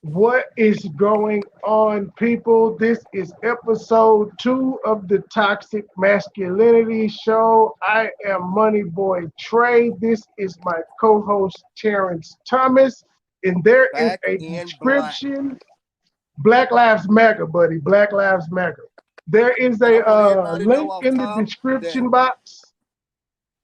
What is going on, people? This is episode 2 of the Toxic Masculinity Show. I am Moneyboy Trey. This is my co-host Terrence Thomas, and there is Back a in black. description. Black Lives Matter, buddy. Black Lives Matter. There is And I a want everybody to know link off in the top that description box.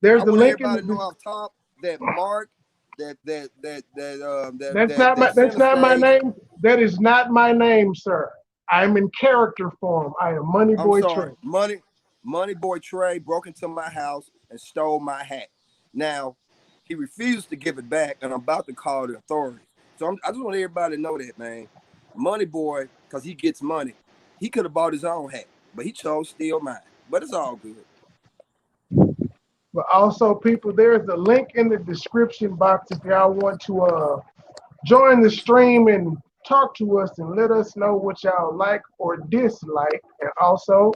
There's I a want link in everybody to know the. off top that Mark that That's not my. that That's center not my stage. name. That is not my name, sir. I'm in character form. I am I'm Moneyboy sorry, Trey. Money Boy Trey broke into my house and stole my hat. Now he refused to give it back, and I'm about to call the authorities. So I just want everybody to know that, man. Money Boy, because he gets money, he could have bought his own hat, but he chose to steal mine. But it's all good. But also, people, there's a link in the description box if y'all want to join the stream and talk to us and let us know what y'all like or dislike. And also,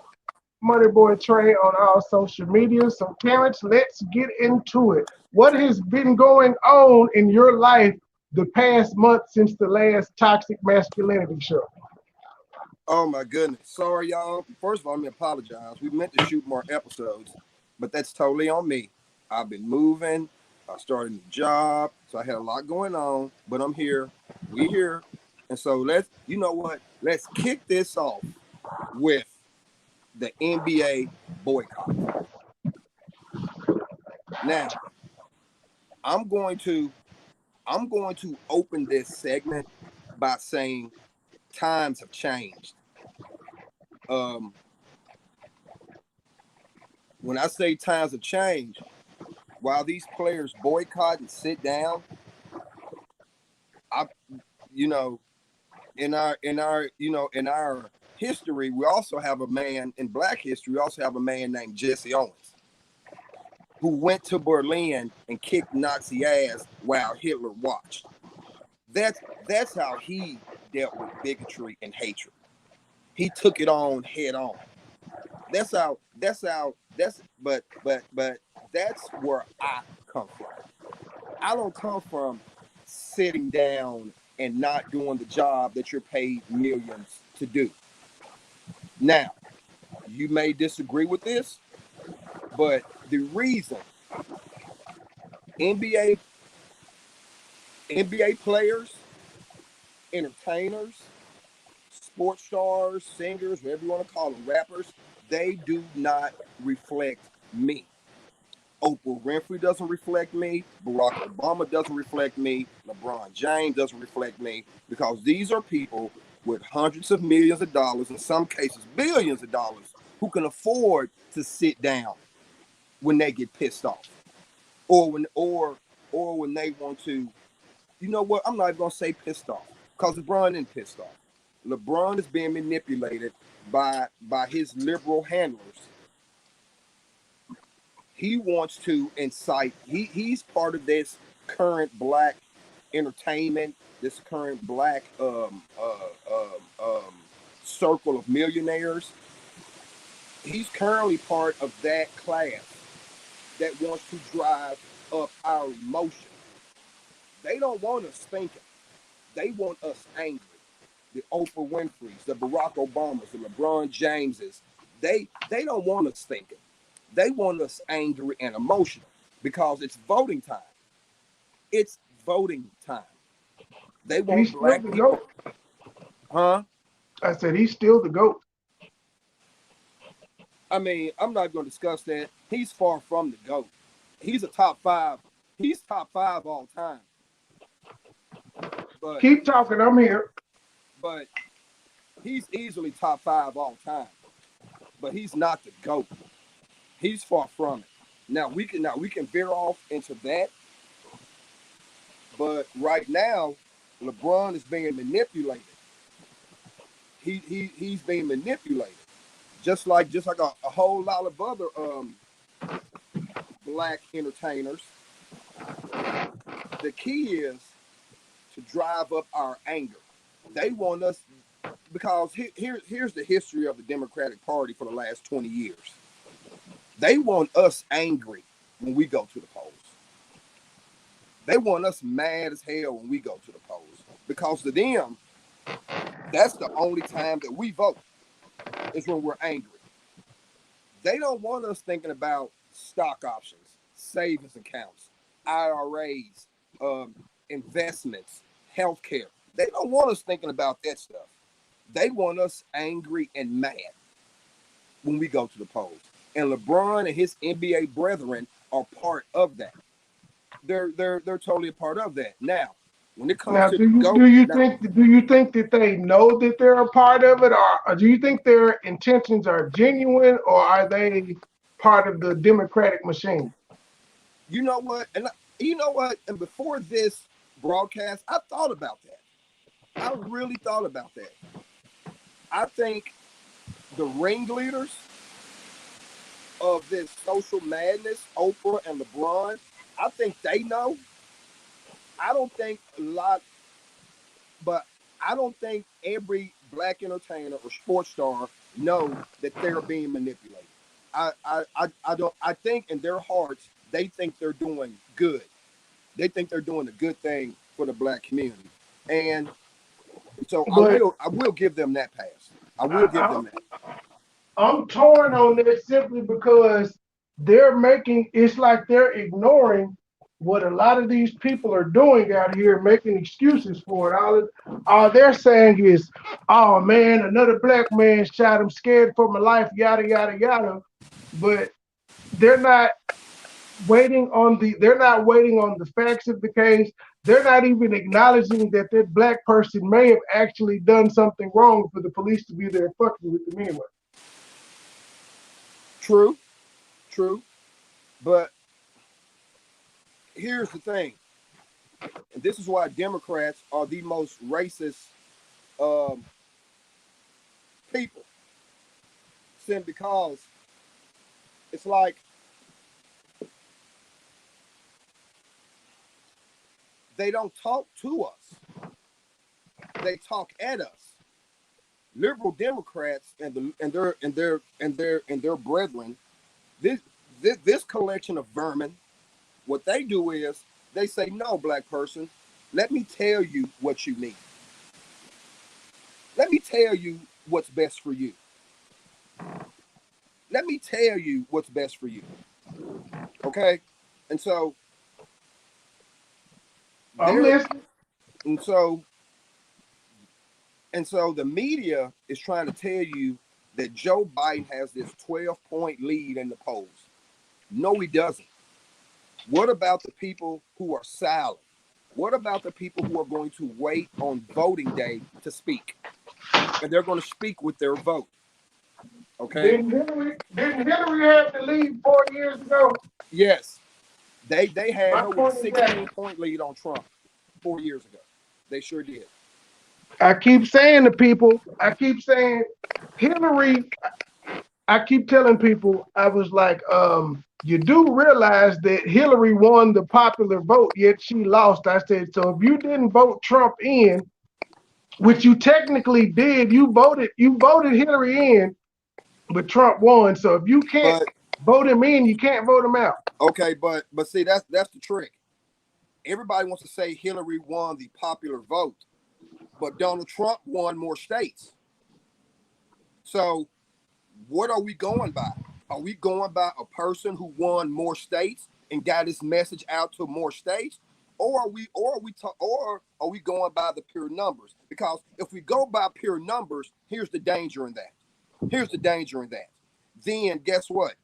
Moneyboy Trey on all social media. So, parents, let's get into it. What has been going on in your life the past month since the last Toxic Masculinity show? Oh my goodness. Sorry, y'all. First of all, let me apologize. We meant to shoot more episodes, but that's totally on me. I've been moving. I started a new job, so I had a lot going on, but I'm here. We here. And so you know what? Let's kick this off with the NBA boycott. Now, I'm going to I'm going to open this segment by saying times have changed. Um, when I say times have changed, while these players boycott and sit down, I, you know, in our history, we also have a man in Black history. We also have a man named Jesse Owens who went to Berlin and kicked Nazi ass while Hitler watched. That's how he dealt with bigotry and hatred. He took it on head on. But that's where I come from. I don't come from sitting down and not doing the job that you're paid millions to do. Now, you may disagree with this, but the reason NBA NBA players, entertainers, sports stars, singers, whatever you want to call them, rappers, they do not reflect me. Oprah Winfrey doesn't reflect me. Barack Obama doesn't reflect me. LeBron James doesn't reflect me, because these are people with hundreds of millions of dollars, in some cases billions of dollars, who can afford to sit down when they get pissed off, or when they want to. You know what? I'm not even gonna say pissed off, because LeBron isn't pissed off. LeBron is being manipulated by his liberal handlers. He wants to incite. He's part of this current black entertainment, this current black circle of millionaires. He's currently part of that class that wants to drive up our emotion. They don't want us thinking. They want us angry. The Oprah Winfreys, the Barack Obamas, the LeBron Jameses, they don't want us thinking. They want us angry and emotional, because it's voting time. It's voting time. They He's want still black the people, GOAT. huh? I said he's still the GOAT. I mean, I'm not going to discuss that. He's far from the GOAT. He's a top five. He's top five all time. But Keep talking. I'm here. but he's easily top five all time. But he's not the GOAT. He's far from it. Now we can veer off into that, but right now, LeBron is being manipulated. He's being manipulated, just like a whole lot of other black entertainers. The key is to drive up our anger. They want us, because here's the history of the Democratic Party for the last 20 years. They want us angry when we go to the polls. They want us mad as hell when we go to the polls, because to them, That's the only time that we vote is when we're angry. They don't want us thinking about stock options, savings accounts, IRAs, um, investments, healthcare. They don't want us thinking about that stuff. They want us angry and mad when we go to the polls. And LeBron and his NBA brethren are part of that. They're totally a part of that. Now, when it comes Now, to do you go do you now, think do you think that they know that they're a part of it, or do you think their intentions are genuine, or are they part of the Democratic machine? you know what? And you know what? And before this broadcast, I thought about that. I really thought about that. I think the ringleaders of this social madness, Oprah and LeBron, I think they know. I don't think a lot, but I don't think every black entertainer or sports star know that they're being manipulated. I don't. I think in their hearts they think they're doing good. They think they're doing a good thing for the black community, and so But I will give them that pass. I will give I, them that. I'm torn on this simply because they're making it's like they're ignoring what a lot of these people are doing out here, making excuses for it. All they're saying is, "Oh man, another black man shot him, scared for my life, yada yada yada." But they're not they're not waiting on the facts of the case. They're not even acknowledging that that black person may have actually done something wrong for the police to be there fucking with them anyway. True, true, but here's the thing, and this is why Democrats are the most racist um, people, simply because it's like they don't talk to us; they talk at us. Liberal Democrats and their brethren, this, this collection of vermin, what they do is they say, "No, black person, let me tell you what you need. Let me tell you what's best for you. Let me tell you what's best for you." Okay, and so I'm there, listening. and so and so the media is trying to tell you that Joe Biden has this 12-point lead in the polls. No, he doesn't. What about the people who are silent? What about the people who are going to wait on voting day to speak? And they're going to speak with their vote. Okay? Didn't Hillary have to leave 4 years ago? Yes, they had My her with a point is that 16-point lead on Trump 4 years ago. They sure did. I keep saying to people, I keep saying Hillary, I keep telling people, I was like, you do realize that Hillary won the popular vote, yet she lost. I said, so if you didn't vote Trump in, which you technically did, you voted Hillary in, but Trump won. So if you can't But vote him in, you can't vote him out. okay, but see, that's the trick. Everybody wants to say Hillary won the popular vote, but Donald Trump won more states. So what are we going by? Are we going by a person who won more states and got his message out to more states, or are we going by the pure numbers? Because if we go by pure numbers, here's the danger in that. Here's the danger in that. Then guess what?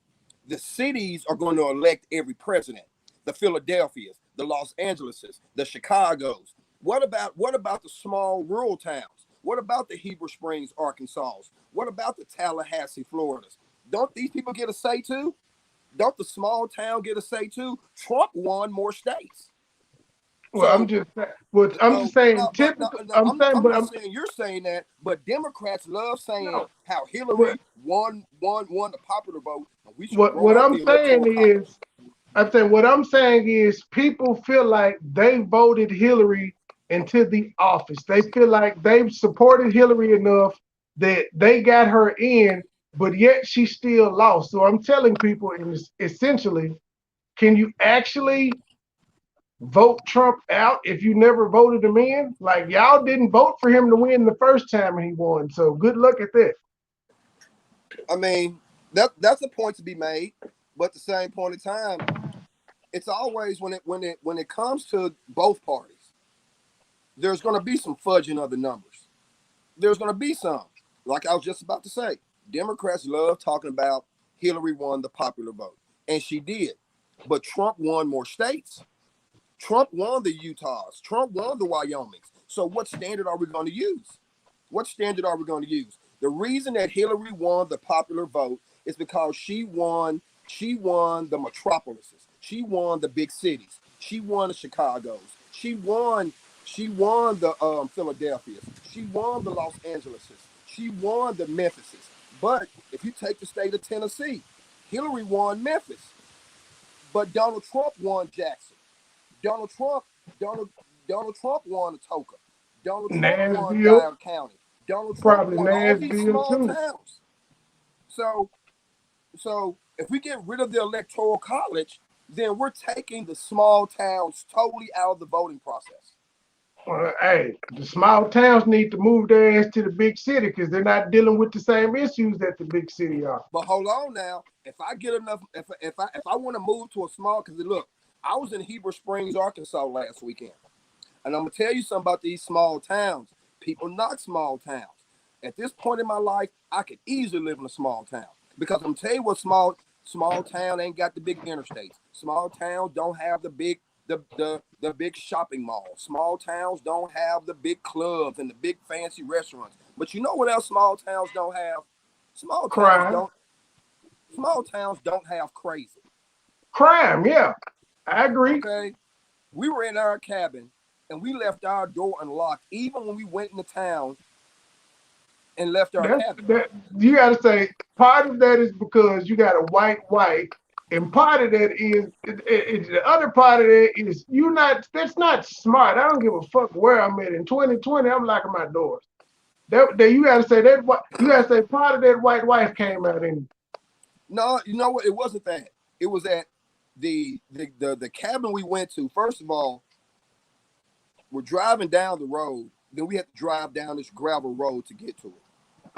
The cities are going to elect every president. The Philadelphias, the Los Angeleses, the Chicago's. What about the small rural towns? What about the Heber Springs, Arkansas? What about the Tallahassee, Floridas? Don't these people get a say too? Don't the small town get a say too? Trump won more states. Well, So I'm just so saying no, but no, typical. no, I'm saying, I'm but not I'm saying you're saying that, but Democrats love saying no. how But Hillary won the popular vote, and we should what roll what out I'm the saying electoral is college. people feel like they voted Hillary into the office. They feel like they've supported Hillary enough that they got her in, but yet she still lost. So I'm telling people, essentially, can you actually vote Trump out if you never voted him in. Like y'all didn't vote for him to win the first time and he won. So good luck at that. I mean, that's a point to be made, but at the same point in time, it's always when it comes to both parties, there's going to be some fudging of the numbers. There's going to be some, like I was just about to say. Democrats love talking about Hillary won the popular vote, and she did, but Trump won more states. Trump won the Utahs. Trump won the Wyomings. So what standard are we going to use? What standard are we going to use? The reason that Hillary won the popular vote is because she won the metropolises. She won the big cities. She won the Chicago's. She won the Philadelphia's. She won the Los Angeleses. She won the Memphises. But if you take the state of Tennessee, Hillary won Memphis, but Donald Trump won Jackson. Donald Trump, Donald Donald Trump won Atoka. Donald Trump won Nashville, Dyer County. Donald Trump probably won all these Nashville small too. towns. So if we get rid of the electoral college, then we're taking the small towns totally out of the voting process. Hey, the small towns need to move their ass to the big city because they're not dealing with the same issues that the big city are. But hold on now, if I get enough, if I want to move to a small, because look, I was in Heber Springs, Arkansas last weekend, and I'm gonna tell you something about these small towns. People knock small towns. At this point in my life, I could easily live in a small town because I'm gonna tell you what small town ain't got the big interstates. Small towns don't have the big shopping malls. Small towns don't have the big clubs and the big fancy restaurants. But you know what else small towns don't have? Small towns Crime, don't small towns don't have crazy. crime, yeah, I agree. Okay? We were in our cabin and we left our door unlocked even when we went into town and left our That's cabin. that. You got to say part of that is because you got a white wife, and part of that is the other part of that is you not. That's not smart. I don't give a fuck where I'm at. In 2020, I'm locking my doors. That you got to say that. You got to say part of that white wife came out in. No, you know what? It wasn't that. It was at the cabin we went to. First of all, we're driving down the road. Then we had to drive down this gravel road to get to it.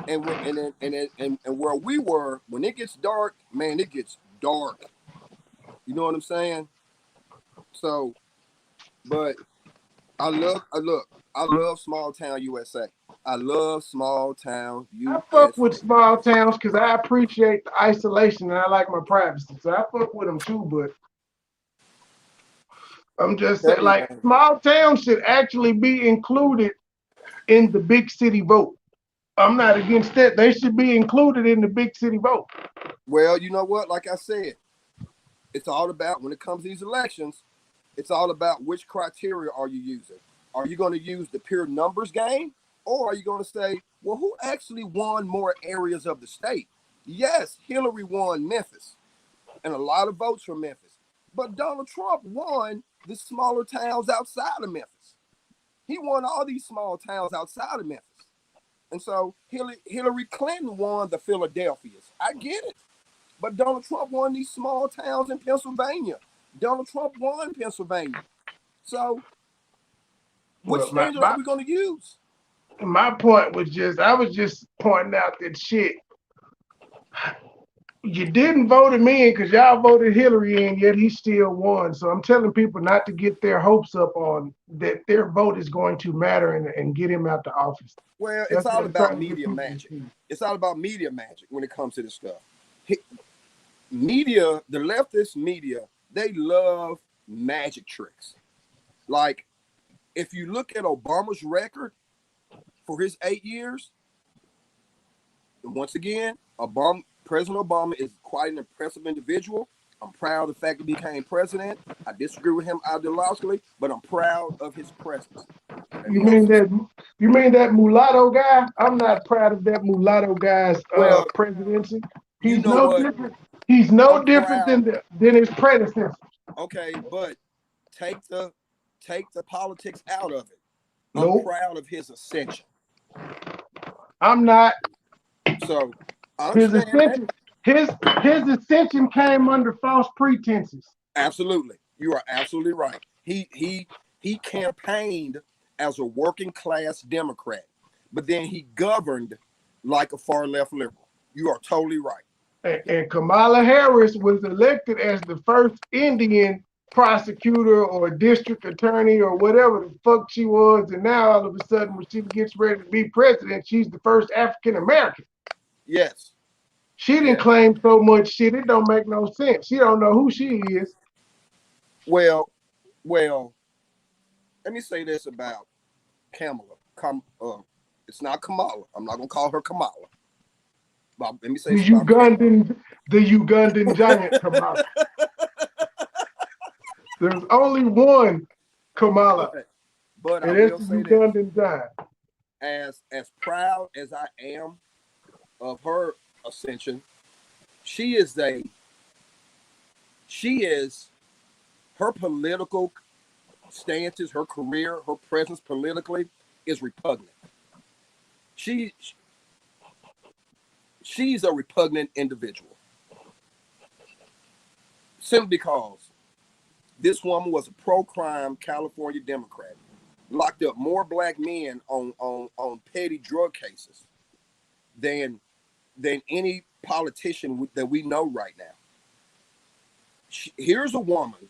And where we were, when it gets dark, man, it gets dark. You know what I'm saying? So, but I love small town USA. I love small town I fuck with USA. small towns because I appreciate the isolation and I like my privacy. So I fuck with them too. But I'm just saying, Hey like man. small towns should actually be included in the big city vote. I'm not against that. They should be included in the big city vote. Well, you know what? Like I said, it's all about when it comes to these elections, it's all about which criteria are you using. Are you going to use the pure numbers game, or are you going to say, well, who actually won more areas of the state? Yes, Hillary won Memphis and a lot of votes from Memphis, but Donald Trump won the smaller towns outside of Memphis. He won all these small towns outside of Memphis. And so Hillary Clinton won the Philadelphias. I get it. But Donald Trump won these small towns in Pennsylvania. Donald Trump won Pennsylvania. So, which Well, standard are we going to use? my point was just I was just pointing out that shit. You didn't vote him in because y'all voted Hillary in, yet he still won. So I'm telling people not to get their hopes up on that their vote is going to matter and get him out the office. Well, it's That's what all I'm about trying to get media people to magic. see. It's all about media magic when it comes to this stuff. Media, the leftist media, they love magic tricks. Like, if you look at Obama's record for his 8 years, once again, President Obama is quite an impressive individual. I'm proud of the fact that he became president. I disagree with him ideologically, but I'm proud of his presence. And You most mean of the, that? You mean that mulatto guy? I'm not proud of that mulatto guy's well, presidency. you He's know no what? different. He's no I'm different proud. than his predecessor. Okay, but take the take the politics out of it. I'm Nope, proud of his ascension. I'm not. So I His understand that. ascension, his his ascension came under false pretenses. Absolutely. You are absolutely right. He campaigned as a working class Democrat, but then he governed like a far left liberal. You are totally right. And Kamala Harris was elected as the first Indian prosecutor or district attorney or whatever the fuck she was. And now all of a sudden, when she gets ready to be president, she's the first African American. Yes. She didn't claim so much shit. It don't make no sense. She don't know who she is. Well, let me say this about Kamala. It's not Kamala. I'm not gonna call her Kamala. But let me say the Ugandan giant Kamala. There's only one Kamala, but and I it's will the say Ugandan giant. As proud as I am of her ascension, she is her political stances, her career, her presence politically is repugnant. She's a repugnant individual. Simply because this woman was a pro-crime California Democrat, locked up more black men on petty drug cases than any politician that we know right now. Here's a woman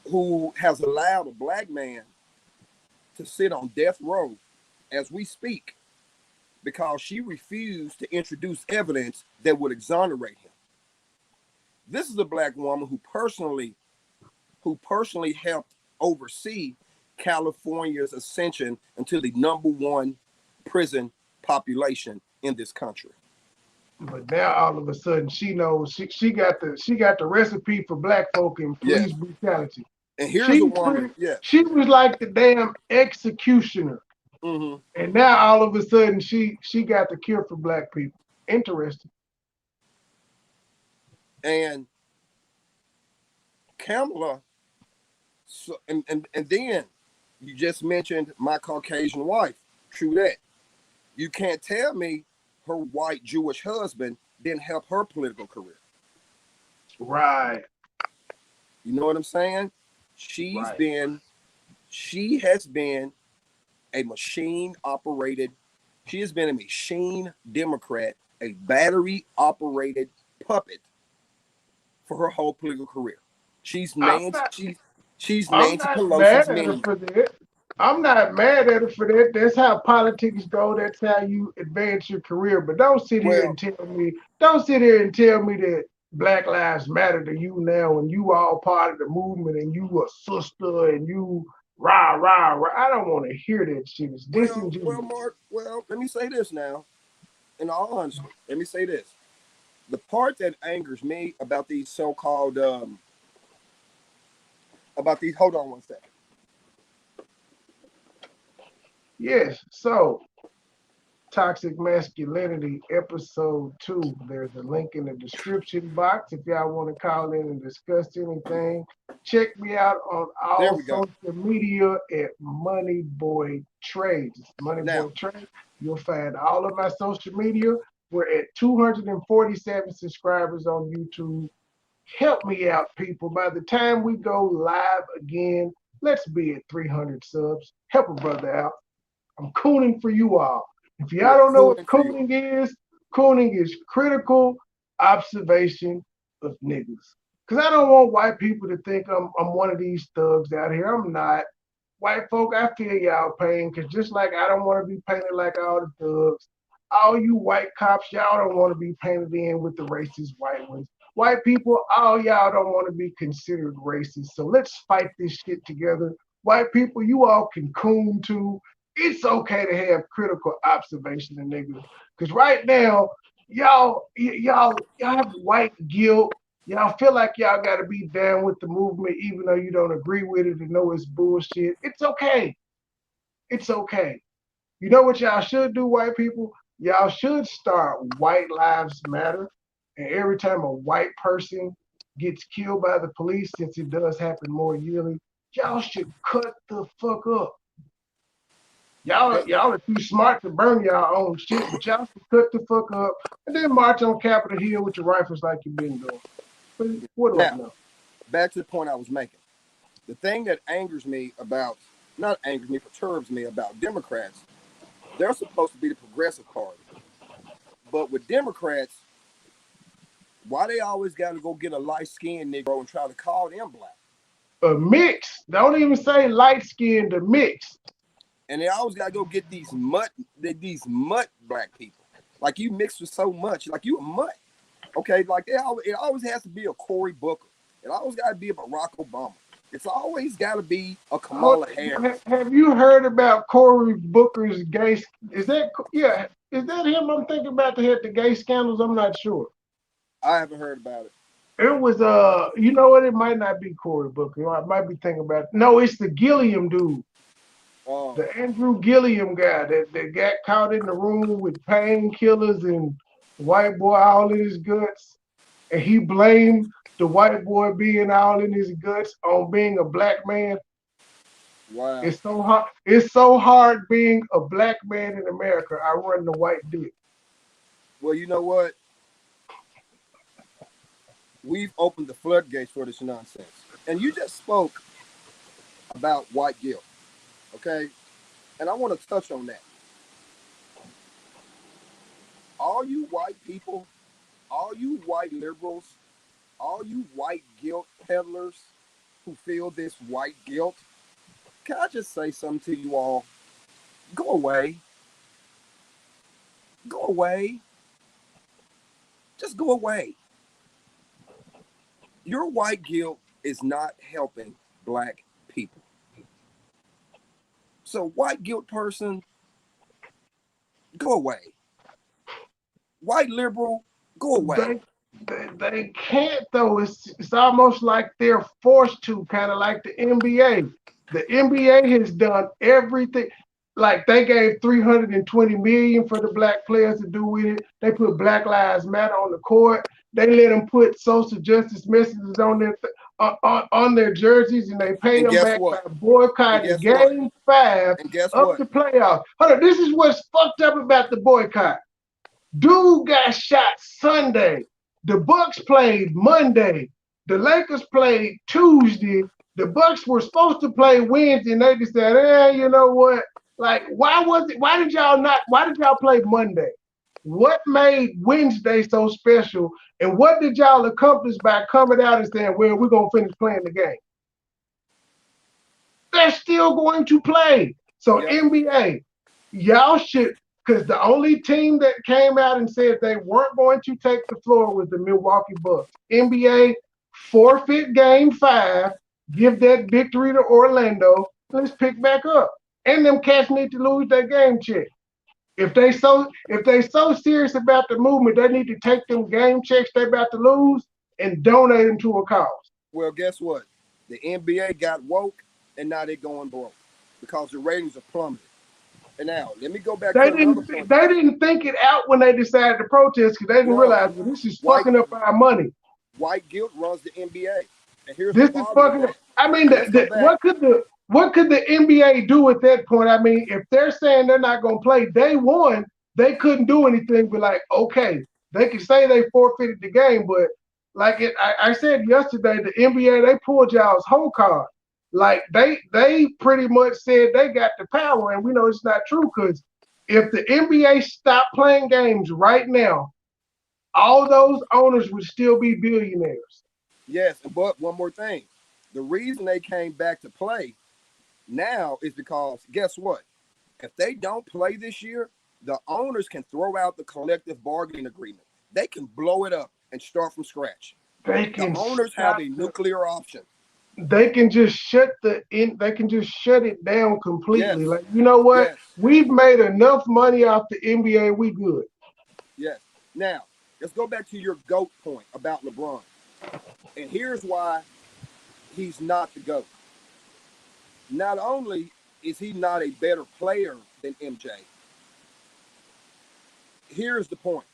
who has allowed a black man to sit on death row as we speak because she refused to introduce evidence that would exonerate him. This is a black woman who personally helped oversee California's ascension into the #1 prison population in this country. But now all of a sudden she knows she got the recipe for black folk in police brutality. And here's a woman, she was like the damn executioner. Mm-hmm. And now all of a sudden she got the cure for black people. Interesting. And Kamala, and then you just mentioned my Caucasian wife. True that. You can't tell me her white Jewish husband didn't help her political career. Right. You know what I'm saying? She has been a machine operated. She has been a machine Democrat, a battery operated puppet for her whole political career. She's Nancy Pelosi's minion. I'm not mad at her for that. That's how politics go. That's how you advance your career. But don't sit here and tell me that Black Lives Matter to you now and you all part of the movement and you a sister and you rah, rah, rah. I don't want to hear that shit. It's disingenuous. Well, Mark, let me say this now. In all honesty, let me say this. The part that angers me about these so-called, hold on one second. Yes, so Toxic Masculinity Episode 2. There's a link in the description box if y'all want to call in and discuss anything. Check me out on all social media at MONEYBOY Trades. It's MONEYBOY Trades. You'll find all of my social media. We're at 247 subscribers on YouTube. Help me out, people. By the time we go live again, let's be at 300 subs. Help a brother out. I'm cooning for you all. If y'all don't know what cooning is critical observation of niggas. Because I don't want white people to think I'm one of these thugs out here. I'm not. White folk, I feel y'all pain because just like I don't want to be painted like all the thugs, all you white cops, y'all don't want to be painted in with the racist white ones. White people, all y'all don't want to be considered racist. So let's fight this shit together. White people, you all can coon too. It's okay to have critical observation of niggas. Because right now, y'all have white guilt. Y'all feel like y'all got to be down with the movement even though you don't agree with it and know it's bullshit. It's okay. It's okay. You know what y'all should do, white people? Y'all should start White Lives Matter. And every time a white person gets killed by the police, since it does happen more yearly, y'all should cut the fuck up. Y'all are too smart to burn y'all own shit, but y'all should cut the fuck up and then march on Capitol Hill with your rifles like you've been doing. But what do I know? back to the point I was making. The thing that perturbs me about Democrats, they're supposed to be the progressive party. But with Democrats, why they always got to go get a light-skinned Negro and try to call them black? A mix. Don't even say light skinned, a mix. And they always got to go get these mutt black people. Like you mixed with so much, like you a mutt. Okay, like it always has to be a Cory Booker. It always got to be a Barack Obama. It's always got to be a Kamala Harris. Have you heard about Cory Booker's gay? Is that him? I'm thinking about the gay scandals. I'm not sure. I haven't heard about it. It was you know what? It might not be Cory Booker. I might be thinking about it. No, it's the Gilliam dude. The Andrew Gilliam guy that got caught in the room with painkillers and white boy all in his guts. And he blamed the white boy being all in his guts on being a black man. Wow. It's so hard. It's so hard being a black man in America. I run the white dick. Well, you know what? We've opened the floodgates for this nonsense. And you just spoke about white guilt. Okay? And I want to touch on that. All you white people, all you white liberals, all you white guilt peddlers who feel this white guilt, can I just say something to you all? Go away. Go away. Just go away. Your white guilt is not helping black people. So white guilt person, go away. White liberal, go away. They can't though. It's almost like they're forced to, kind of like the NBA. The NBA has done everything. Like they gave $320 million for the black players to do with it. They put Black Lives Matter on the court. They let them put social justice messages on their jerseys, and they pay them back by boycotting Game 5 of the playoffs. Hold on, this is what's fucked up about the boycott. Dude got shot Sunday. The Bucks played Monday. The Lakers played Tuesday. The Bucks were supposed to play Wednesday, and they just said, you know what? Like, why did y'all play Monday? What made Wednesday so special? And what did y'all accomplish by coming out and saying, well, we're going to finish playing the game? They're still going to play. So NBA, y'all should, because the only team that came out and said they weren't going to take the floor was the Milwaukee Bucks. NBA, forfeit Game 5, give that victory to Orlando. Let's pick back up. And them cats need to lose their game check. If they so serious about the movement, they need to take them game checks they about to lose and donate them to a cause. Well, guess what? The NBA got woke, and now they're going broke because the ratings are plummeting. And now, let me go back to another point. They didn't think it out when they decided to protest because they didn't realize this is fucking up our money. White guilt runs the NBA. And here's this is fucking up. I mean, what could the NBA do at that point? I mean, if they're saying they're not going to play day one, they couldn't do anything but like, okay, they can say they forfeited the game, but like I said yesterday, the NBA, they pulled y'all's whole card. Like they pretty much said they got the power, and we know it's not true because if the NBA stopped playing games right now, all those owners would still be billionaires. Yes, but one more thing. The reason they came back to play now is because, guess what? If they don't play this year, the owners can throw out the collective bargaining agreement. They can blow it up and start from scratch. The owners have a nuclear option. They can just shut it down completely. Yes. Like, you know what? Yes. We've made enough money off the NBA. We good. Yes. Now, let's go back to your GOAT point about LeBron. And here's why he's not the GOAT. Not only is he not a better player than MJ, here's the point.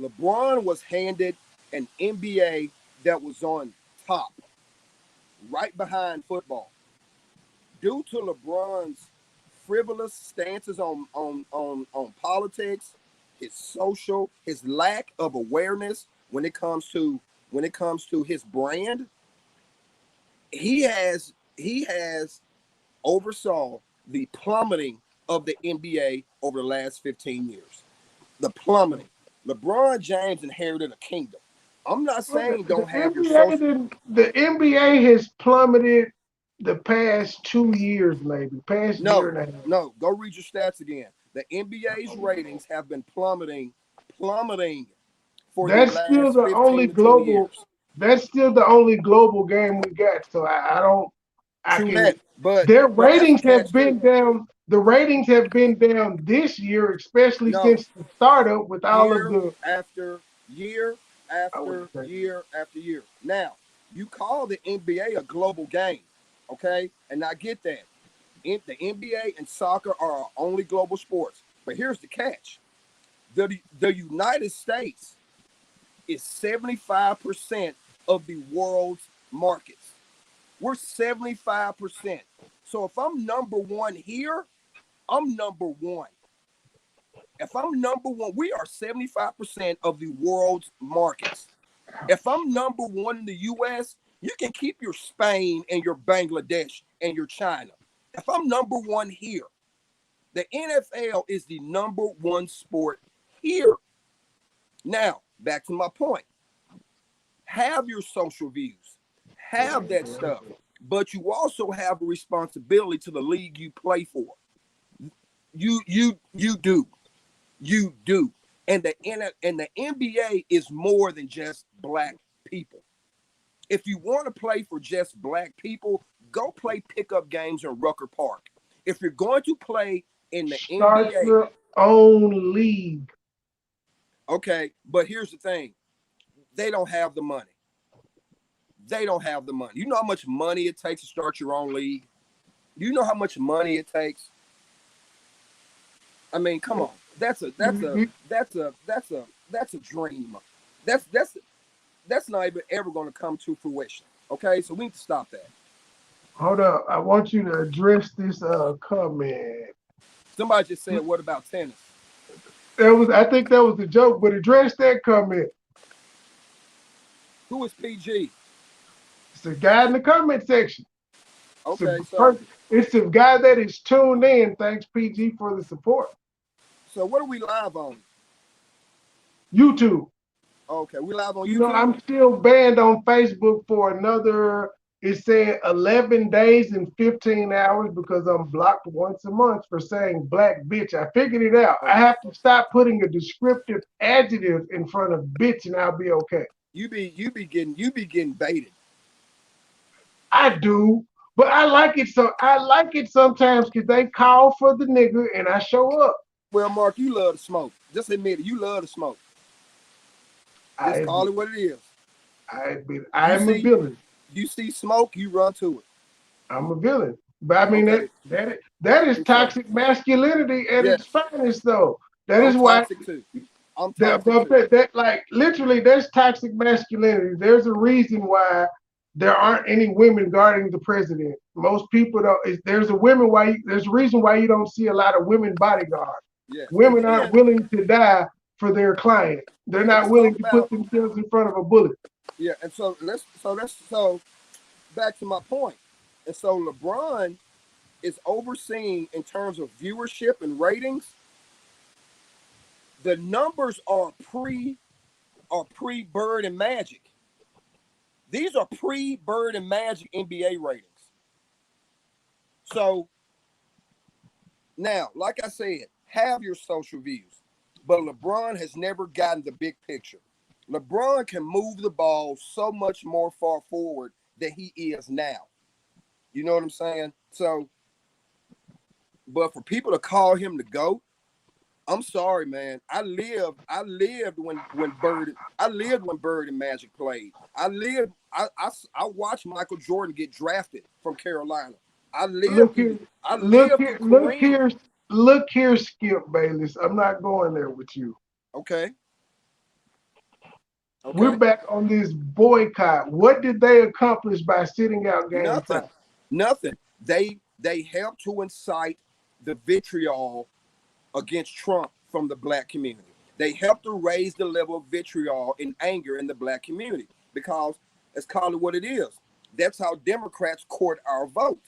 LeBron was handed an NBA that was on top, right behind football. Due to LeBron's frivolous stances on politics, his lack of awareness when it comes to when it comes to his brand, he has oversaw the plummeting of the NBA over the last 15 years. The plummeting. LeBron James inherited a kingdom. I'm not Well, saying the don't have your NBA social. didn't, the NBA has plummeted the past 2 years, maybe past year No, and a half. no. Go read your stats again. The NBA's ratings have been plummeting for the That's still last the only 15 to 20 global. years. That's still the only global game we got. So I don't. I True can. that, but Their that's a ratings have catch been too. down. The ratings have been down this year, especially No, since the startup with all of year the. after year I would after say. year after year. Now, you call the NBA a global game, okay? And I get that. The NBA and soccer are our only global sports. But here's the catch. The United States is 75% of the world's markets. We're 75%. So if I'm number one here, I'm number one. If I'm number one, we are 75% of the world's markets. If I'm number one in the US, you can keep your Spain and your Bangladesh and your China. If I'm number one here, the NFL is the number one sport here. Now, back to my point. Have your social views, have that stuff, but you also have a responsibility to the league you play for. You do. You do. And the NBA is more than just black people. If you want to play for just black people, go play pickup games in Rucker Park. If you're going to play in the Start NBA, your own league. okay, but here's the thing. They don't have the money. They don't have the money. You know how much money it takes to start your own league? You know how much money it takes? I mean, come on. That's a dream. That's that's not even ever going to come to fruition. Okay, so we need to stop that. Hold up. I want you to address this comment. Somebody just said, "What about tennis?" I think that was the joke, but address that comment. Who is PG? It's a guy in the comment section. It's a Okay, so person, it's a guy that is tuned in. Thanks, PG, for the support. what are we live on? YouTube. Okay, we live on You know, YouTube. I'm still banned on Facebook for another, it's saying 11 days and 15 hours because I'm blocked once a month for saying black bitch. I figured it out. I Okay, have to stop putting a descriptive adjective in front of bitch and I'll be okay. you be getting baited. I do, but I like it so I like it sometimes because they call for the nigga and I show up. Well, Mark, you love to smoke. Just admit it. You love to smoke. I Just call admit, it what it is. I admit, You I'm a see, villain. you see smoke, you run to it. I'm a villain. But I mean Okay, that is and so toxic masculinity at its yes, finest, though. That I'm is why toxic too. I'm that, toxic too. that like literally that's toxic masculinity. There's a reason why there aren't any women guarding the president. Most people don't. There's a women why there's a reason why you don't see a lot of women bodyguards. Yes, and Women aren't then willing to die for their client. They're let's not talk willing to put about themselves in front of a bullet. yeah. And so let's back to my point. And so LeBron is overseeing in terms of viewership and ratings. The numbers are pre Bird and Magic. These are pre Bird and Magic NBA ratings. So now, like I said, have your social views. But LeBron has never gotten the big picture. LeBron can move the ball so much more far forward than he is now. You know what I'm saying? So, but for people to call him the GOAT, I'm sorry, man. I lived when Bird and Magic played. I watched Michael Jordan get drafted from Carolina. I lived Look through here, I look lived here, through look Kareem. here, look here, Skip Bayless. I'm not going there with you. Okay. We're Okay. back on this boycott. What did they accomplish by sitting out game Nothing. 5? Nothing. They helped to incite the vitriol against Trump from the black community. They helped to raise the level of vitriol and anger in the black community. because let's call it what it is. That's how Democrats court our vote.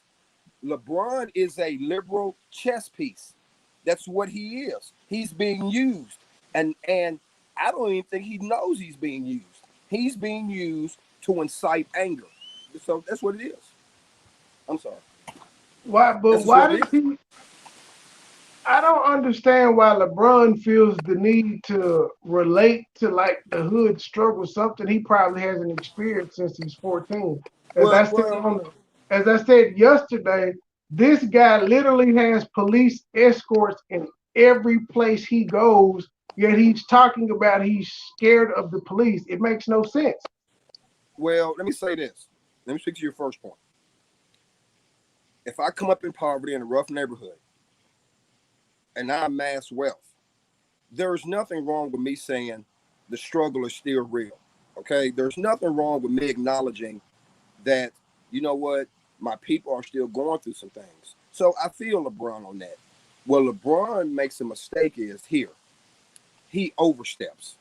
LeBron is a liberal chess piece. That's what he is. He's being used. And I don't even think he knows he's being used. He's being used to incite anger. So that's what it is. I'm sorry. Why? But That's just why what it does is. he? I don't understand why LeBron feels the need to relate to like the hood struggle, something he probably hasn't experienced since he's 14. As Well, I said well, as I said yesterday, this guy literally has police escorts in every place he goes, yet he's talking about he's scared of the police. It makes no sense. well, let me say this. Let me speak to your first point. If I come up in poverty in a rough neighborhood and I amass wealth, there's nothing wrong with me saying the struggle is still real. Okay? There's nothing wrong with me acknowledging that, you know what, my people are still going through some things. So I feel LeBron on that. Well, LeBron makes a mistake is here. He oversteps.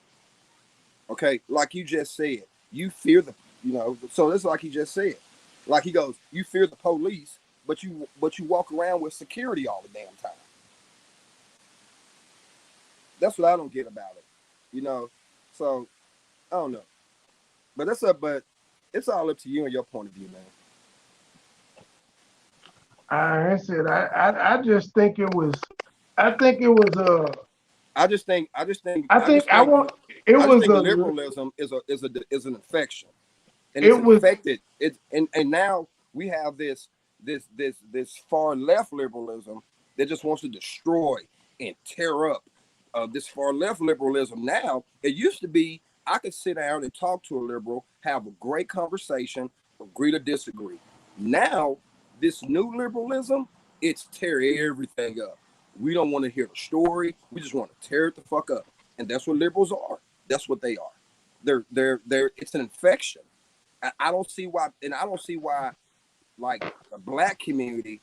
Okay, like you just said, you fear the, so that's like he just said. Like he goes, you fear the police, but you walk around with security all the damn time. That's what I don't get about it. You know, so I don't know. But it's all up to you and your point of view, man. I said I just think it was I think it was I just think I just think I I think just think it I just was think a liberalism is an infection, and it it's was infected. And now we have this far left liberalism that just wants to destroy and tear up. This far left liberalism now, it used to be I could sit down and talk to a liberal, have a great conversation, agree to disagree. Now this new liberalism, it's tear everything up. We don't want to hear the story. We just want to tear it the fuck up. And that's what liberals are. That's what they are. They're it's an infection. I don't see why, and I don't see why, like the black community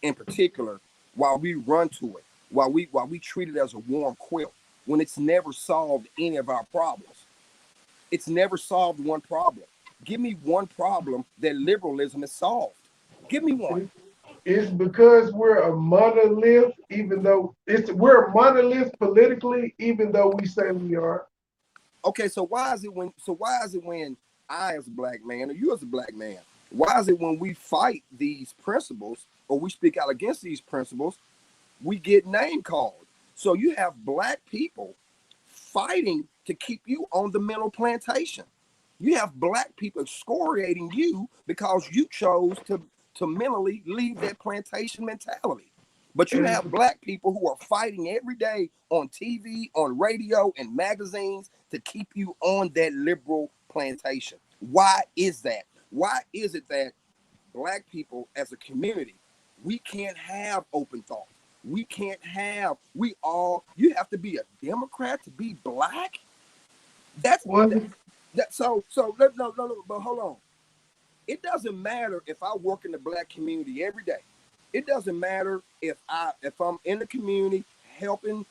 in particular, why we run to it, why we treat it as a warm quilt when it's never solved any of our problems. It's never solved one problem. Give me one problem that liberalism has solved. Give me one. it's because we're a monolith, even though we're a monolith politically, even though we say we are. Okay, so why is it when I as a black man or you as a black man, why is it when we fight these principles or we speak out against these principles, we get name called? So you have black people fighting to keep you on the mental plantation. You have black people excoriating you because you chose to mentally leave that plantation mentality. But you And it's have black people who are fighting every day on TV, on radio, and magazines to keep you on that liberal plantation. Why is that? Why is it that black people as a community, we can't have open thought? We can't have, you have to be a Democrat to be black? That's well, no, but hold on. It doesn't matter if I work in the black community every day. It doesn't matter if I'm in the community helping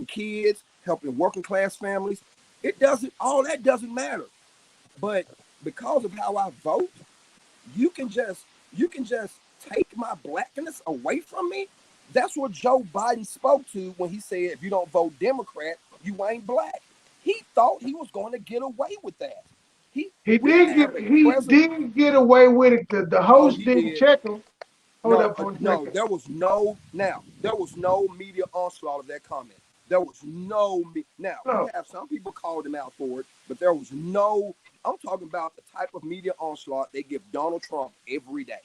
kids, helping working class families. It doesn't all that doesn't matter. But because of how I vote, you can just you can just take my blackness away from me. That's what Joe Biden spoke to when he said if you don't vote Democrat, you ain't black. He thought he was going to get away with that. We have a he president. did get away with it. The Oh, host he didn't did. check him. Hold No, up for a no, second. there was no media onslaught of that comment. There was no now we No, have some people called him out for it, but there was no. I'm talking about the type of media onslaught they give Donald Trump every day.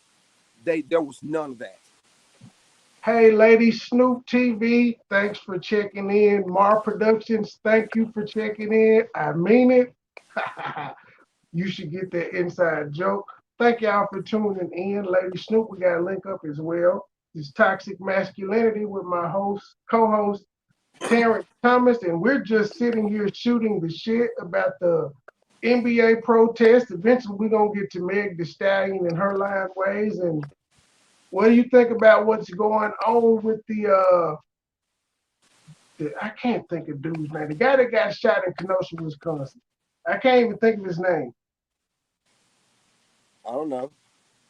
There was none of that. hey, Lady Snoop TV, thanks for checking in. Mar Productions, thank you for checking in. I mean it. You should get that inside joke. Thank y'all for tuning in. Lady Snoop, we got a link up as well. It's Toxic Masculinity with my co-host, Terrence Thomas, and we're just sitting here shooting the shit about the NBA protest. Eventually, we're going to get to Meg Thee Stallion and her line ways. And what do you think about what's going on with I can't think of dude's name. The guy that got shot in Kenosha, Wisconsin. I can't even think of his name. I don't know.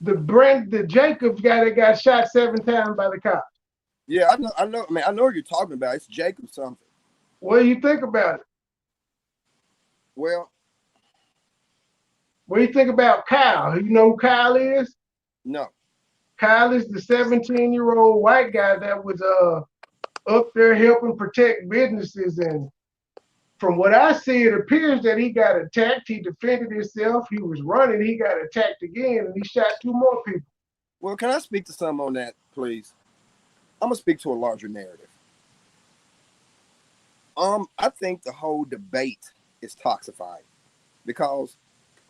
The Jacobs guy that got shot 7 times by the cops. Yeah, I know. I know. I mean, I know what you're talking about. It's Jacob something. What do you think about it? Well, What do you think about Kyle? You know who Kyle is? no. Kyle is the 17-year-old white guy that was up there helping protect businesses. And from what I see, it appears that he got attacked. He defended himself. He was running. He got attacked again, and he shot 2 more people. Well, can I speak to some on that, please? I'm gonna speak to a larger narrative. I think the whole debate is toxifying because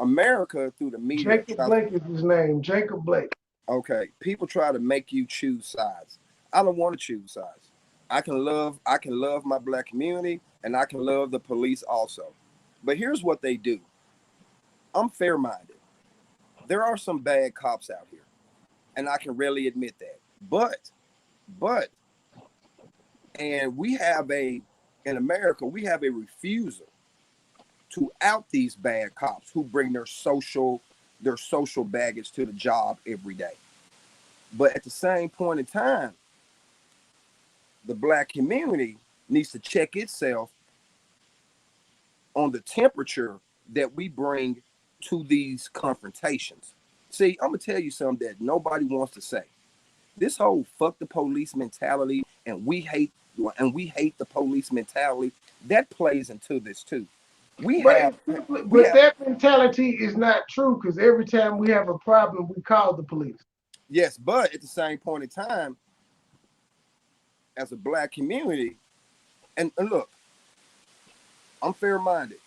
America through the media Jacob Blake is his name. Jacob Blake. okay, people try to make you choose sides. I don't want to choose sides. I can love my black community and I can love the police also. But here's what they do. I'm fair-minded. There are some bad cops out here, and I can readily admit that. But and we have a in America, we have a refusal to out these bad cops who bring their social baggage to the job every day. But at the same point in time, the black community needs to check itself on the temperature that we bring to these confrontations. See, I'm gonna tell you something that nobody wants to say. This whole fuck the police mentality and we hate the police mentality that plays into this too. We have we But have that mentality is not true because every time we have a problem, we call the police. yes, but at the same point in time, as a black community, and look, I'm fair-minded.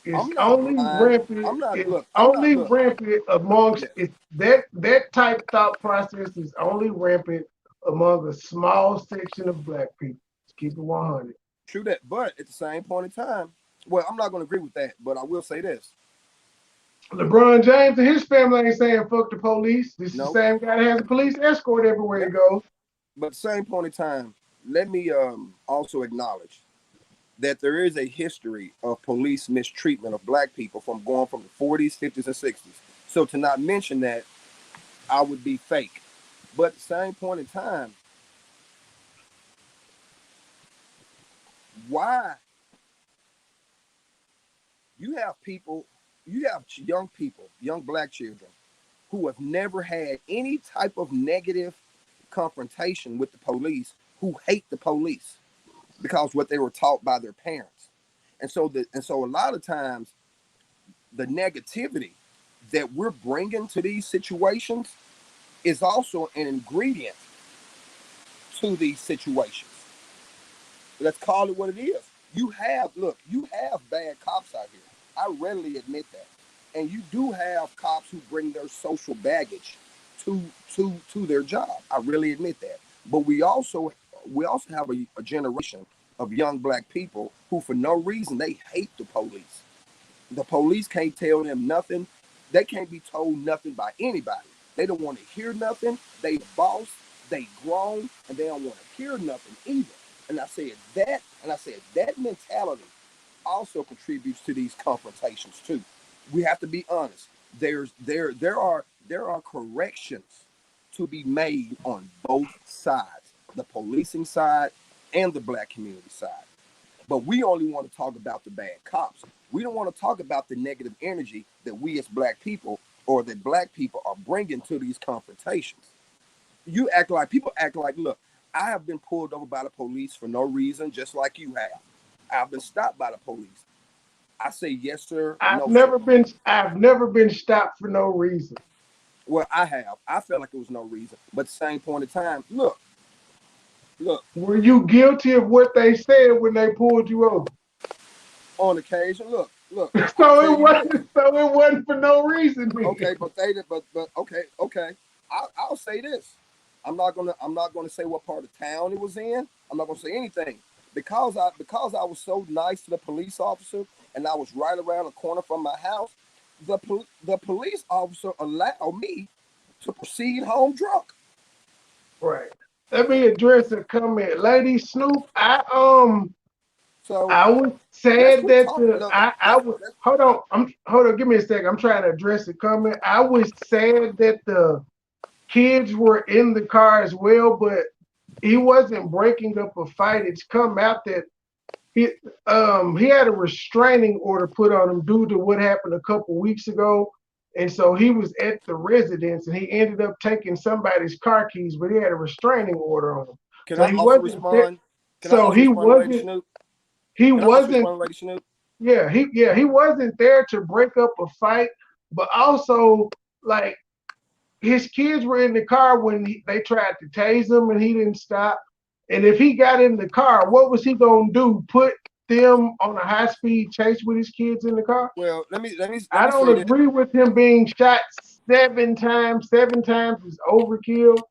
It's I'm not only blind. rampant. I'm not It's look. I'm not only look. rampant amongst Yes, it. That type thought process is only rampant among a small section of black people. Let's keep it 100. true that. But at the same point in time, well, I'm not going to agree with that. But I will say this: LeBron James and his family ain't saying fuck the police. This is the no, same guy that has a police escort everywhere he yeah. goes. But at the same point in time, let me also acknowledge that there is a history of police mistreatment of black people from going from the 40s, 50s, and 60s. So to not mention that, I would be fake. But at the same point in time, why you have people, you have young people, young black children who have never had any type of negative confrontation with the police who hate the police because what they were taught by their parents. And so a lot of times the negativity that we're bringing to these situations is also an ingredient to these situations. Let's call it what it is. You have bad cops out here. I readily admit that. And you do have cops who bring their social baggage to to their job. I really admit that. But we also have a generation of young black people who for no reason they hate the police. The police can't tell them nothing. They can't be told nothing by anybody. They don't want to hear nothing. They boss, they grown, and they don't want to hear nothing either. And I said that mentality also contributes to these confrontations too. We have to be honest. There are corrections to be made on both sides, the policing side and the black community side. But we only want to talk about the bad cops. We don't want to talk about the negative energy that we as black people or that black people are bringing to these confrontations. People act like, look, I have been pulled over by the police for no reason, just like you have. I've been stopped by the police. I say yes, sir, I've no, sir. never been I've never been stopped for no reason. Well, I have. I felt like it was no reason. But at the same point in time, look, Were you guilty of what they said when they pulled you over? on occasion, I'll So tell it you this. wasn't. So it wasn't for no reason. Okay, Then. but okay. I'll say this. I'm not gonna say what part of town it was in. I'm not gonna say anything because I was so nice to the police officer and I was right around the corner from my house. The police officer allowed me to proceed home drunk. Right. Let me address a comment, Lady Snoop. I So I was let's sad quit that talking. the Look, I was hold on. Hold on. Give me a second. I'm trying to address the comment. I was sad that the kids were in the car as well, but he wasn't breaking up a fight. It's come out that he he had a restraining order put on him due to what happened a couple weeks ago. And so he was at the residence and he ended up taking somebody's car keys, but he had a restraining order on him. can So I he also wasn't there. respond? Can I So also he respond to Lady wasn't Snoop? he Can I also wasn't respond to Lady Snoop? he wasn't there to break up a fight, but also like his kids were in the car when they tried to tase him and he didn't stop. And if he got in the car, what was he gonna do? Put them on a high speed chase with his kids in the car? Well, let I me don't say this. agree with him being shot 7 times. 7 times is overkill,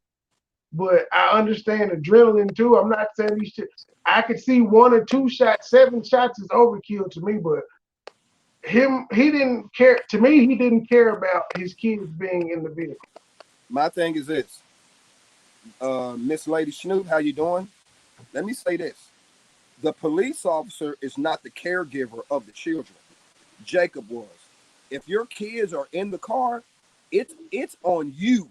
but I understand adrenaline too. I'm not saying he should. I could see 1 or 2 shots. 7 shots is overkill to me, but he didn't care. To me, he didn't care about his kids being in the vehicle. My thing is this, Miss Lady Snoop, how you doing? Let me say this: the police officer is not the caregiver of the children. Jacob was. If your kids are in the car, it's on you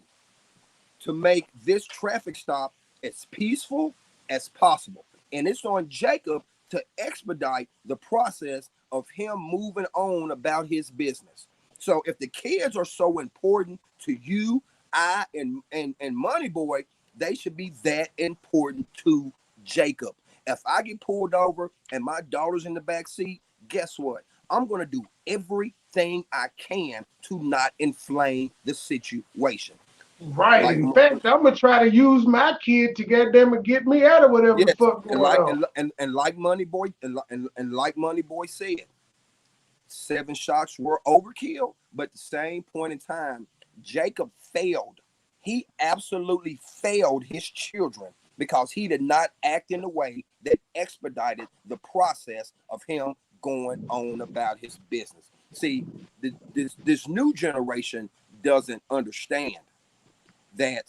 to make this traffic stop as peaceful as possible. And it's on Jacob to expedite the process of him moving on about his business. So if the kids are so important to you, I and Moneyboy, they should be that important to Jacob. If I get pulled over and my daughter's in the back seat, guess what? I'm gonna do everything I can to not inflame the situation. Right. Like In fact, I'm gonna try to use my kid to goddamn it get me out of whatever the yes, fuck and going on. like Money Boy and like Money Boy said, 7 shots were overkill, but at the same point in time, Jacob failed. He absolutely failed his children because he did not act in a way that expedited the process of him going on about his business. See, this new generation doesn't understand that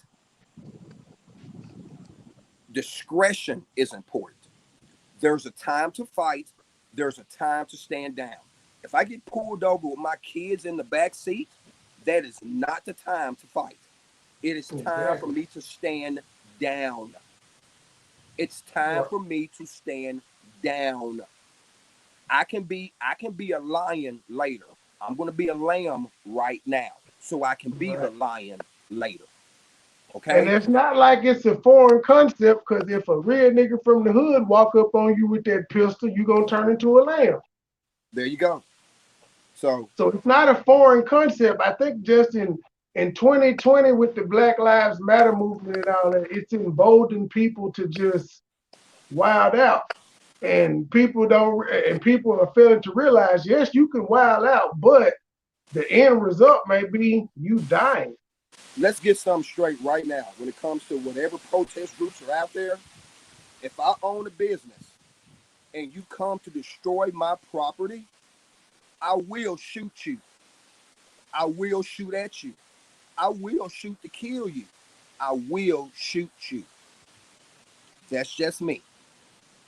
discretion is important. There's a time to fight. There's a time to stand down. If I get pulled over with my kids in the back seat, that is not the time to fight. It is time for Exactly. me to stand down. It's time Right. for me to stand down. I can be a lion later. I'm going to be a lamb right now so I can be the Right. lion later. And Okay? it's not like it's a foreign concept, because if a real nigga from the hood walk up on you with that pistol, you gonna turn into a lamb. There you go. So, So it's not a foreign concept. I think just in 2020 with the Black Lives Matter movement and all that, it's emboldened people to just wild out. And people are failing to realize, yes, you can wild out, but the end result may be you dying. let's get something straight right now. When it comes to whatever protest groups are out there, if I own a business and you come to destroy my property, I will shoot you. I will shoot at you. I will shoot to kill you. I will shoot you. That's just me.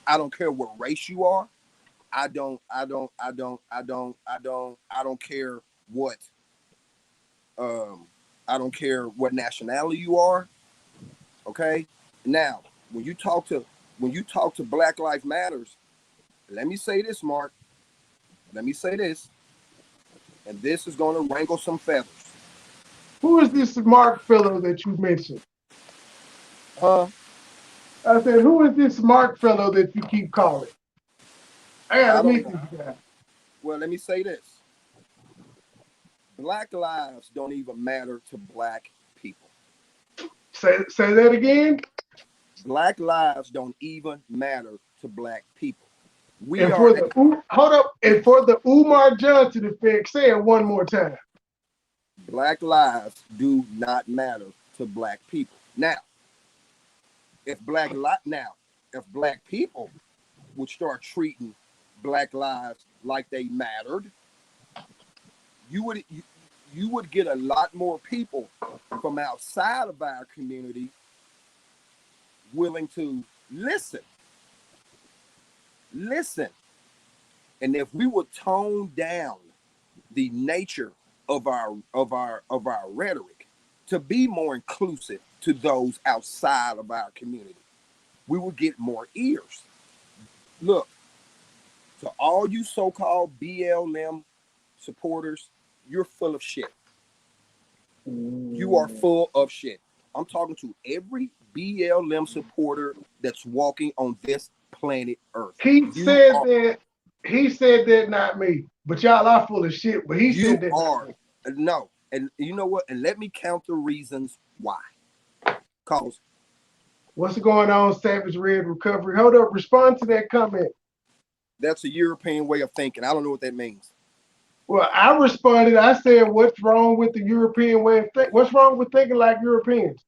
I don't care what race you are. I don't care what um I don't care what nationality you are. Okay? Now, when you talk to Black Lives Matters, let me say this, Mark. Let me say this, and this is gonna wrangle some feathers. Who is this smart fellow that you mentioned? Huh? I said, who is this smart fellow that you keep calling? I I gotta don't meet know. this guy. Well, let me say this. Black lives don't even matter to black people. Say that again. Black lives don't even matter to black people. We And are for the hold up, and for the Umar Johnson effect, say it one more time. Black lives do not matter to black people. If black li- now, if black people would start treating black lives like they mattered, you would you, you would get a lot more people from outside of our community willing to listen. Listen. And if we would tone down the nature of our rhetoric to be more inclusive to those outside of our community, we will get more ears. Look, to all you so-called BLM supporters, you're full of shit. You are full of shit. I'm talking to every BLM supporter that's walking on this planet Earth. He said that. He said that, not me. But y'all are full of shit. But he said that. Not me. No. And you know what? And let me count the reasons why. Cause what's going on, Savage Red Recovery? Hold up. Respond to that comment. That's a European way of thinking. I don't know what that means. Well, I responded. I said, what's wrong with the European way of thinking? What's wrong with thinking like Europeans?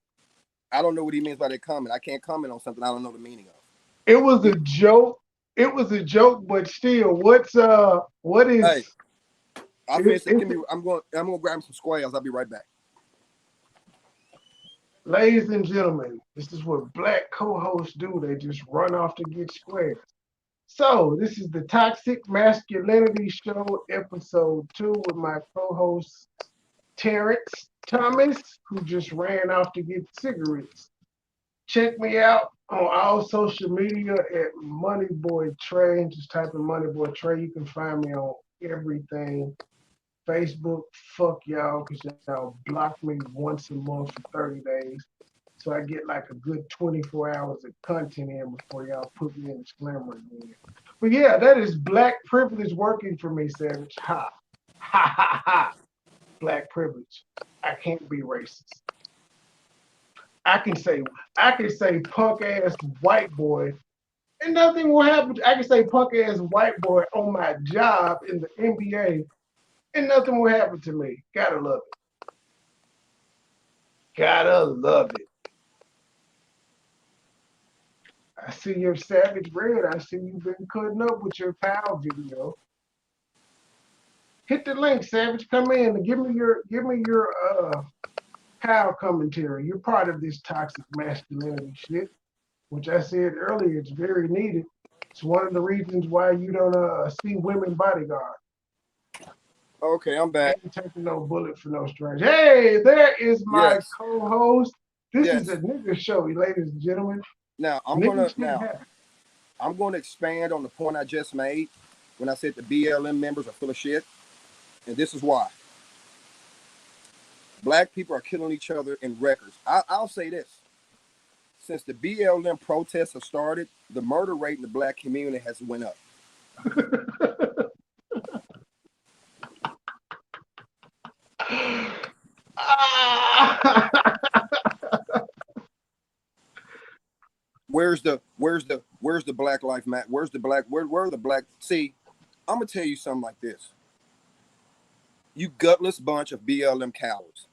I don't know what he means by that comment. I can't comment on something I don't know the meaning of. It was a joke. It was a joke, but still, what is? Hey, I'm going to grab some squares. I'll be right back. Ladies and gentlemen, this is what black co-hosts do. They just run off to get squares. So this is the Toxic Masculinity Show, episode 2, with my co-host Terrence Thomas, who just ran off to get cigarettes. Check me out on all social media at MONEYBOY T3Y. Just type in MONEYBOY T3Y. You can find me on everything. Facebook, fuck y'all, because y'all block me once a month for 30 days. So I get like a good 24 hours of content in before y'all put me in the slammer again. But yeah, that is black privilege working for me, Savage. Ha. Ha ha ha. Black privilege. I can't be racist. I can say punk ass white boy, and nothing will happen. I can say punk ass white boy on my job in the NBA, and nothing will happen to me. Gotta love it. Gotta love it. I see your Savage Red. I see you've been cutting up with your pal video. Hit the link, Savage. Come in and give me your pal commentary. You're part of this toxic masculinity shit, which I said earlier, it's very needed. It's one of the reasons why you don't see women bodyguard. Okay, I'm back. I ain't taking no bullet for no stranger. Hey, there is my co-host. This is a nigga show, ladies and gentlemen. Now I'm going to expand on the point I just made when I said the BLM members are full of shit, and this is why. Black people are killing each other in records. I'll say this. Since the BLM protests have started, the murder rate in the black community has went up. Where's the Black Lives Matter? Where are the black? See, I'm gonna tell you something like this. You gutless bunch of BLM cowards.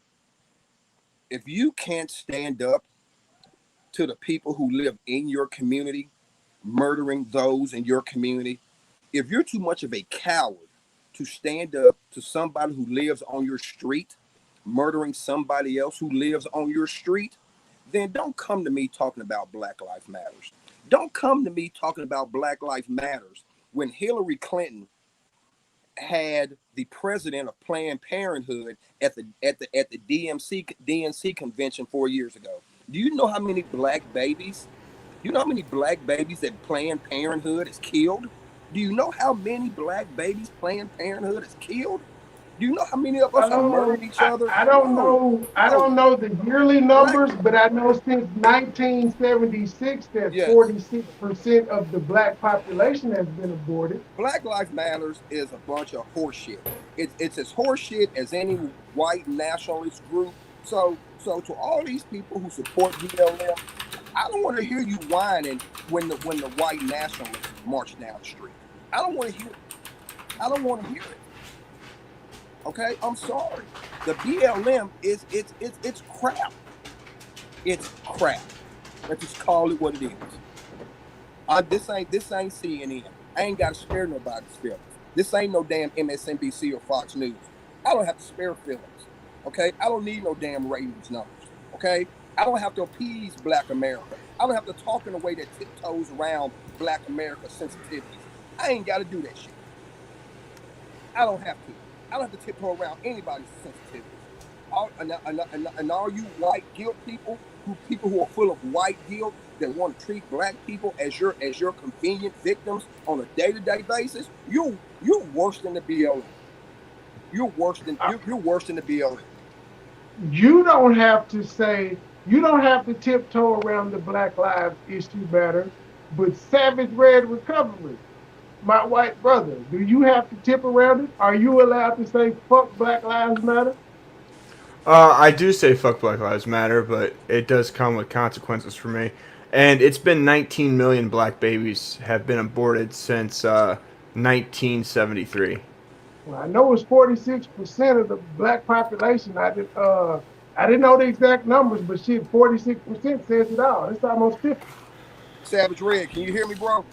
If you can't stand up to the people who live in your community, murdering those in your community, if you're too much of a coward to stand up to somebody who lives on your street, murdering somebody else who lives on your street, then don't come to me talking about Black Lives Matters. Don't come to me talking about Black Lives Matters when Hillary Clinton had the president of Planned Parenthood at the DNC convention 4 years ago. Do you know how many black babies? You know how many black babies that Planned Parenthood has killed? Do you know how many black babies Planned Parenthood has killed? Do you know how many of us are murdering each other? I don't know. I don't know the yearly numbers, but I know since 1976 that 46% of the black population has been aborted. Black Lives Matters is a bunch of horseshit. It's as horseshit as any white nationalist group. So to all these people who support BLM, I don't want to hear you whining when the white nationalists march down the street. I don't want to hear it. I don't want to hear it. Okay, I'm sorry. The BLM it's crap. It's crap. Let's just call it what it is. This ain't CNN. I ain't got to spare nobody's feelings. This ain't no damn MSNBC or Fox News. I don't have to spare feelings. Okay, I don't need no damn ratings numbers. Okay, I don't have to appease Black America. I don't have to talk in a way that tiptoes around Black America sensitivities. I ain't got to do that shit. I don't have to. I don't have to tiptoe around anybody's sensitivities. And all you white guilt people, people who are full of white guilt that want to treat black people as your convenient victims on a day-to-day basis, you're worse than the BLM. You're worse than the BLM. You don't have to say, you don't have to tiptoe around the Black Lives issue better, but Savage Red Recovery, my white brother, do you have to tip around it? Are you allowed to say fuck Black Lives Matter? I do say fuck Black Lives Matter, but it does come with consequences for me. And it's been 19 million black babies have been aborted since 1973. Well, I know it's 46% of the black population. I didn't know the exact numbers, but shit, 46% says it all. It's almost 50. Savage Red, can you hear me, bro?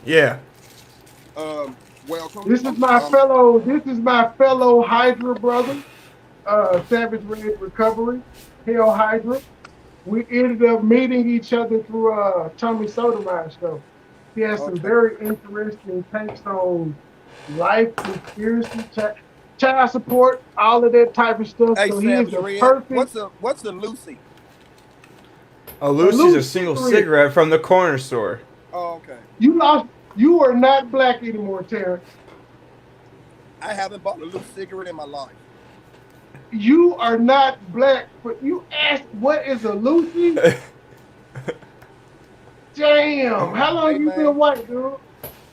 Yeah. Welcome. This is my fellow Hydra brother, Savage Red Recovery, Hell Hydra. We ended up meeting each other through Tommy Sotomayor's show. He has some Okay. very interesting takes on life, conspiracy, child support, all of that type of stuff. Hey, So he is Savage the Red, perfect what's a Lucy? A a Lucy's a loose single cigarette. cigarette from the corner store. Oh, okay. You lost. You are not black anymore, Terrence. I haven't bought a loose cigarette in my life. You are not black. But you asked, what is a Lucy? Damn. How Hey long you been man, white, dude?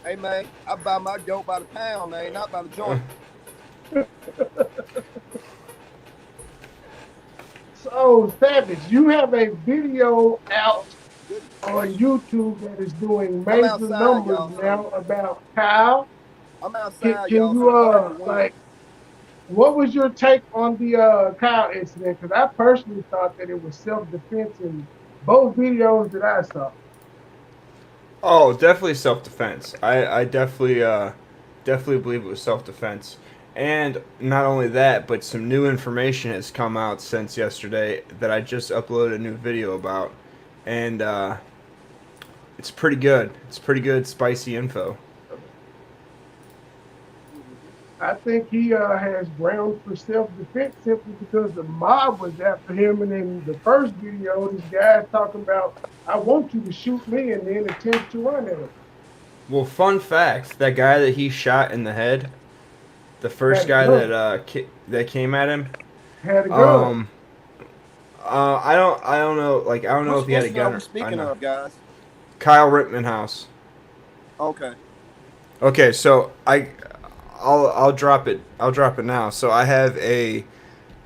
hey man, I buy my dope by the pound, man, not by the joint. So, Savage, you have a video out Goodness on gracious. YouTube that is doing I'm major outside, numbers y'all. So now about Kyle. I'm Can, outside, can y'all. you So don't have the wind. like what was your take on the Kyle incident? Because I personally thought that it was self defense in both videos that I saw. Oh, definitely self defense. I definitely definitely believe it was self defense. And not only that, but some new information has come out since yesterday that I just uploaded a new video about, and it's pretty good. It's pretty good, spicy info. I think he has grounds for self defense simply because the mob was after him. And in the first video, this guy's talking about, I want you to shoot me, and then attempts to run at him. Well, fun fact: that guy that he shot in the head, the first Had a guy gun. that that came at him, Had a gun. um, I don't know, like I don't know Which if he had a incident are gun we or speaking not. of, guys? Kyle Rittenhouse. Okay. Okay, so I'll drop it. I'll drop it now. So I have a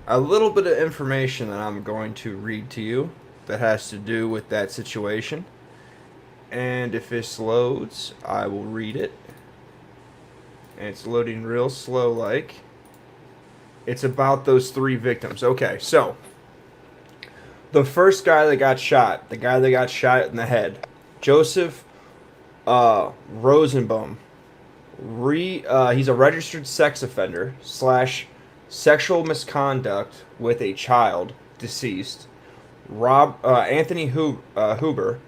little bit of information that I'm going to read to you that has to do with that situation. And if this loads, I will read it. And it's loading real slow like. It's about those three victims. Okay, so the first guy that got shot, the guy that got shot in the head, Joseph Rosenbaum. He's a registered sex offender slash sexual misconduct with a child deceased. Anthony Huber,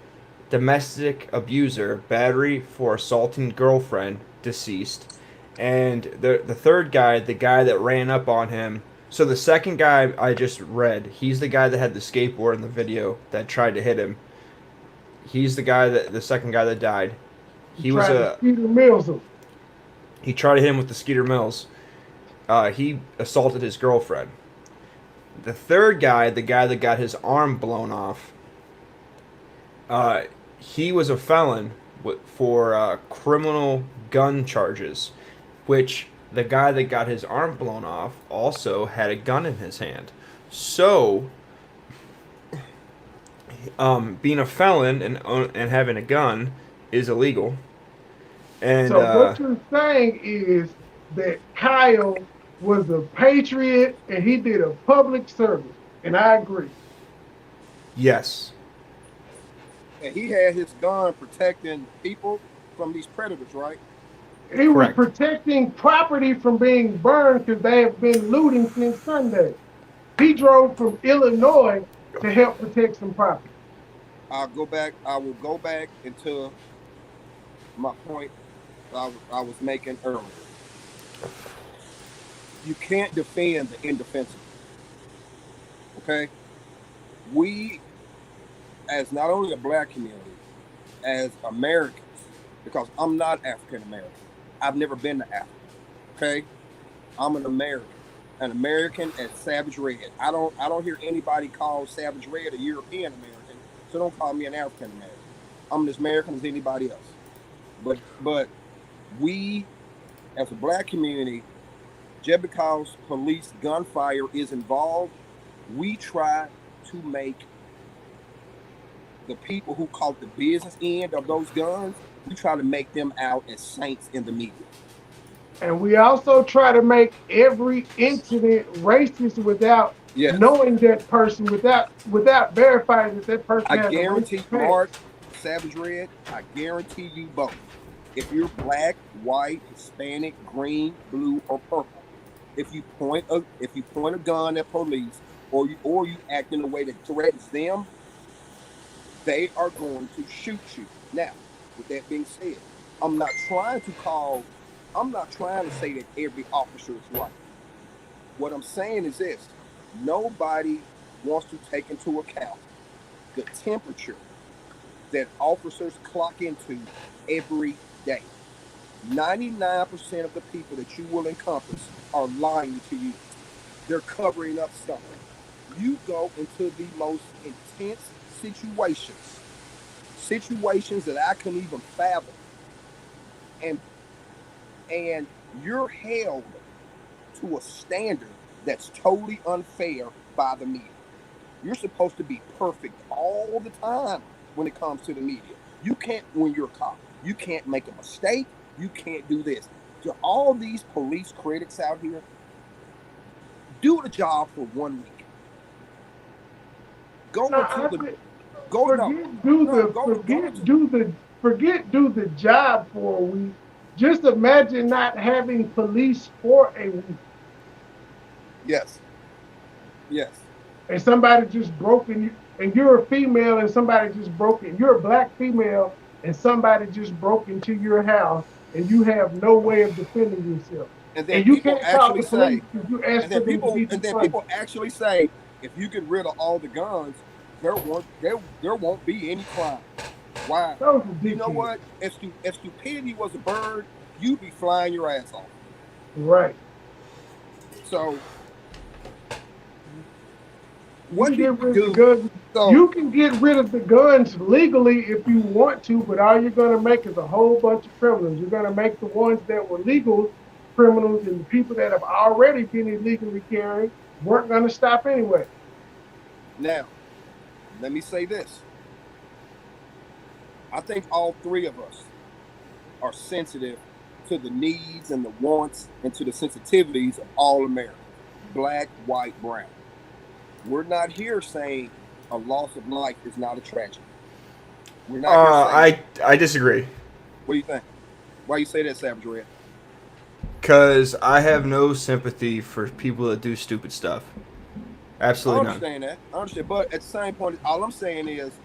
domestic abuser, battery for assaulting girlfriend deceased, and the third guy, the guy that ran up on him. So the second guy I just read, he's the guy that had the skateboard in the video that tried to hit him. He's the second guy that died. He He was tried to a Peter Mills him. He tried to hit him with the Skeeter Mills. He assaulted his girlfriend. The third guy, the guy that got his arm blown off, he was a felon for criminal gun charges, which the guy that got his arm blown off also had a gun in his hand. So, being a felon and having a gun is illegal. And So what you're saying is that Kyle was a patriot and he did a public service, and I agree. yes, And he had his gun protecting people from these predators, right? He was correct. protecting property from being burned because they have been looting since Sunday. He drove from Illinois to help protect some property. I will go back into my point I was making earlier. You can't defend the indefensible. Okay, we, as not only a black community, as Americans, because I'm not African American. I've never been to Africa. Okay, I'm an American. An American as Savage Red. I don't hear anybody call Savage Red a European American, so don't call me an African American. I'm as American as anybody else. But we as a black community, just because police gunfire is involved, we try to make the people who caught the business end of those guns, we try to make them out as saints in the media. And we also try to make every incident racist without Yes. knowing that person, without verifying that that person I has a racist guarantee, past. Mark, Savage Red, I guarantee you both. If you're black, white, Hispanic, green, blue, or purple, if you point a gun at police, or you act in a way that threatens them, they are going to shoot you. Now, with that being said, I'm not trying to call, I'm not trying to say that every officer is right. What I'm saying is this: nobody wants to take into account the temperature that officers clock into every day. 99% of the people that you will encompass are lying to you. They're covering up something. You go into the most intense situations, situations that I couldn't even fathom, and and you're held to a standard that's totally unfair by the media. You're supposed to be perfect all the time when it comes to the media. You can't, when you're a cop, you can't make a mistake. You can't do this. To all these police critics out here, do the job for 1 week. Go No, into I the think go no forget do no the go forget into do the forget do the job for a week. Just imagine not having police for a week. yes, yes, And somebody just broke in you, and you're a female, and somebody just broke in. You're a black female, and somebody just broke into your house, and you have no way of defending yourself. and then And you people can't call actually the police say, because you asked for them to get and you then funded. people actually say, if you get rid of all the guns, there won't be any crime. Why? Those are You know dickheads. what? If stupidity was a bird, you'd be flying your ass off. Right. So You can what get do we rid of the do? guns. So You can get rid of the guns legally if you want to, but all you're going to make is a whole bunch of criminals. You're going to make the ones that were legal criminals, and the people that have already been illegally carrying weren't going to stop anyway. now, let me say this. I think all three of us are sensitive to the needs and the wants and to the sensitivities of all Americans, black, white, brown. We're not here saying a loss of life is not a tragedy. We're not here saying that. I disagree. What do you think? Why you say that, Savage Red? Because I have no sympathy for people that do stupid stuff. I Absolutely none. understand that. I understand. But at the same point, all I'm saying is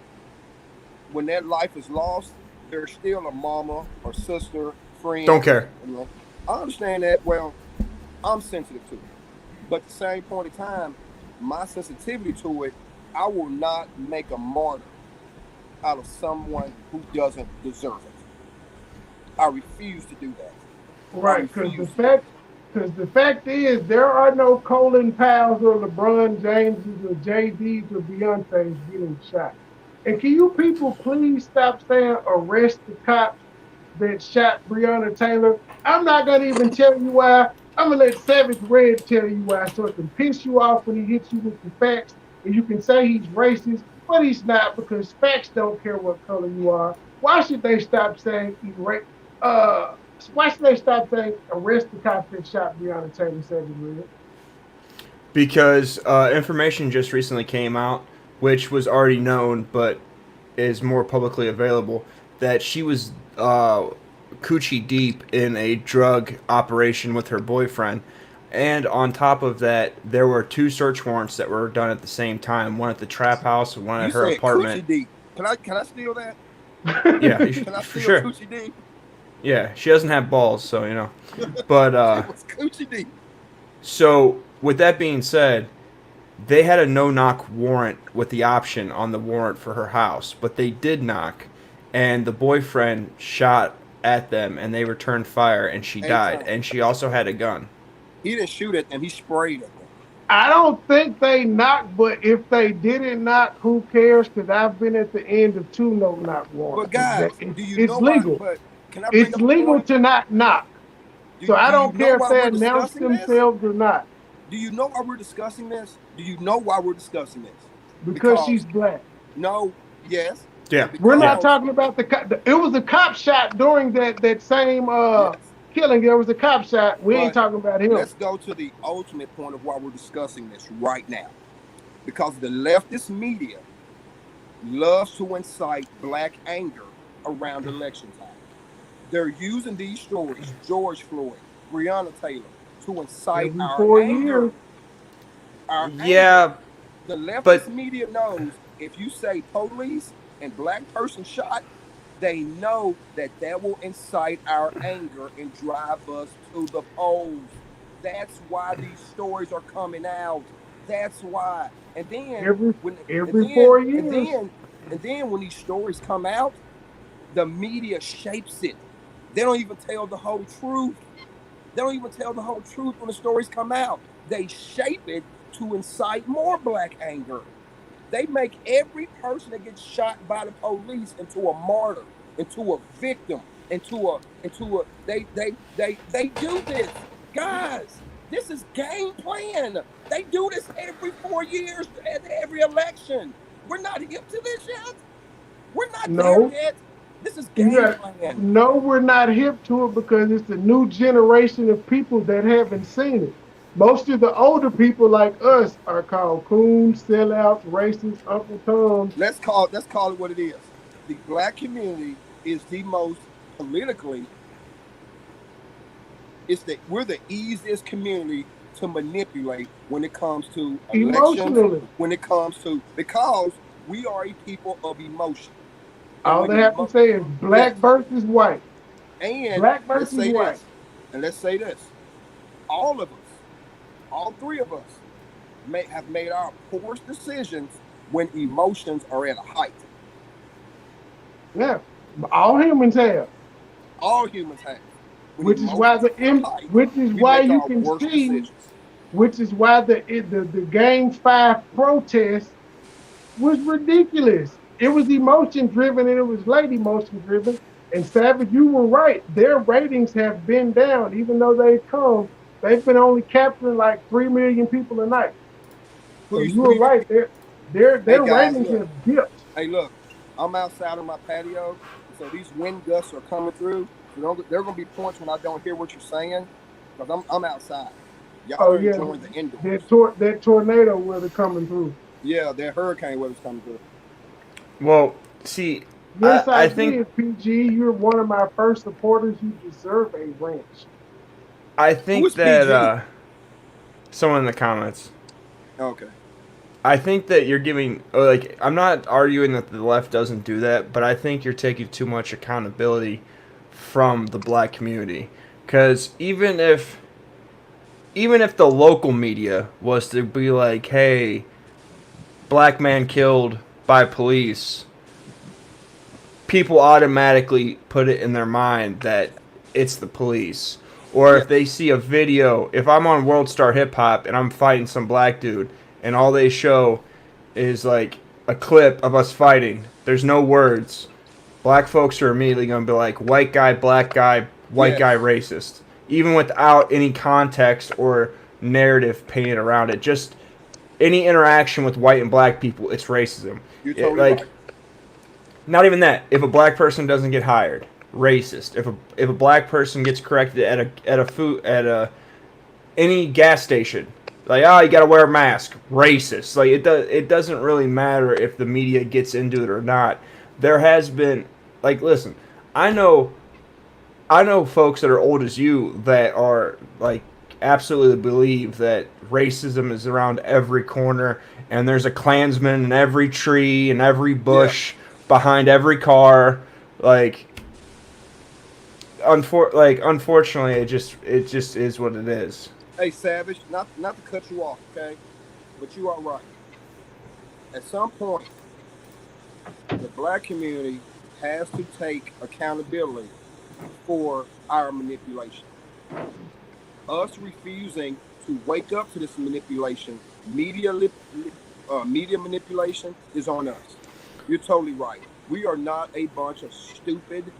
when that life is lost, there's still a mama or sister, Don't friend. care. I understand that. Well, I'm sensitive to it. But at the same point in time, my sensitivity to it, I will not make a martyr out of someone who doesn't deserve it. I refuse to do that. I Right, refuse to do that. because the fact is there are no Colin Powells or LeBron Jameses or JDs or Beyonces getting shot. And can you people please stop saying arrest the cops that shot Breonna Taylor? I'm not gonna even tell you why. I'm gonna let Savage Red tell you why, so it can piss you off when he hits you with the facts, and you can say he's racist, but he's not because facts don't care what color you are. Why should they stop saying uh why should they stop saying arrest the cops that shot Breonna Taylor? Savage Red? Because information just recently came out, which was already known but is more publicly available, that she was coochie deep in a drug operation with her boyfriend. And on top of that, there were two search warrants that were done at the same time, one at the trap house and one You at her said apartment. coochie deep. Can I steal that? Yeah, Can I for steal sure. coochie deep? Yeah, she doesn't have balls, so you know. But It was coochie deep. So, with that being said, they had a no-knock warrant with the option on the warrant for her house, but they did knock, and the boyfriend shot at them, and they returned fire, and she 8 died, times. and she also had a gun. He didn't shoot at them. He sprayed at them. I don't think they knocked, but if they didn't knock, who cares? Because I've been at the end of 2 no-knock warrants. But guys, do you It's know why? legal. But can I bring It's up a legal point? to not knock. So I Do you don't know care if why they we're announce discussing this? themselves or not. Do you know why we're discussing this? Do you know why we're discussing this? Because she's black. No, yes. Yeah. We're not Because- talking about it was a cop shot during that same Yes. killing. There was a cop shot. We ain't But talking about him. Let's go to the ultimate point of why we're discussing this right now. Because the leftist media loves to incite black anger around election time. They're using these stories, George Floyd, Breonna Taylor, to incite Every our 4 anger. years. Our Yeah, anger. The leftist but- media knows if you say police and black person shot, they know that will incite our anger and drive us to the polls. That's why these stories are coming out. That's why. And then Every and 4 then- years. and then when these stories come out, the media shapes it. They don't even tell the whole truth. They don't even tell the whole truth when the stories come out. They shape it to incite more black anger. They make every person that gets shot by the police into a martyr, into a victim, into a they do this. Guys, this is game plan. They do this every 4 years at every election. We're not hip to this yet. We're not No. there yet. This is game plan. No, we're not hip to it because it's a new generation of people that haven't seen it. Most of the older people like us are called coons, sellouts, racists, Uncle Toms. Let's call it what it is. The black community is the most politically. We're the easiest community to manipulate when it comes to elections. Emotionally. When it comes to because we are a people of emotion. And All when they you have to say is black Yes. versus white. And Black let's versus say white. this. And let's say this. All of us, all 3 of us, have made our poorest decisions when emotions are at a height. Yeah, all humans have. All humans have. When Which is why emotions are high, we you make our can worst see, decisions. which is why the Game 5 protest was ridiculous. It was emotion driven and it was late emotion driven. And Savage, you were right. Their ratings have been down, even though they've been only capturing like 3 million people a night. So you were right. Their guys, ratings look. have dipped. Hey, look, I'm outside on my patio, so these wind gusts are coming through. So there are going to be points when I don't hear what you're saying, because I'm outside. Y'all are enjoying the indoors. That tornado weather coming through. Yeah, that hurricane weather's coming through. Well, see, Yes, I think did, PG. You're one of my first supporters. You deserve a ranch. I think Who is that someone in the comments. Okay. I think that you're giving like I'm not arguing that the left doesn't do that, but I think you're taking too much accountability from the black community. Because even if the local media was to be like, hey, black man killed by police, people automatically put it in their mind that it's the police. Or if they see a video, if I'm on World Star Hip Hop and I'm fighting some black dude and all they show is like a clip of us fighting, there's no words, black folks are immediately going to be like, white guy, black guy, white guy, racist. Even without any context or narrative painted around it. Just any interaction with white and black people, it's racism. You're totally right. Not even that. If a black person doesn't get hired, racist. If a black person gets corrected at any gas station, like, oh, you gotta wear a mask, racist. Like it doesn't really matter if the media gets into it or not. There has been, like, listen, I know folks that are old as you that are like absolutely believe that racism is around every corner and there's a Klansman in every tree and every bush behind every car. Unfortunately, it just is what it is. Hey, Savage, not to cut you off, okay? But you are right. At some point, the black community has to take accountability for our manipulation. Us refusing to wake up to this manipulation, media manipulation, is on us. You're totally right. We are not a bunch of stupid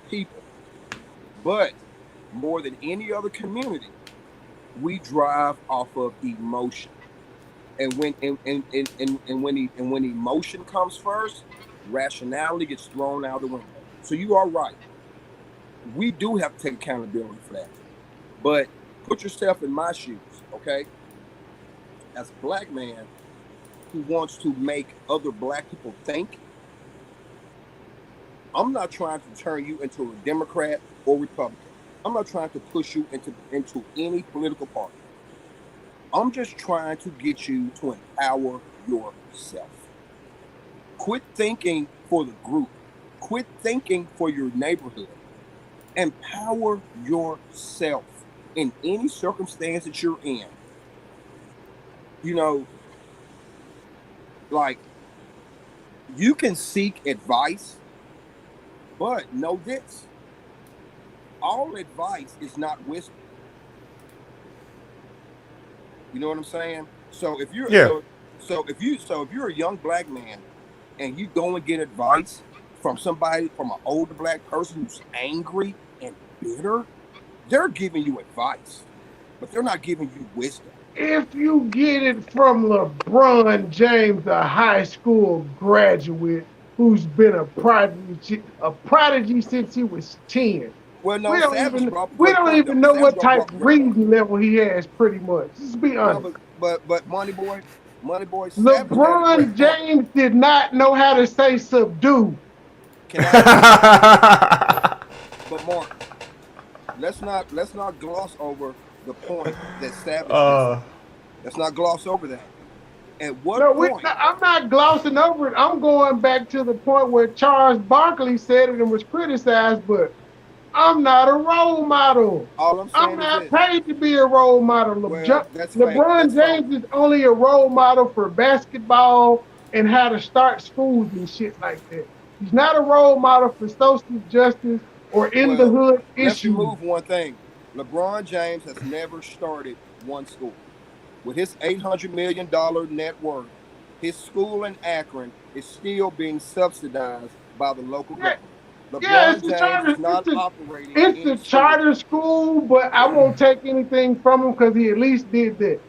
people, but more than any other community, we drive off of emotion. And when emotion comes first, rationality gets thrown out the window. So you are right. We do have to take accountability for that. But put yourself in my shoes, okay? As a black man who wants to make other black people think, I'm not trying to turn you into a Democrat or Republican. I'm not trying to push you into any political party. I'm just trying to get you to empower yourself. Quit thinking for the group. Quit thinking for your neighborhood. Empower yourself in any circumstance that you're in. You know, like, you can seek advice, but know this: all advice is not wisdom. You know what I'm saying? So if you're Yeah. if you're a young black man and you go and get advice from somebody, from an older black person who's angry and bitter, they're giving you advice, but they're not giving you wisdom. If you get it from LeBron James, a high school graduate who's been a prodigy since he was 10. Well, no, We don't Savage even brought up a we great don't point even though. know Savage what brought type up a of great point. reading level he has, pretty much. Just be No, honest. but Money Boy, Savage had a great LeBron point. James did not know how to say subdue. Can I say something? But Mark, let's not gloss over the point that Savage just uh, made. Let's not gloss over that. At what No, point? I'm not glossing over it. I'm going back to the point where Charles Barkley said it and was criticized, but I'm not a role model. All I'm I'm saying is not this. paid to be a role model. Well, that's fake. LeBron That's phony. James is only a role model for basketball and how to start schools and shit like that. He's not a role model for social justice or in the Well, hood let's issues. remove one thing. LeBron James has never started one school. With his $800 million net worth, his school in Akron is still being subsidized by the local Yeah, government. yeah, LeBron James is not operating it's any a school. charter school, but I won't take anything from him because he at least did that.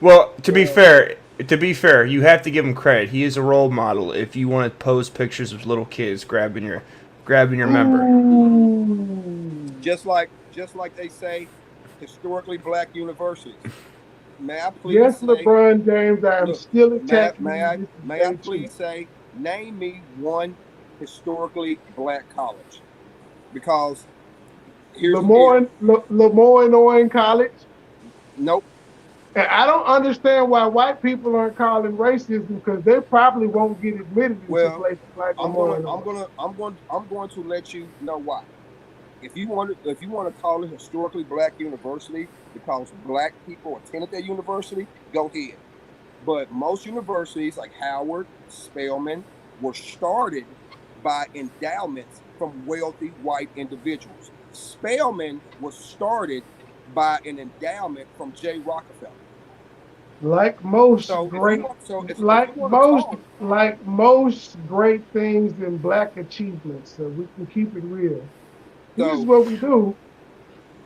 well, Well, to be fair, you have to give him credit. He is a role model. If you want to post pictures of little kids grabbing your member. Ooh. just like they say, historically black universities. May I please Yes, say, LeBron James, I am look, still may I, attacking may you. I This is may I very true. please say, name me one historically black college? Because here's the deal. Lemoyne College. Nope. And I don't understand why white people aren't calling racism because they probably won't get admitted into Well, places like I'm gonna Lemoyne. I'm going to let you know why. If you want to call it historically black university because black people attended that university, go ahead. But most universities like Howard, Spelman were started by endowments from wealthy white individuals. Spelman was started by an endowment from J. Rockefeller. Like most So if you great, want, if you like want to most, call, like most great things in black achievements, so we can keep it real. This is so what we do.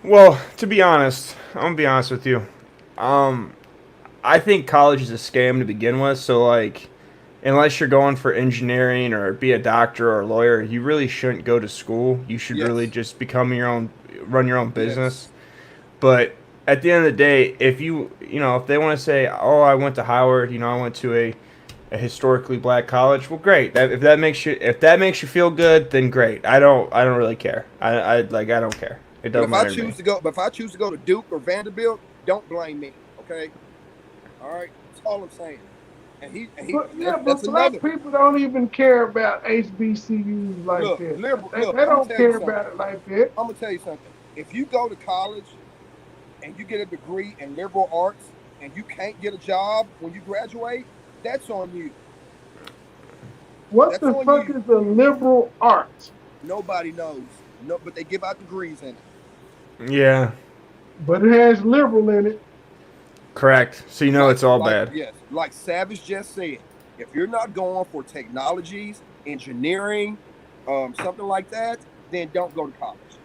Well, to be honest, I'm gonna be honest with you. Um, I think college is a scam to begin with. So like, unless you're going for engineering or be a doctor or a lawyer, you really shouldn't go to school. You should really yes, just become your own, run your own business. yes. But at the end of the day, if if they want to say, oh, I went to Howard, I went to a historically black college, well, great. If that makes you feel good, then great. I don't really care. I don't care. It But doesn't matter to me. if I choose to go to Duke or Vanderbilt, don't blame me. Okay, all right. That's all I'm saying. But yeah, That's but black another. people don't even care about HBCUs like Look, that. liberal. They, Look, they I'm gonna don't tell you care something. about it like that. I'm gonna tell you something. If you go to college and you get a degree in liberal arts and you can't get a job when you graduate, that's on you. What That's the on fuck you. is a liberal art? Nobody knows. No, but they give out degrees in it. Yeah, But it has liberal in it. correct. So you know it's all Like bad. yes, like Savage just said, if you're not going for technologies, engineering, something like that, then don't go to college.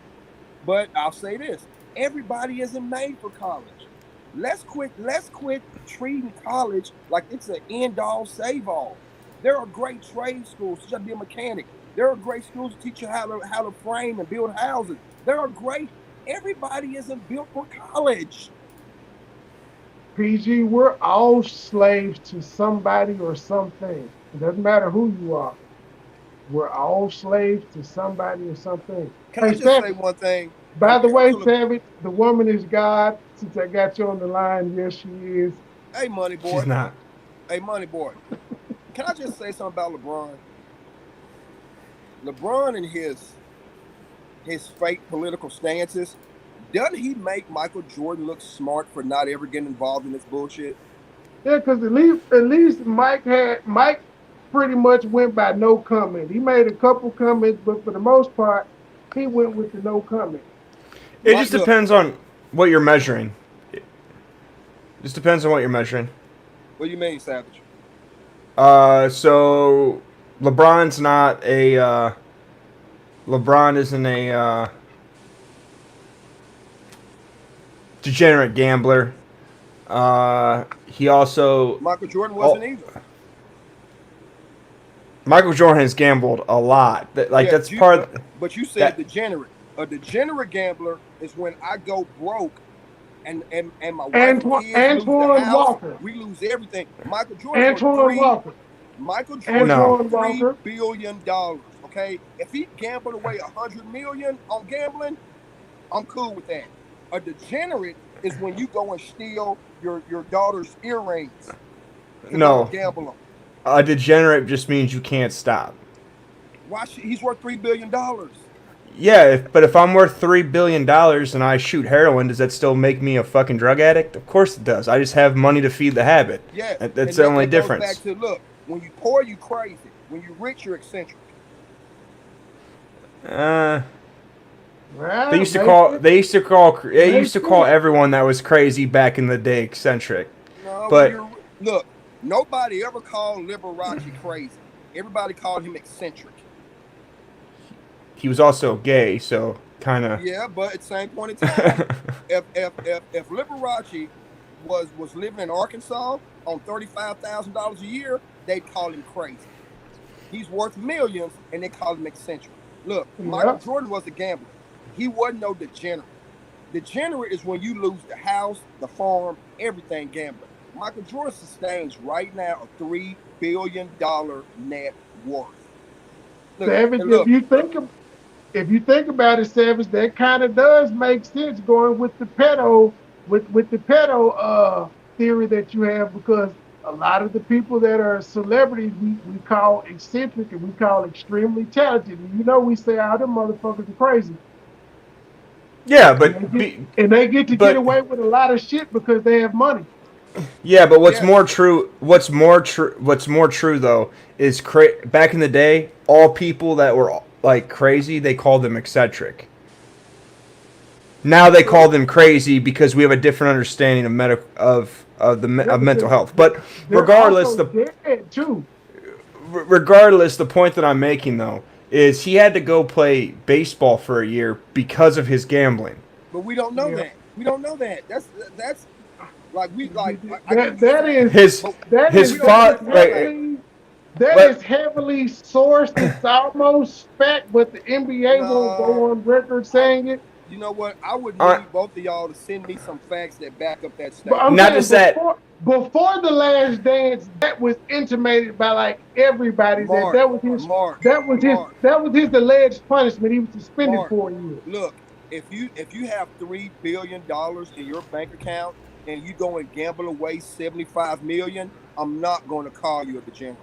But I'll say this: everybody isn't made for college. Let's quit treating college like it's an end all save all. There are great trade schools to be a mechanic. There are great schools to teach you how to frame and build houses. There are great. Everybody isn't built for college. PG, we're all slaves to somebody or something. It doesn't matter who you are. We're all slaves to somebody or something. Can Hey, I just say Savage, one thing? by the Compared way, to the Savage, the woman is God. Since I got you on the line, yes, she is. hey money She's boy, not. hey money boy. Can I just say something about LeBron? LeBron and his fake political stances, doesn't he make Michael Jordan look smart for not ever getting involved in this bullshit? Yeah, because at least Mike pretty much went by no comment. He made a couple comments, but for the most part, he went with the no comment. It My just look, depends on what you're measuring. It just depends on what you're measuring. what do you mean, Savage? So LeBron's not a. LeBron isn't a degenerate gambler. He also. Michael Jordan wasn't Oh, either. Michael Jordan has gambled a lot. Like Yeah, that's part of but you said that. degenerate. A degenerate gambler is when I go broke and my wife and Antoine, kids lose the Antoine house, Walker. we lose everything. Antoine Walker. Michael Jordan's worth No. Antoine three Walker. billion dollars. Okay, if he gambled away 100 million on gambling, I'm cool with that. A degenerate is when you go and steal your daughter's earrings because I'm gonna No. gamble them. A degenerate just means you can't stop. Why should he's worth $3 billion? Yeah, but if I'm worth $3 billion and I shoot heroin, does that still make me a fucking drug addict? Of course it does. I just have money to feed the habit. Yes, That's and the only that goes back difference. to look. When you poor, you crazy. When you rich, you're eccentric. Uh, they Well, used to call they used makes to call sense. everyone that was crazy back in the day eccentric. No, when But you're look, nobody ever called Liberace crazy. Everybody called him eccentric. he was also gay, so kind of. Yeah, but at the same point in time, if Liberace was living in Arkansas on $35,000 a year, they'd call him crazy. He's worth millions, and they call him eccentric. Look, Michael Yeah. Jordan was a gambler. He wasn't no degenerate. Degenerate is when you lose the house, the farm, everything gambling. Michael Jordan sustains right now a $3 billion net worth. Look, Savage, and look, if you think about it, Savage, that kind of does make sense going with the pedo theory that you have because a lot of the people that are celebrities we call eccentric and we call extremely talented. And you know we say all them motherfuckers are crazy. Yeah, And they get to get but away with a lot of shit because they have money. yeah, but what's yes, more true? What's more true though is back in the day, all people that were like crazy, they called them eccentric. Now they call true. them crazy because we have a different understanding of Yeah, of but mental health. But they're also dead too. regardless, the point that I'm making though is he had to go play baseball for a year because of his gambling. But we don't know Yeah. that. We don't know that. That's like we like. I get That what you're that saying, is His but that his is we don't that know is father, for a like, fact. that but is heavily sourced. It's almost fact, but the NBA won't No, go on record I. saying it. You know what? I would uh, need both of y'all to send me some facts that back up that But statement. I'm not saying just that. before the last dance, that was intimated by like everybody that Mark, Mark, Mark, that was his alleged punishment. He was suspended Mark. for a year. Look, if you have $3 billion in your bank account and you go and gamble away 75 million, I'm not going to call you a degenerate.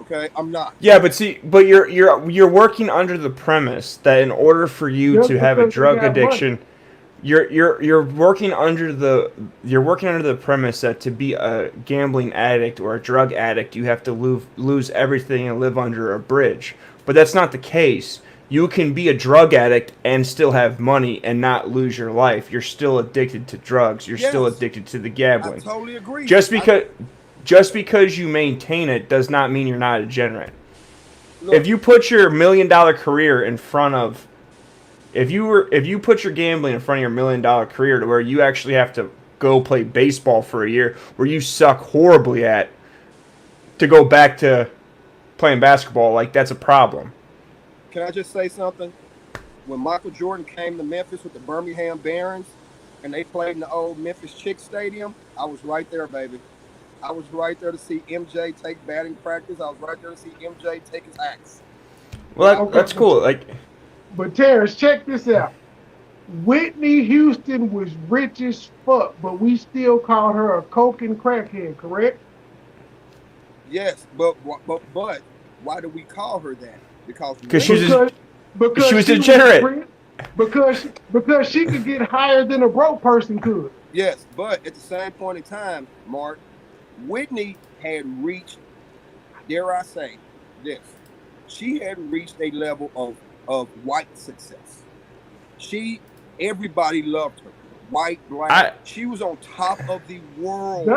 Okay, I'm not. Yeah, but see, but you're working under the premise that in order for you to Just have a because they drug got money. addiction, You're working under the premise that to be a gambling addict or a drug addict, you have to lose everything and live under a bridge. But that's not the case. You can be a drug addict and still have money and not lose your life. You're still addicted to drugs. You're still Yes, addicted to the I gambling. totally agree. Just because just because you maintain it does not mean you're not a degenerate. Look, If you put your $1 million career in front of if you put your gambling in front of your $1 million career to where you actually have to go play baseball for a year where you suck horribly at to go back to playing basketball, like that's a problem. can I just say something? When Michael Jordan came to Memphis with the Birmingham Barons and they played in the old Memphis Chick Stadium, I was right there, baby. I was right there to see MJ take batting practice. I was right there to see MJ take his axe. Well, Okay, that's cool. Like, but Terrence, check this out. Whitney Houston was rich as fuck, but we still called her a coke and crackhead, correct? Yes, but why do we call her that? Because because she was Because she was she degenerate. rich, because she could get higher than a broke person could. yes, but at the same point in time, Mark, Whitney had reached, dare I say, this. She had reached a level of white success. Everybody loved her. White, black. She was on top of the world.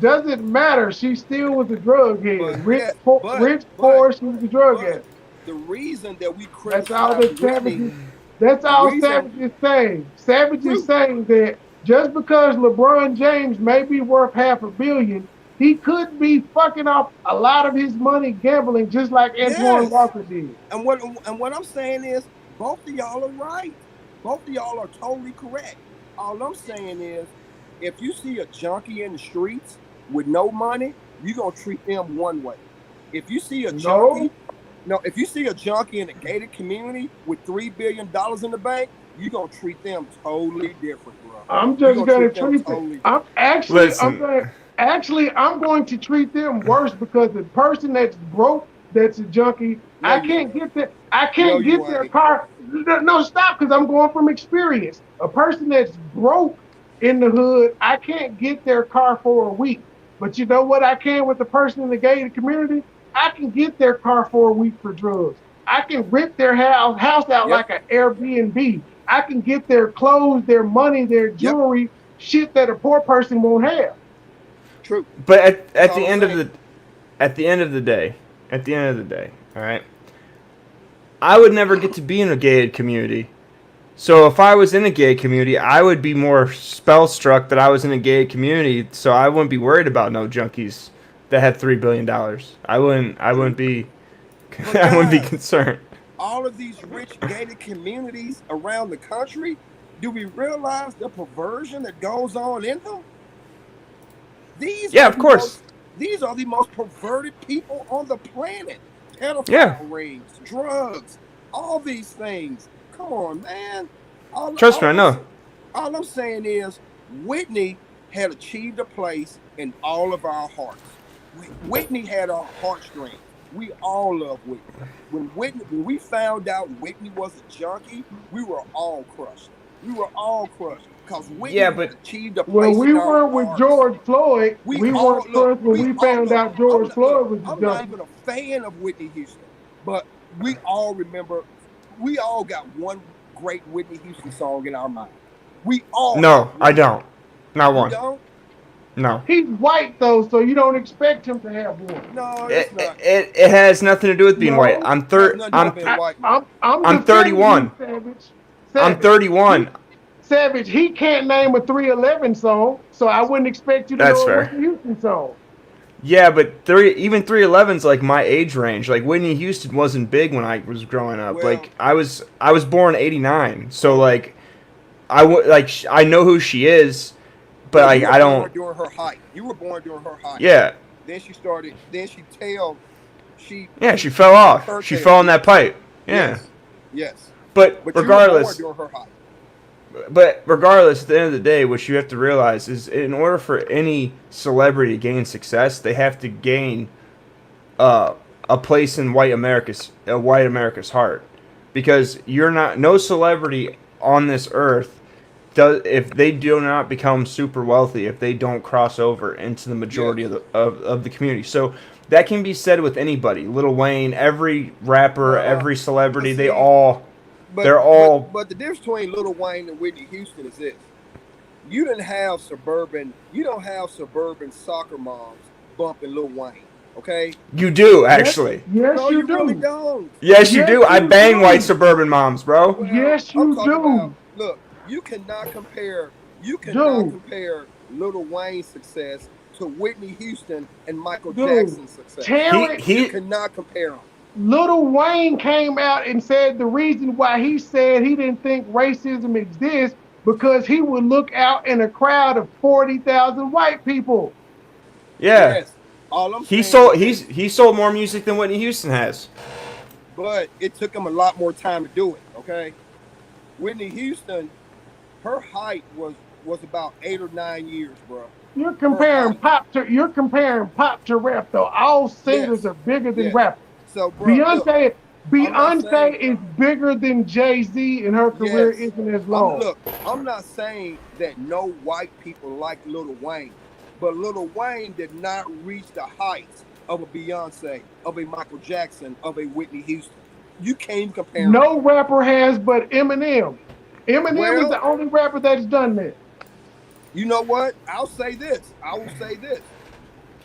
Doesn't matter. She still was a drug head. But Rich, yes, rich, poor, she was a drug head. The reason that we That's all criticize that Savage Whitney, is. That's all reason- Savage is saying. Savage True. is saying that just because LeBron James may be worth $500 million, he could be fucking off a lot of his money gambling, just like Antoine Yes. Walker did. and what I'm saying is, both of y'all are right. Both of y'all are totally correct. All I'm saying is, if you see a junkie in the streets with no money, you're gonna treat them one way. If you see a junkie, if you see a junkie in a gated community with $3 billion in the bank, you're gonna treat them totally different, bro. I'm just gonna treat totally. them. I'm going to treat them worse because the person that's broke, that's a junkie, No, I you can't ain't. get that. I can't No, you get their ain't. car. No, stop, because I'm going from experience. A person that's broke in the hood, I can't get their car for a week. But you know what I can with the person in the gated community? I can get their car for a week for drugs. I can rip their house out Yep. like an Airbnb. I can get their clothes, their money, their jewelry, shit that a poor person won't have. True. But at That's the all end I'm of saying. the end of the day, all right, I would never get to be in a gated community. So if I was in a gated community, I would be more spell struck that I was in a gated community. So I wouldn't be worried about no junkies that had $3 billion. I wouldn't be. But I wouldn't be guys, concerned. all of these rich gated communities around the country, do we realize the perversion that goes on in them? Yeah, of course. These are the most perverted people on the planet. Pedophile Yeah. rings, drugs, all these things. Come on, man. Trust me, I know. All I'm saying is Whitney had achieved a place in all of our hearts. Whitney had our heartstrings. We all love Whitney. When we found out Whitney was a junkie, we were all crushed. Because Whitney Yeah, but- had achieved a place When we in our were with hearts. George Floyd, we all- weren't look, crushed when we found look, out George Floyd was a I'm not junkie. even a fan of Whitney Houston, but we all remember, we all got one great Whitney Houston song in our mind. We all. No, I don't. Not You one. don't? No. He's white though, so you don't expect him to have one. No, it's not. It has nothing to do with being No. white. I'm Nothing to do I'm with being white, man. I'm I'm defending 31. you, Savage. I'm 31. Savage, he can't name a 311 song, so I wouldn't expect you to That's know fair. a Whitney Houston song. Yeah, but even 311's like my age range. Like Whitney Houston wasn't big when I was growing up. Well- Like I was born '89, so like I know who she is, but like You were I born don't. during her height. You were born during her height. Yeah, Then she started. Then she tailed. yeah, she fell off. Her She tail. fell in that pipe. Yeah, Yes. but But regardless, you were born during her height. But regardless, at the end of the day, what you have to realize is, in order for any celebrity to gain success, they have to gain a place in white America's heart, because no celebrity on this earth if they do not become super wealthy, if they don't cross over into the majority Yes. of the community. So that can be said with anybody. Lil Wayne, every rapper, Bruh. every But celebrity, see, but they're but all but the difference between Lil Wayne and Whitney Houston is this: you don't have suburban soccer moms bumping Lil Wayne. Okay? you do Yes, actually. yes, No, you you really do. don't. Yes, you Yes, do. I you bang white do. suburban moms, bro. Well, Yes, I'm you talking about. do. Look, you cannot Dude, compare Lil Wayne's success to Whitney Houston and Michael dude. Jackson's success. He Terrence, You he cannot compare them. Little Wayne came out and said the reason why he said he didn't think racism exists because he would look out in a crowd of 40,000 white people. yeah. Yes, all I'm saying is this. He sold more music than Whitney Houston has. But it took him a lot more time to do it. Okay, Whitney Houston, her height was about 8 or 9 years, bro. Her height. You're comparing pop to rap though. All singers Yes, are bigger than yes. rappers. So, bro, look, Beyonce I'm not saying Beyonce is bigger than Jay-Z and her career yes. isn't as long. I'm not saying that no white people like Lil Wayne, but Lil Wayne did not reach the heights of a Beyonce, of a Michael Jackson, of a Whitney Houston. You can't even compare them. No rapper has but Eminem. Eminem is Well, the only rapper that's done that. you know what? I'll say this. I will say this.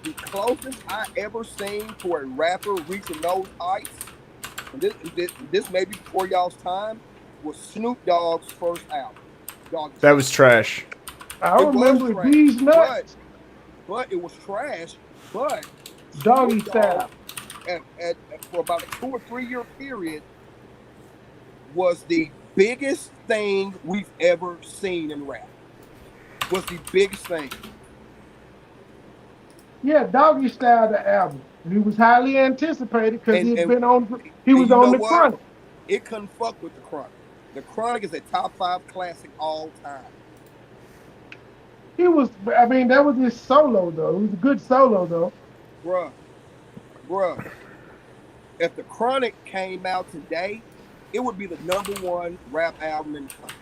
The closest I ever seen for a rapper reaching those heights, and this may be before y'all's time, was Snoop Dogg's first album, Doggy That Style. was trash. I It was remember trash, these but nuts, but it was trash. But Doggy Snoop Dogg, Style. for about a 2 or 3 year period, was the biggest thing we've ever seen in rap. Was the biggest thing. Yeah, Doggy Style the album. He was highly anticipated because And and he and was you on know the what? Chronic. It couldn't fuck with the Chronic. The Chronic is a top 5 classic all time. I mean, that was his solo though. It was a good solo though. Bruh, bruh. If the Chronic came out today, it would be the #1 rap album in the country.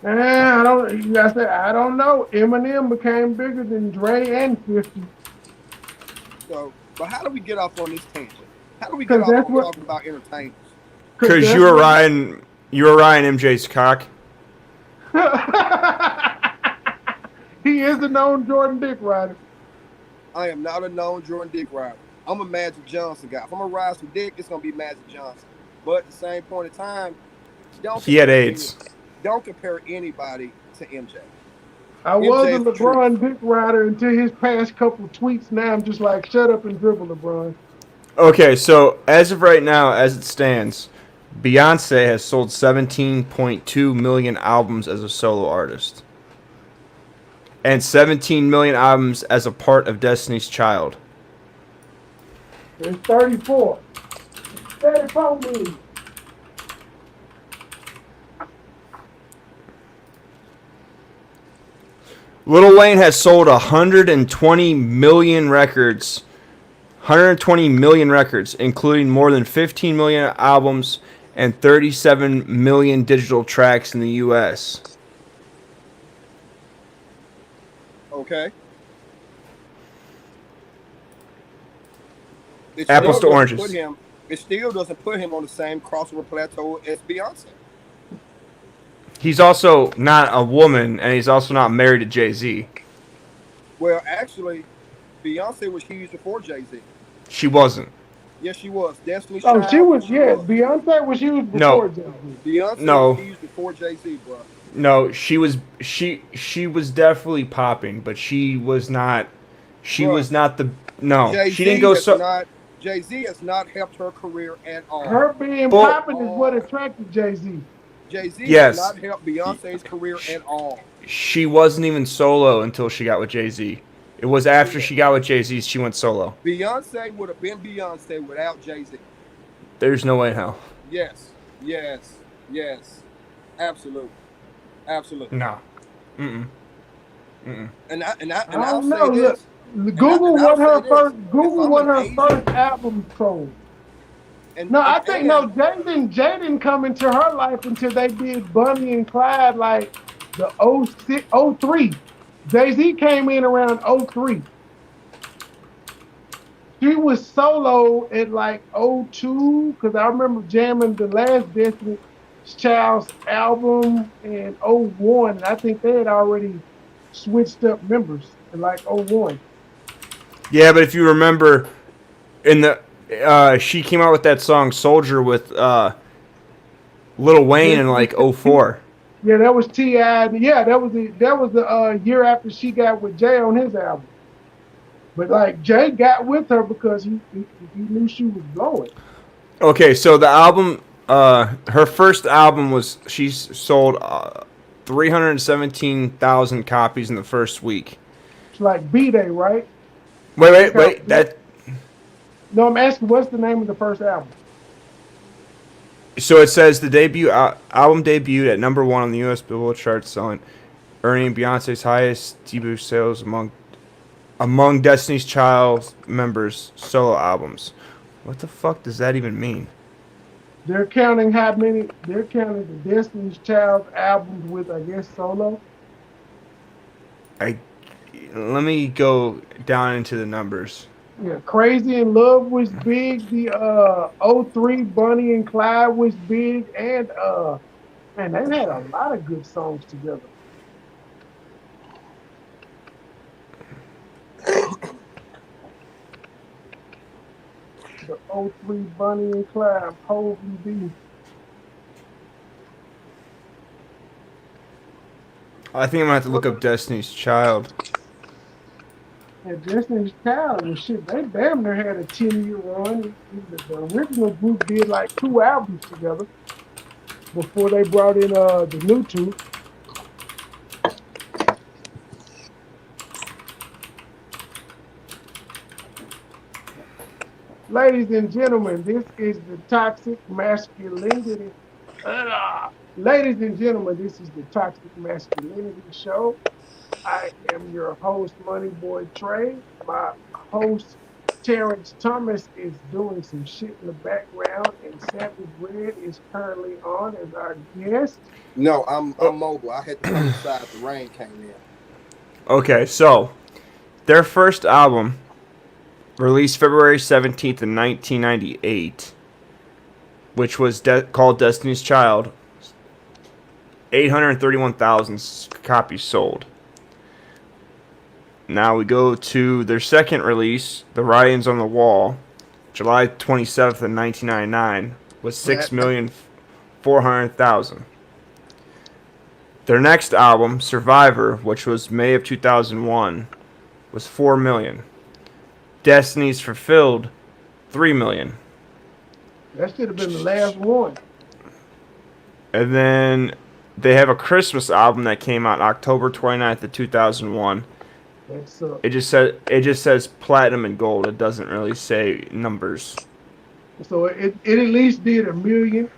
I don't know. Eminem became bigger than Dre and 50. So, but how do we get off on this tangent? How do we get Cause off that's on what talking about entertainers? cause Cause that's what you were Ryan MJ's cock. he is a known Jordan Dick rider. I am not a known Jordan Dick rider. I'm a Magic Johnson guy. If I'm gonna ride some dick, it's gonna be Magic Johnson. But at the same point in time, He had AIDS. Don't compare anybody to MJ. I was a MJ's the truth. LeBron Dick rider until his past couple tweets. Now I'm just like, shut up and dribble, LeBron. Okay, so as of right now, as it stands, Beyonce has sold 17.2 million albums as a solo artist, and 17 million albums as a part of Destiny's Child. There's 34. 34 million. Lil Wayne has sold 120 million records. 120 million records, including more than 15 million albums and 37 million digital tracks in the U.S. Okay. Apples to oranges. It still doesn't put him on the same crossover plateau as Beyonce. He's also not a woman, and he's also not married to Jay-Z. Well, actually, Beyonce was huge before Jay-Z. She wasn't. Yes, she was. Destiny's Oh, Child. she was. Beyonce was huge before Jay-Z. Beyonce No. was huge before Jay-Z, bro. No, she was definitely popping, but she was not. She Bruh. was not the. No, Jay-Z she didn't go has so. not. Jay-Z has not helped her career at all. Her being Bull- popping is what attracted Jay-Z. Jay-Z Yes. has not helped Beyonce's career at all. She wasn't even solo until she got with Jay-Z. It was after she got with Jay-Z she went solo. Beyonce would have been Beyonce without Jay-Z. There's no way in hell. Yes. Absolutely. No. And I I'll don't know. say this. Google and I'll what her say this. first. If Google I'm what an her Asian- first album sold. No, I think and no. Jay didn't come into her life until they did Bunny and Clyde, like the '06, '03. Jay Z came in around '03. She was solo at like '02 because I remember jamming the last Destiny's Child's album in '01. And I think they had already switched up members in like '01. Yeah, but if you remember, in the she came out with that song "Soldier" with Lil Wayne in like '04. Yeah, that was T.I. Yeah, that was the year after she got with Jay on his album. But like Jay got with her because he knew she was blowing. Okay, so the album, her first album was she sold 317,000 copies in the first week. It's like B-Day, right? Wait. That No, I'm asking what's the name of the first album? so it says the album debuted at #1 on the U.S. Billboard charts, earning Beyonce's highest debut sales among Destiny's Child members' solo albums. What the fuck does that even mean? They're counting how many. They're counting the Destiny's Child albums with, I guess, solo. I Let me go down into the numbers. Yeah, Crazy in Love was big. The '03 Bunny and Clyde was big, and man, they had a lot of good songs together. The '03 Bunny and Clyde, Holy B. I think I'm gonna have to look up Destiny's Child. And Destiny's Child and shit, they damn near had a 10-year run. The original group did like 2 albums together before they brought in the new two. Ladies and gentlemen, this is the Toxic Masculinity. Ladies and gentlemen, this is the Toxic Masculinity Show. I am your host, MONEYBOY Trey. My host, Terrence Thomas, is doing some shit in the background, and Savage Red is currently on as our guest. no, I'm mobile. I had to come inside. The rain came in. Okay, so their first album, released February 17th in 1998, which was called Destiny's Child, 831,000 copies sold. Now we go to their second release, The Writings on the Wall, July 27th in 1999, was 6,400,000. Their next album, Survivor, which was May of 2001, was 4 million. Destiny's Fulfilled, 3 million. That should have been the last one. And then they have a Christmas album that came out October 29th of 2001. That's It just says platinum and gold. It doesn't really say numbers. so it at least did a million.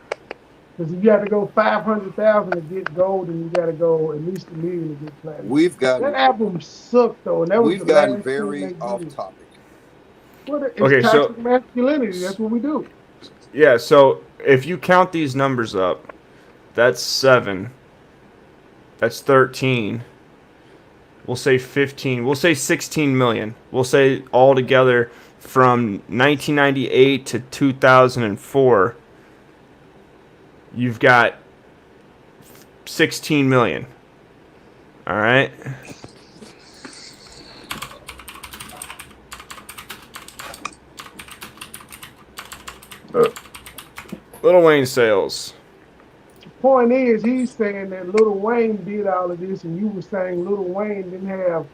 Because if you got to go 500,000 to get gold, and you got to go at least a million to get platinum. We've gotten That album sucked though, and that was we've the gotten last very thing they off did. topic. Well, it's Okay, so- toxic masculinity. That's what we do. Yeah, so if you count these numbers up, that's 7. That's 13. We'll say 15. We'll say 16 million. We'll say altogether from 1998 to 2004, you've got 16 million. All right? Lil Wayne sales. Point is, he's saying that Lil Wayne did all of this, and you were saying Lil Wayne didn't have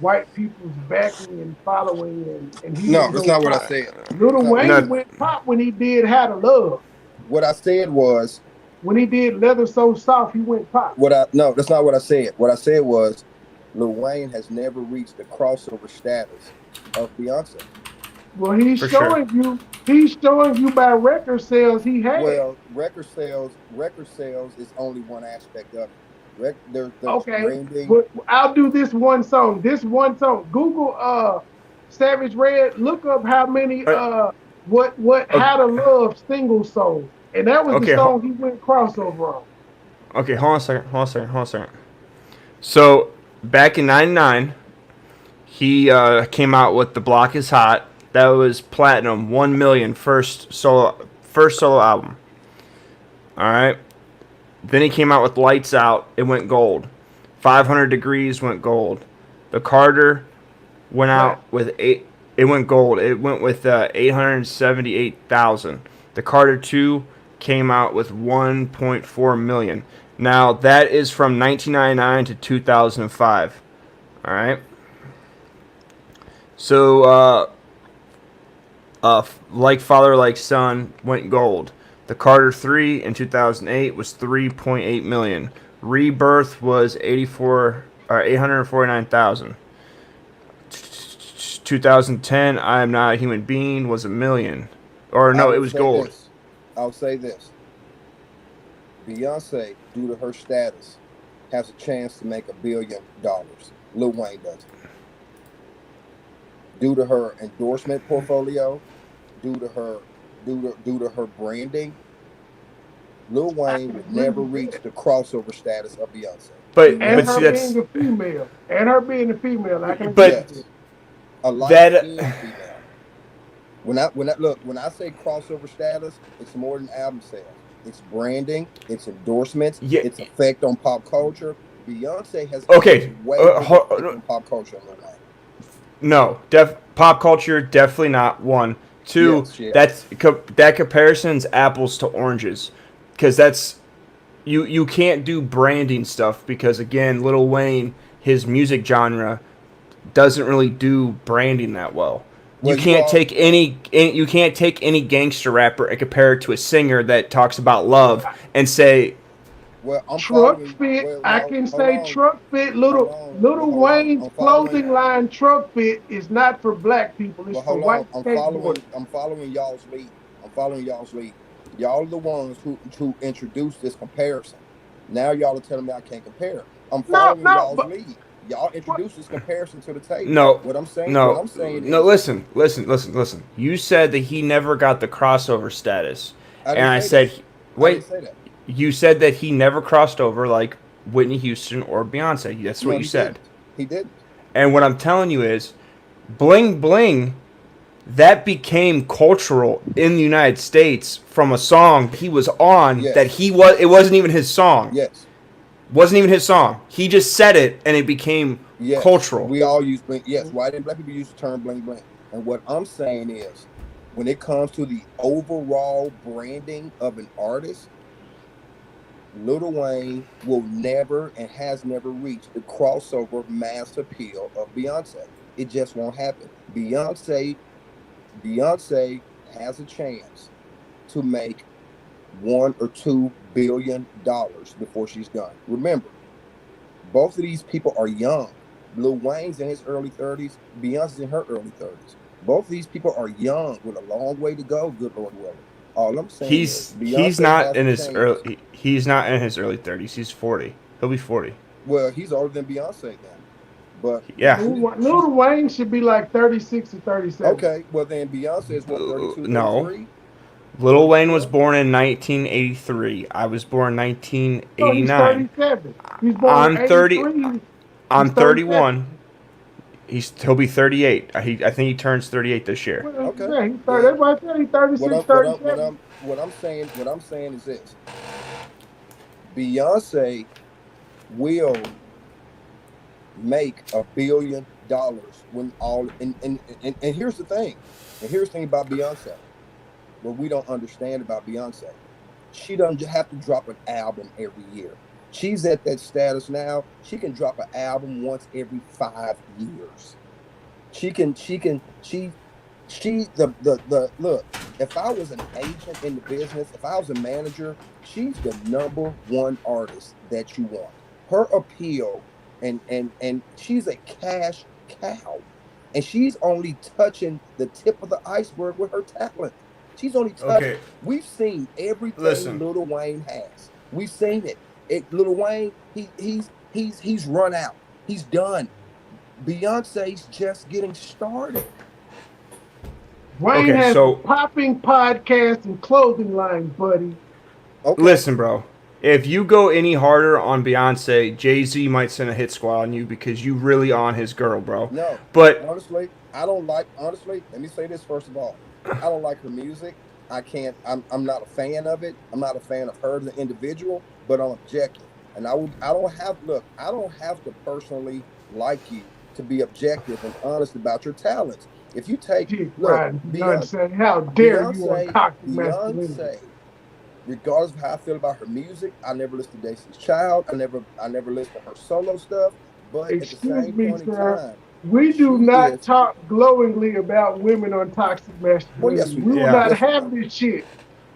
white people's backing and following, and he No, didn't that's go not what I pop. said. Lil Wayne No. went pop when he did How to Love. What I said was When he did Leather So Soft, he went pop. no, that's not what I said. What I said was Lil Wayne has never reached the crossover status of Beyonce. Well, he's For showing you. He's showing you by record sales he had. Well, record sales is only one aspect of it. There's Okay, branding. but I'll do this one song. Google Savage Red. Look up how many what Okay, How to Love single sold, and that was the okay, song he went crossover on. okay. Hold on a second. Hold on a second. Hold on a second. So back in '99, he came out with "The Block Is Hot." That was platinum, 1 million first solo album. All right. Then he came out with "Lights Out." It went gold. 500 Degrees went gold. The Carter went out Plat. with eight. It went gold. It went with 878,000. The Carter 2 came out with 1.4 million. Now that is from 1999 to 2005. All right. So like Father Like Son went gold. The Carter 3 in 2008 was 3.8 million. Rebirth was 849,000. 2010, I Am Not a Human Being was a million. Or I no, it will was say gold. this. I'll say this. Beyonce, due to her status, has a chance to make $1 billion. Lil Wayne doesn't. Due to her endorsement portfolio, due to her branding, Lil I Wayne can would agree never with reach that. the crossover status of Beyonce. And But see her Beyonce, that's being a female, and her being a female, I can agree but with that. yes, a light that skinned female. When I say crossover status, it's more than album sales. It's branding, it's endorsements, yeah. its effect on pop culture. Beyonce has Okay. way bigger effect on pop culture than Lil Wayne. No, pop culture definitely not one. Two, Yes, she has. that comparison's apples to oranges, because that's you can't do branding stuff because again, Lil Wayne, his music genre doesn't really do branding that well. You Well, you can't all take any gangster rapper and compare it to a singer that talks about love and say, well, I'm Truck following. fit, Well, I well, can hold say on, truck fit. hold Little on. Well, Little hold on. Wayne's I'm following. clothing line truck fit is not for black people. It's Well, for hold white on. I'm skateboarders. following. I'm following y'all's lead. I'm following y'all's lead. Y'all are the ones who introduced this comparison. Now y'all are telling me I can't compare. I'm No, following no, y'all's but lead. Y'all what? introduced this comparison to the table. no, What no, I'm saying no. is, Listen. You said that he never got the crossover status, I and didn't I say that. said, I didn't wait. say that. You said that he never crossed over like Whitney Houston or Beyonce. That's what No, you he said. didn't. He didn't. And what I'm telling you is, Bling Bling, that became cultural in the United States from a song he was on that Yes. it wasn't even his song. Yes. Wasn't even his song. He just said it and it became Yes. cultural. We all use bling. Yes. White and black people use the term bling bling. And what I'm saying is, when it comes to the overall branding of an artist, Lil Wayne will never and has never reached the crossover mass appeal of Beyonce. It just won't happen. Beyonce has a chance to make $1 or $2 billion before she's done. Remember, both of these people are young. Lil Wayne's in his early 30s, Beyonce's in her early 30s. Both of these people are young with a long way to go, good Lord willing. All I'm saying is He's Beyonce not has a in his chance. early he's not in his early 30s. He's 40. He'll be 40. Well, he's older than Beyonce then. But Yeah. she's Little Wayne should be like 36 or 37. okay. Well, then Beyonce is what, 32, No. 33, Lil Wayne was 34. born in 1983. I was born So he's 1989. 37. He's born I'm in 30. 83. He's I'm 37. 31. He'll be 38. I think he turns 38 this year. Well, Okay. yeah, he's 30. Then That's why I said he's 36, 37. what I'm saying is this. Beyonce will make $1 billion when all and here's the thing. And here's the thing about Beyonce. What we don't understand about Beyonce. She doesn't have to drop an album every year. She's at that status now. She can drop an album once every 5 years. The look. If I was an agent in the business, if I was a manager, she's the number one artist that you want. Her appeal and she's a cash cow, and she's only touching the tip of the iceberg with her talent. She's only touched. Okay, We've seen everything listen. Lil Wayne has. We've seen it. Lil Wayne, he's run out. He's done. Beyonce's just getting started. Wayne Okay, has a so popping podcast and clothing line, buddy. Okay. listen, bro. If you go any harder on Beyonce, Jay Z might send a hit squad on you because you really on his girl, bro. No, But honestly, I don't like. Honestly, let me say this first of all. I don't like her music. I can't. I'm not a fan of it. I'm not a fan of her as an individual. But I'm objective, and I would. I don't have. Look, I don't have to personally like you to be objective and honest about your talents. If you take Dick look, riding Beyonce, Beyonce. How dare you on Beyonce, toxic masculinity? Beyonce. Regardless of how I feel about her music, I never listened to Destiny's Child. I never listened to her solo stuff. But at the Excuse same me, point in sir. time, We do she not is. talk glowingly about women on toxic Well, yes, masculinity. we We do. will yeah, not Yes, we have do. this shit.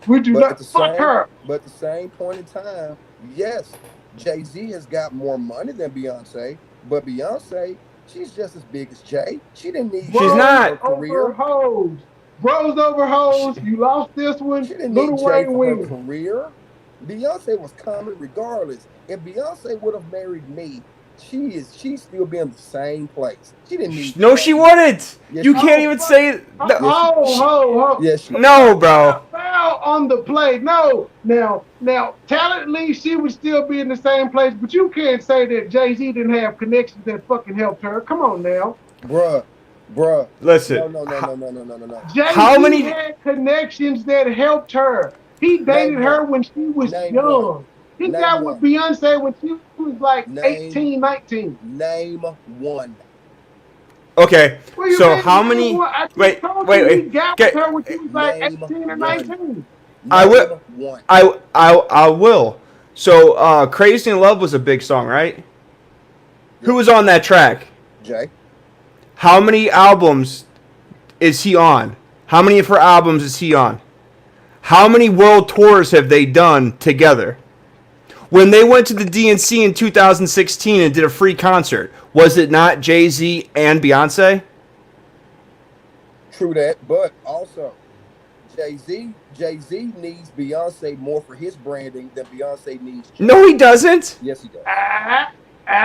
We do But at not the fuck same, her. but at the same point in time, yes, Jay Z has got more money than Beyonce. But Beyonce, she's just as big as Jay. She didn't need she's Jay Bros for not. her over career. hoes. Bros over hoes. She, You lost this one. She didn't need Little Jay Wayne for her wins. career. Beyonce was coming regardless. If Beyonce would have married me, she's still be in the same place. She didn't need no, she Jay. wouldn't. Yes, You she can't would. Oh, even fuck. say Oh, no. Yes, she ho, She, ho, ho. yes, she would. no, bro. Foul on the play. No. Now, talently, she would still be in the same place, but you can't say that Jay Z didn't have connections that fucking helped her. Come on now. Bruh, bruh. Listen, No, no, no, no, no, no, no, no, no. Jay how Z many? had connections that helped her. He dated Name one. her when she was Name one. young. He Name got with one. Beyonce when she was like Name 18, 19. name one. Okay, What do you so mean, how name many? one? I just Wait, told wait, you he wait. got with Get. her when she was like Name 18 or one. 19. I will. Name one. I will. So, "Crazy in Love" was a big song, right? Who Yep. was on that track? Jay. How many albums is he on? How many of her albums is he on? How many world tours have they done together? When they went to the DNC in 2016 and did a free concert, was it not Jay Z and Beyonce? True that. But also, Jay Z needs Beyonce more for his branding than Beyonce needs Jay. No, he doesn't. Yes, he does. Ah,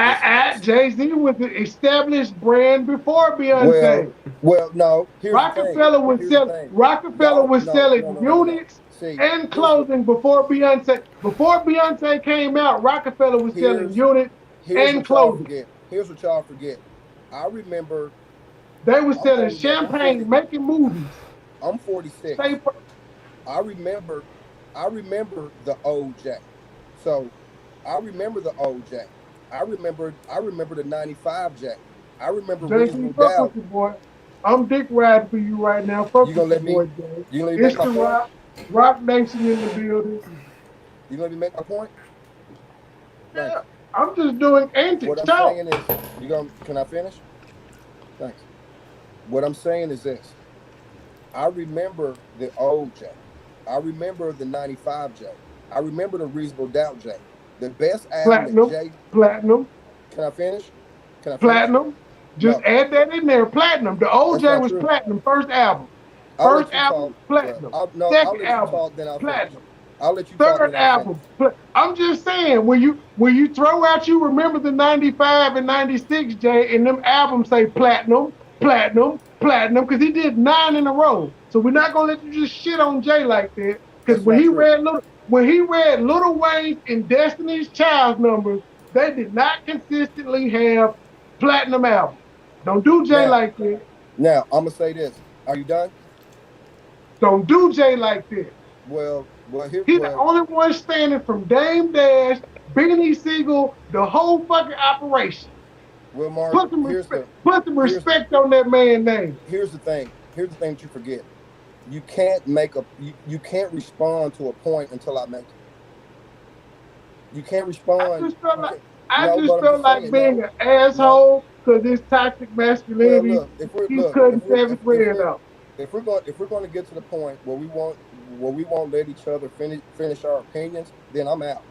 Yes, he does. Jay Z was an established brand before Well, Beyonce. well, no. Here's the thing. Here's the thing. Rockefeller Y'all, was no, no, selling no, no, no, no. units See, and clothing before Beyonce. Before Beyonce came out, Rockefeller was selling here's units here's and what y'all clothing. forget. Here's what y'all forget. I remember. They were I'm selling older. I'm 40. champagne, making movies. I'm 46. Stay I remember. I remember the old Jay. So, I remember the old Jay. I remember the '95 Jay. I remember JC, Reasonable fuck with Doubt. the boy. I'm dick riding for you right now. Fuck You with gonna the let me? boy, Jay. You gonna let me It's make my the point? Rock Nation in the building. You gonna let me make my point? Thank Yeah, you. I'm just doing What antics. I'm Talk. saying is, you gonna? Can I finish? Thanks. What I'm saying is this. I remember the old Jay. I remember the '95 Jay. I remember the Reasonable Doubt Jay. The best album that Platinum, Jay. platinum, Can I finish? Can I finish? platinum. Just No, add that in there. Platinum. The that's OJ not was true. platinum. First album. I'll First let you album, talk. Well, platinum. no, I'll Second let you album, talk. Then I'll finish. platinum. I'll let you talk. Third Then I'll finish. album. I'm just saying, when you throw out, you remember the 95 and 96, Jay, and them albums say platinum, platinum, platinum, because he did 9 in a row. So we're not gonna let you just shit on Jay like that. Because That's not true. when he read Little Wayne's and Destiny's Child numbers, they did not consistently have platinum albums. Don't do Jay Now, like that. now I'm gonna say this. Are you done? Don't do Jay like that. Here. He the Well, only one standing from Dame Dash, Beanie Siegel, the whole fucking operation. Mark. Put some Here's respect on that man's name. here's the thing. Here's the thing that you forget. You can't make you can't respond to a point until I make it. You can't I respond. just felt You like can't, I no, just but I'm felt just like saying being no, an no. asshole because this toxic Well, masculinity look, if we're keep look cutting 7th grade out. if we're going to get to the point where we won't let each other finish our opinions, then I'm out.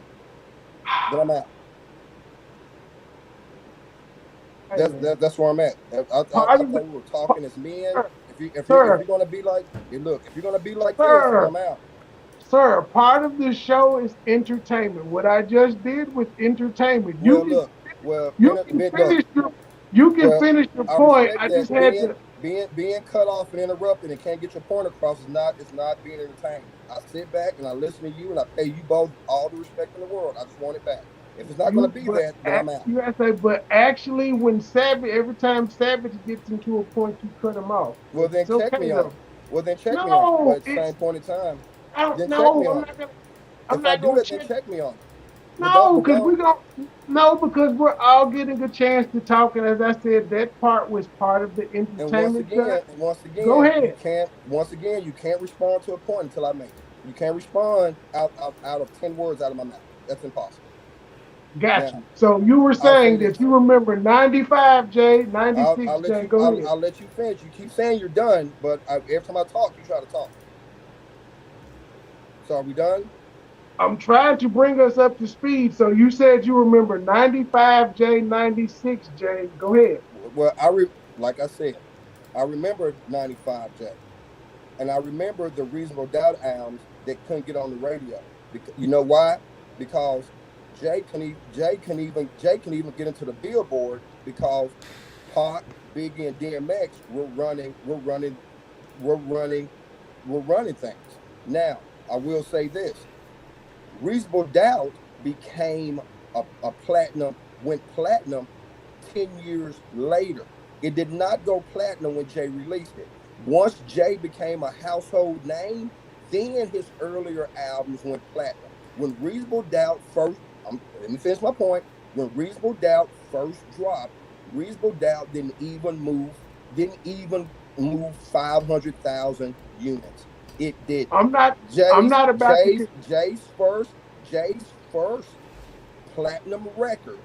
Then I'm out. Hey, man. That's where I'm at. I Part thought of the, we were talking as men. sir, If you're sir, going to be like, hey, look, if you're going to be like this, then sir, I'm out. sir, part of the show is entertainment. What I just did was entertainment. Well, look, well, You can look, finish your you can well, finish your I point. respect I that, just had Ben. to being cut off and interrupted and can't get your point across is not being entertained. I sit back and I listen to you and I pay you both all the respect in the world. I just want it back. If it's not going to be that, then I'm out. You gotta say, but actually, when Savage, every time Savage gets into a point, you cut him off. Well, then It's check okay me on though. it. Well, then check me on it. But No, at the same it's point in time, I don't then check me know. on it. I'm If I not do gonna that, then check. check me on it. But don't. No, But because don't. we don't. No, because we're all getting a chance to talk, and as I said, that part was part of the And once entertainment again, side. and once Go again, you ahead. can't. Once again, you can't respond to a point until I make it. You can't respond out of 10 words out of my mouth. That's impossible. Got Now, you. So you were I'll say saying that this. you remember 95, Jay, 96, Jay. Go ahead. I'll let you finish. You keep saying you're done, but every time I talk, you try to talk. So are we done? I'm trying to bring us up to speed. So you said you remember 95, Jay, 96, Jay. Go ahead. Well, like I said, I remember 95 J, and I remember the Reasonable Doubt albums that couldn't get on the radio. Because you know why? Because Jay can even get into the Billboard because Pac, Biggie, and DMX were running, were running things. Now, I will say this: Reasonable Doubt became a platinum, went platinum 10 years later. It did not go platinum when Jay released it. Once Jay became a household name, then his earlier albums went platinum. When Reasonable Doubt first, let me finish my point. When Reasonable Doubt first dropped, Reasonable Doubt didn't even move 500,000 units. It didn't. I'm not. I'm not about to. Jay's first platinum record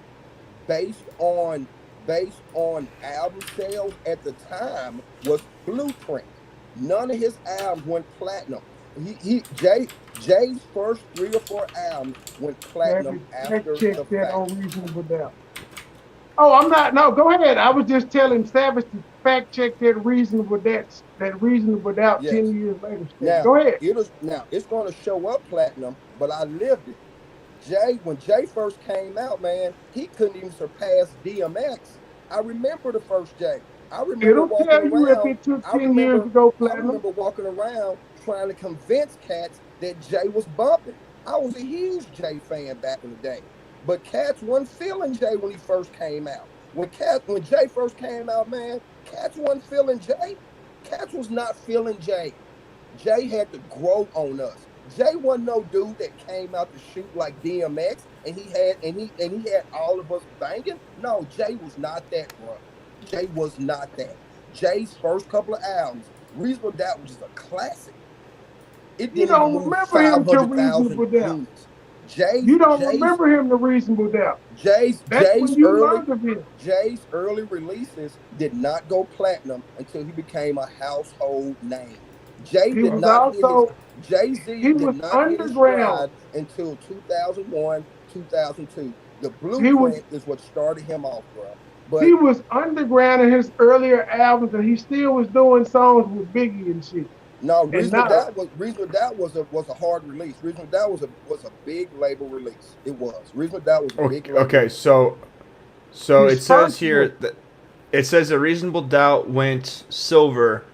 based on album sales at the time was Blueprint. None of his albums went platinum. Jay's first 3 or 4 albums went platinum Fact after check the that fact. on reasonable doubt. Oh, I'm not. No, go ahead. I was just telling Savage to fact check that reasonable doubt 10 Yes. years later. State. Now Go ahead. it's going to show up platinum, but I lived it. When Jay first came out, man, he couldn't even surpass DMX. I remember the first Jay. I remember It'll walking tell you if around. it took I 10 years to remember. go I platinum. remember walking around trying to convince cats that Jay was bumping. I was a huge Jay fan back in the day, but cats wasn't feeling Jay when he first came out. When Jay first came out, man, cats wasn't feeling Jay. Cats was not feeling Jay. Jay had to grow on us. Jay wasn't no dude that came out to shoot like DMX and he had all of us banging. No, Jay was not that, bro. Jay was not that. Jay's first couple of albums, Reasonable Doubt, was just a classic. It You didn't even don't move remember him to 500,000 reasonable doubt. units. Jay's You don't Jay's remember him to reasonable doubt. Jay's That's when Jay's you early learned of him. Jay's early releases did not go platinum until he became a household name. Jay He did was not hit his also Jay Z he did was not hit his underground. stride until 2001, 2002. The He was Blueprint is what started him off, bro. he But was underground in his earlier albums, and he still was doing songs with Biggie and shit. no, And now Reasonable Doubt was a hard release. Reasonable Doubt was a big label release. It was. Reasonable Doubt was a big Okay, label okay, release. so his it says first here one, that it says a reasonable doubt went silver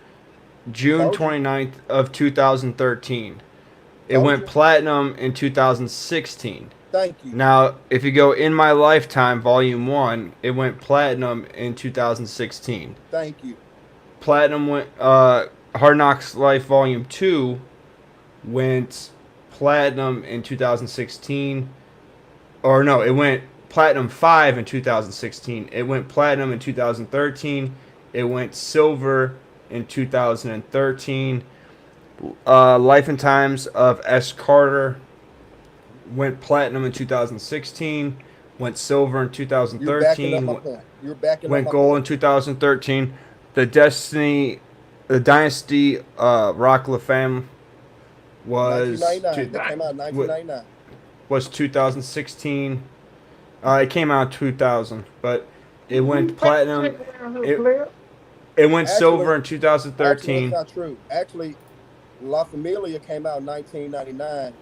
June Told you, 29th of 2013. It told went you. platinum in 2016. Thank you. Now, if you go In My Lifetime Volume 1, it went platinum in 2016. Thank you. Platinum went Hard Knocks Life Volume 2 went platinum in 2016. Or no, it went platinum 5 in 2016. It went platinum in 2013. It went silver in 2013. Life and Times of S. Carter went platinum in 2016. Went silver in You're backing up my 2013. point. You're backing up Went my gold point. in 2013. The Dynasty Rock La Femme was 1999. That came out in 1999. was 2016. It came out in 2000, but it we went fact check platinum. around here, It player. it went silver Actually, in that's 2013. not true. Actually, La Familia came out in 1999,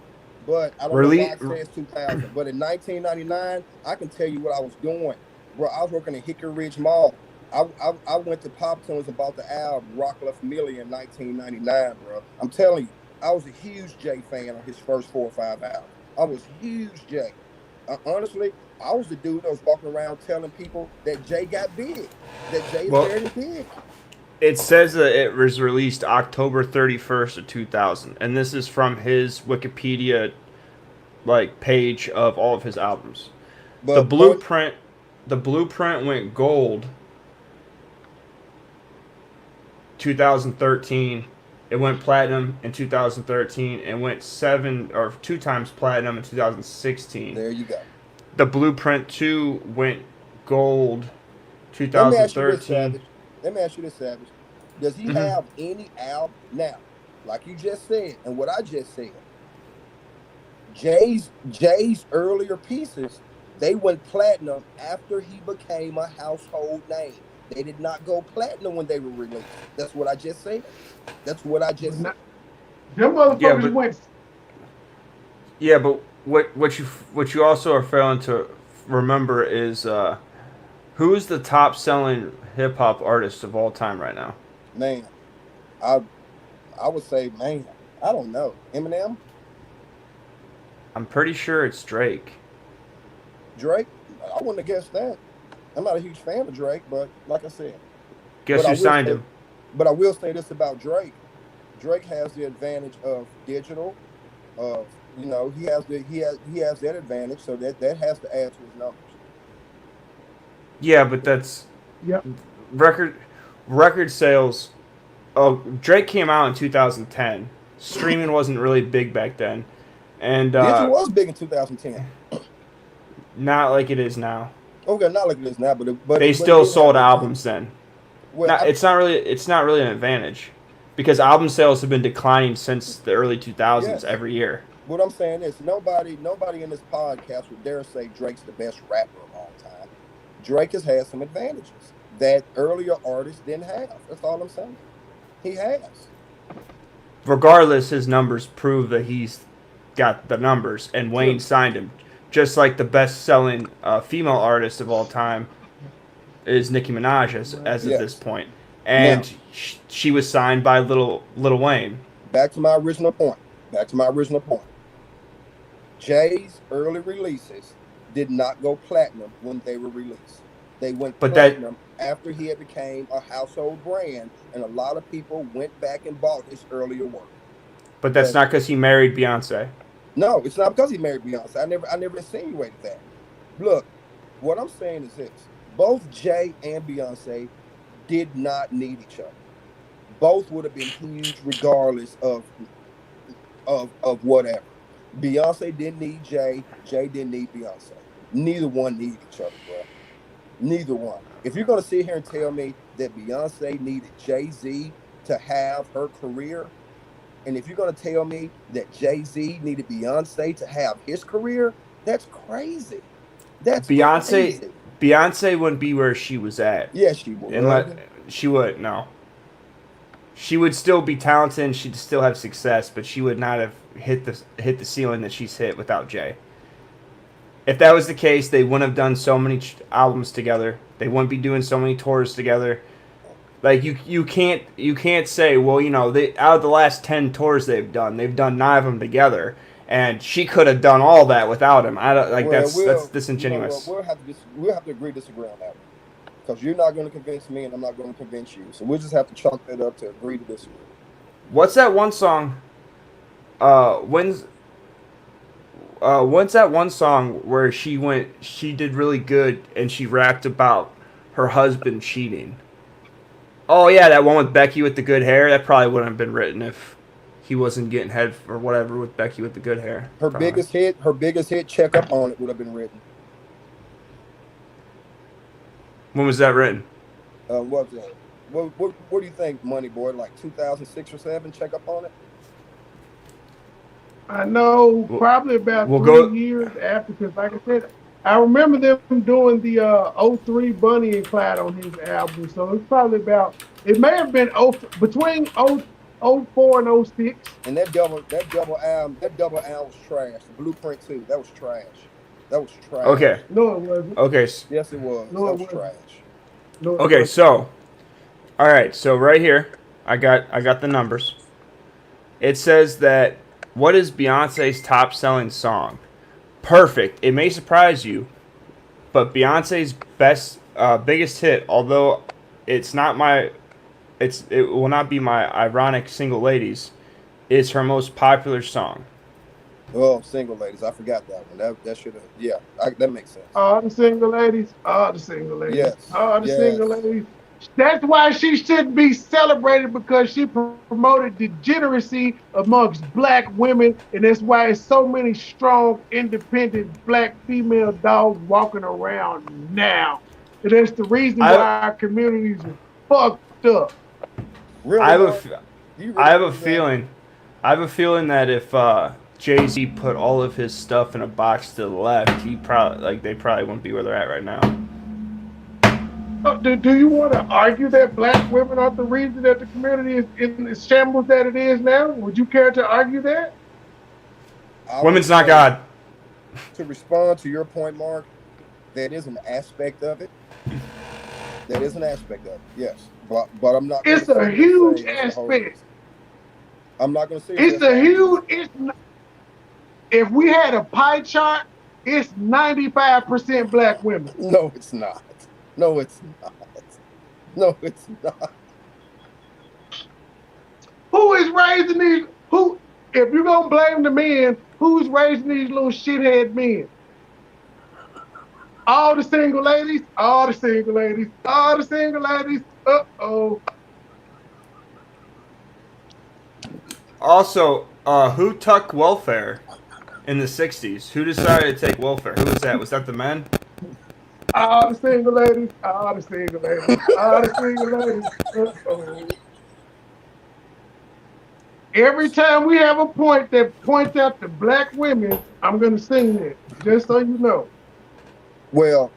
but I don't know why Release it says 2000. But in 1999, I can tell you what I was doing. Bro, I was working at Hickory Ridge Mall. I went to Pop Tunes about the album Rock La Familia in 1999, bro. I'm telling you, I was a huge Jay fan on his first 4 or 5 albums. I was huge Jay. Honestly, I was the dude that was walking around telling people that Jay got big, that Jay is Well, very big. it says that it was released October 31st of 2000, and this is from his Wikipedia like page of all of his albums. The But blueprint, the blueprint went gold 2013. It went platinum in 2013 and went 2 times platinum in 2016. there you go. The Blueprint 2 went gold Let me ask you this, 2013. Savage. Let me ask you this, Savage. Does he Hmm. have any album now, like you just said, and what I just said? Jay's earlier pieces, they went platinum after he became a household name. They did not go platinum when they were released. That's what I just said. That's what I But just said. not, them Yeah, motherfuckers but went. what you also are failing to remember is who's the top selling hip hop artist of all time right now? Man, I I would say, man, I don't know. Eminem, I'm pretty sure it's Drake. Drake. I wouldn't have guessed that. I'm not a huge fan of Drake, but like I said, Guess but I who will signed say, him? but I will say this about Drake. Drake has the advantage of digital. Of he has that advantage, so that has to add to his numbers. Yeah, but that's Yep. record record sales. Oh, Drake came out in 2010. Streaming wasn't really big back then, and Digital was big in 2010. not like it is now. Okay, not like it is now, but They it still did have sold the albums advantage. then. Well, Not it's not really an advantage because album sales have been declining since the early 2000s yes. every year. What I'm saying is nobody in this podcast would dare say Drake's the best rapper of all time. Drake has had some advantages that earlier artists didn't have. That's all I'm saying. He has. Regardless, his numbers prove that he's got the numbers, and Wayne True. signed him. Just like the best-selling female artist of all time is Nicki Minaj Right. as of this Yes. point, Now, and she was signed by Little Wayne. back to my original point. Back to my original point. Jay's early releases did not go platinum when they were released. They went But that platinum after he had became a household brand, and a lot of people went back and bought his earlier work. but that's But not because he married Beyonce. no, it's not because he married Beyonce. I never insinuated that. Look, what I'm saying is this: both Jay and Beyonce did not need each other. Both would have been huge regardless of whatever. Beyonce didn't need Jay. Jay didn't need Beyonce. Neither one needed each other, bro. Neither one. If you're gonna sit here and tell me that Beyonce needed Jay Z to have her career, and if you're gonna tell me that Jay Z needed Beyonce to have his career, that's crazy. That's Beyonce crazy. Beyonce wouldn't be where she was at Yes, she unless would. she would no. She would still be talented and she'd still have success, but she would not have hit the ceiling that she's hit without Jay. If that was the case, they wouldn't have done so many albums together. They wouldn't be doing so many tours together. Like you can't say, well, they out of the last 10 tours they've done 9 of them together, and she could have done all that without him. I don't like Well, that's you know what? disingenuous. We'll have to agree disagree on that one because you're not going to convince me, and I'm not going to convince you. So we'll just have to chalk that up to agree to disagree. What's that one song? When's What's that one song where she did really good and she rapped about her husband cheating? Oh yeah, that one with Becky with the good hair. That probably wouldn't have been written if he wasn't getting head or whatever with Becky with the good hair. Her Probably. biggest hit, check up on it would have been written. When was that written? What was that? What do you think, Money Boy? Like 2006 or seven? Check up on it. I know We'll, probably about we'll three go. years after, because like I said, I remember them doing the '03 Bunny and Clyde on his album. So it's probably about, it may have been between '04 and '06. And that double album was trash. The Blueprint too. That was trash. That was Okay. trash. No, it wasn't. Okay. Yes, it was. No, That it was wasn't. trash. Okay, so all right, so right here, I got the numbers. It says that what is Beyonce's top selling song? Perfect. It may surprise you, but Beyonce's biggest hit, although it's not my it will not be my ironic single ladies, is her most popular song. Oh, single ladies. I forgot that one. That should have. Yeah, that makes sense. All the single ladies, all the single ladies, Yes. all the single Yes. ladies. That's why she should be celebrated because she promoted degeneracy amongst black women, and that's why it's so many strong, independent black female dogs walking around now. And that's the reason I why our communities are fucked up. I Really, have a Mark? f- Do you I really have a believe that? feeling I have a feeling that if Jay Z put all of his stuff in a box to the left, he probably they probably wouldn't be where they're at right now. Do you want to argue that black women are the reason that the community is in the shambles that it is now? Would you care to argue that? I would Women's not say, God. to respond to your point, Mark, that is an aspect of it. That is an aspect of it. Yes, but I'm not going to It's sit a here and say huge it's the whole aspect. reason. I'm not going to sit here It's and say a it's the huge. reason. It's if we had a pie chart, it's 95% black women. No, it's not. No, it's not. No, it's not. Who is raising these? Who? If you're gonna blame the men, who's raising these little shithead men? All the single ladies. All the single ladies. All the single ladies. Uh-oh. Also, who took welfare in the '60s? Who decided to take welfare? Who was that? Was that the men? All the single ladies. All the single ladies. All the single ladies. Uh-oh. Every time we have a point that points out to black women, I'm gonna sing it, just so you know. Well,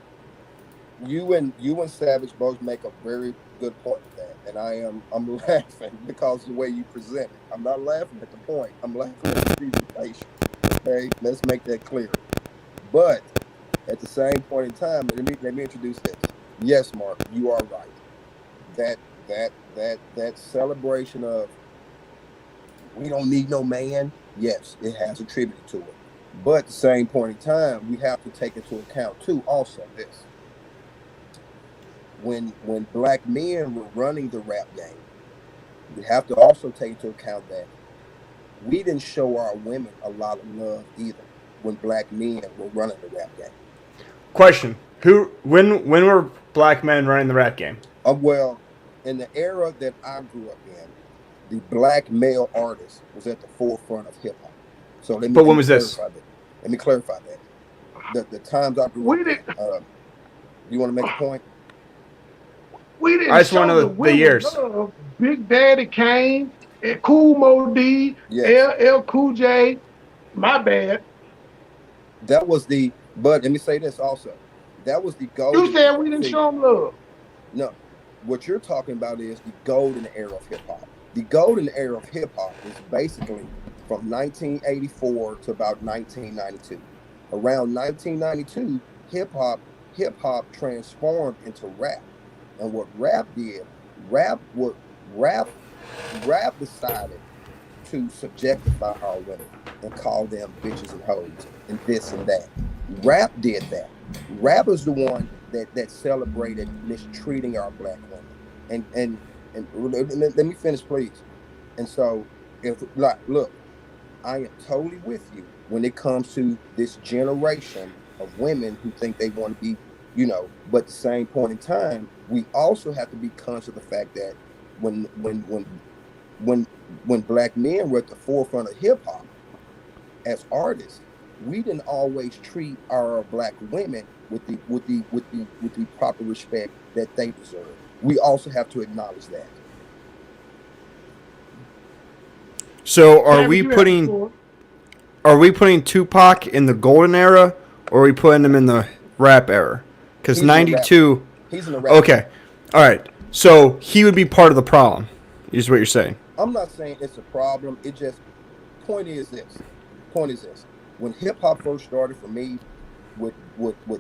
you and Savage both make a very good point with that, and I'm laughing because the way you present it. I'm not laughing at the point. I'm laughing at the presentation. Okay, let's make that clear. But at the same point in time, let me introduce this. Yes, Mark, you are right. That celebration of we don't need no man. Yes, it has attributed to it. But at the same point in time, we have to take into account too. Also, this when black men were running the rap game, we have to also take into account that we didn't show our women a lot of love either when black men were running the rap game. Question: Who? When were black men running the rap game? Well, in the era that I grew up in, the black male artist was at the forefront of hip hop. So But when was this? clarify that. Let me clarify that. The times I grew We up in. didn't You want to make a point? we I didn't just want to show know the the women years. love. Big Daddy Kane, and Cool Mo D, Yes. LL Cool J. My bad. That was the. But let me say this also. That was the You golden said era. we didn't See, show them love. no, what you're talking about is the golden era of hip hop. The golden era of hip hop is basically from 1984 to about 1992. Around 1992, hip hop transformed into rap. And what rap did, rap what rap rap decided to subjectify our women and call them bitches and hoes and this and that. Rap did that. Rap is the one that celebrated mistreating our black women. And let me finish, please. And so, if like, look, I am totally with you when it comes to this generation of women who think they want to be, but at the same point in time, we also have to be conscious of the fact that when when when when when black men were at the forefront of hip hop as artists, we didn't always treat our black women with the proper respect that they deserve. We also have to acknowledge that. So Savage, you have the floor. are we putting Tupac in the golden era, or are we putting him in the rap era? Because He's in the rap. '92. He's in the rap era. Okay, all right. So he would be part of the problem. Is what you're saying? I'm not saying it's a problem. It just point is this. Point is this. When hip hop first started for me, with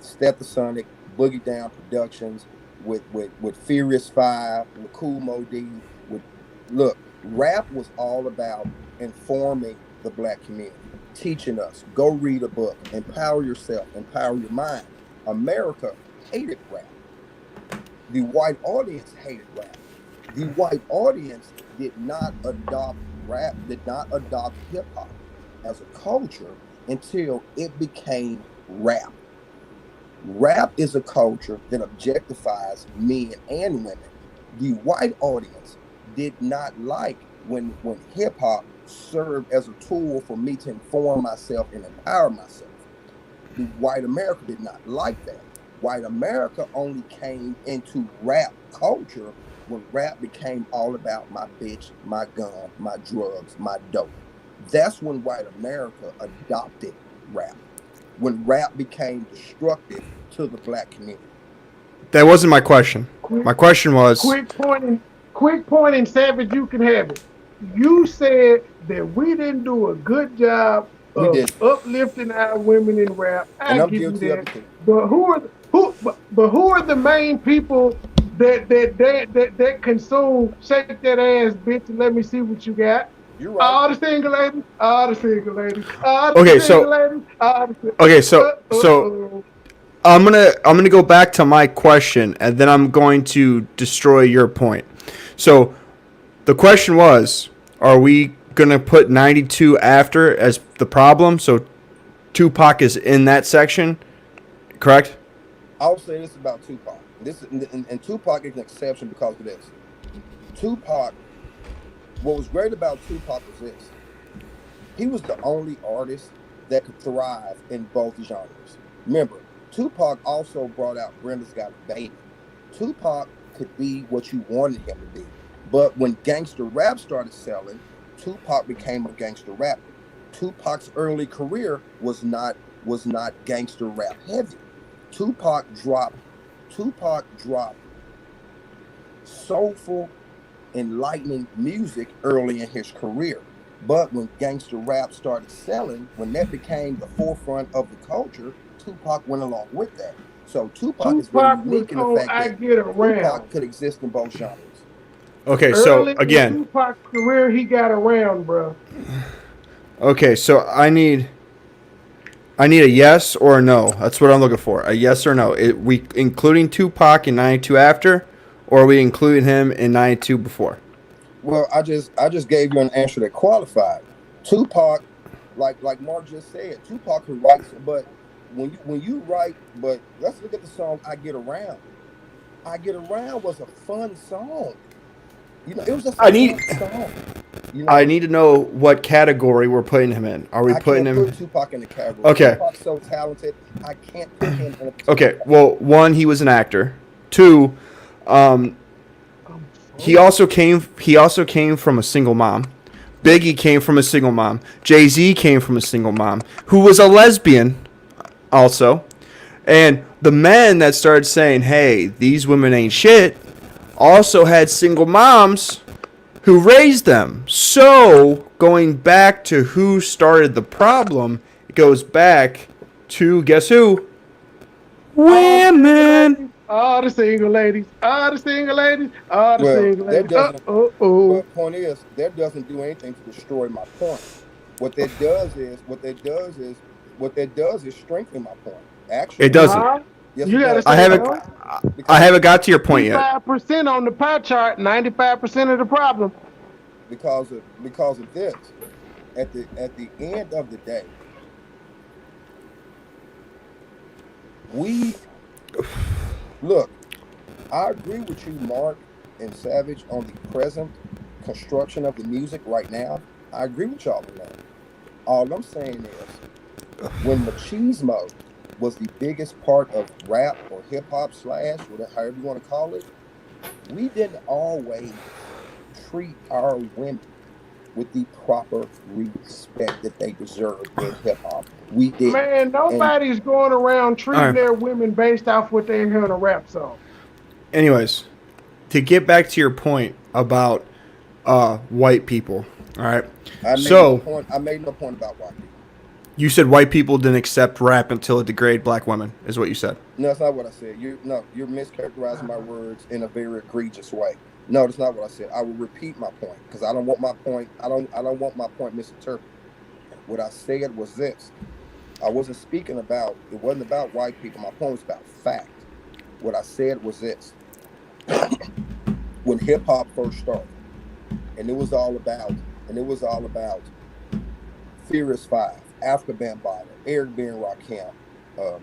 Stethasonic, Boogie Down Productions, with Furious Five, with Cool Mo D. With look, rap was all about informing the black community, teaching us, go read a book, empower yourself, empower your mind. America hated rap. The white audience hated rap. The white audience did not adopt rap, did not adopt hip hop as a culture until it became rap. Rap is a culture that objectifies men and women. The white audience did not like when hip hop served as a tool for me to inform myself and empower myself. The white America did not like that. White America only came into rap culture when rap became all about my bitch, my gun, my drugs, my dope. That's when white America adopted rap. When rap became destructive to the black community. That wasn't my question. Quick, My question was, quick point, and Savage, you can have it. You said that we didn't do a good job We of did, uplifting our women in rap. I and I'm give you guilty of that. it too. But who are the main people that consume shake that ass bitch and let me see what you got? You're right. All the single ladies, all the single ladies, all the okay, single so ladies, all the single. okay, so I'm gonna go back to my question, and then I'm going to destroy your point. So the question was, are we gonna put 92 after as the problem? So Tupac is in that section, correct? I'll say this about Tupac. And Tupac is an exception because of this. Tupac, what was great about Tupac was this. He was the only artist that could thrive in both genres. Remember, Tupac also brought out Brenda's Got a Baby. Tupac could be what you wanted him to be. But when gangster rap started selling, Tupac became a gangster rapper. Tupac's early career was not gangster rap heavy. Tupac dropped Tupac dropped soulful, enlightening music early in his career. But when gangster rap started selling, when that became the forefront of the culture, Tupac went along with that. So Tupac is very Tupac was unique in the on fact I that Get Tupac Around. could exist in both genres. Okay, so Early in again, Tupac's career, he got around, bro. okay, so I need a yes or a no. That's what I'm looking for. A yes or no. We including Tupac in 92 after, or are we including him in 92 before? Well, I just gave you an answer that qualified. Tupac, like Mark just said, Tupac could write, but when you write, but let's look at the song "I Get Around." "I Get Around" was a fun song. It was just a I need fun song. You I know, need to know what category we're putting him in. Are we I putting can't him? put Tupac in the category. Okay. Tupac's so talented, I can't put him in a particular Okay. category. Well, one, he was an actor. Two, um, he So, also came. He also came from a single mom. Biggie came from a single mom. Jay-Z came from a single mom who was a lesbian also. And the men that started saying, "Hey, these women ain't shit," also had single moms who raised them. So, going back to who started the problem, it goes back to guess who? all the single Women. ladies, all the single ladies, all the single ladies, all the Well, single that ladies. doesn't. Oh. But point is, that doesn't do anything to destroy my point. What that does is strengthen my point. It Actually, doesn't. Nah, yes, you it gotta does I say haven't. no. I because haven't got to your point yet. 95% on the pie chart, 95% of the problem. because of this. At the end of the day, we look. I agree with you, Mark and Savage, on the present construction of the music right now. I agree with y'all on that. All I'm saying is, when machismo was the biggest part of rap or hip hop slash whatever, however you want to call it, we didn't always treat our women with the proper respect that they deserve in hip hop. We didn't. Man, And nobody's going around All treating right. their women based off what they hear in a rap song. Anyways, to get back to your point about white people. All right. I made no So point. I made no point about white people. You said white people didn't accept rap until it degraded black women, is what you said. No, that's not what I said. You're mischaracterizing my words in a very egregious way. No, that's not what I said. I will repeat my point because I don't want my point. I don't want my point misinterpreted. What I said was this. I wasn't speaking about. It wasn't about white people. My point was about fact. What I said was this. When hip hop first started, and it was all about Furious Five, Africa Bambaataa, Eric B. and Rakim,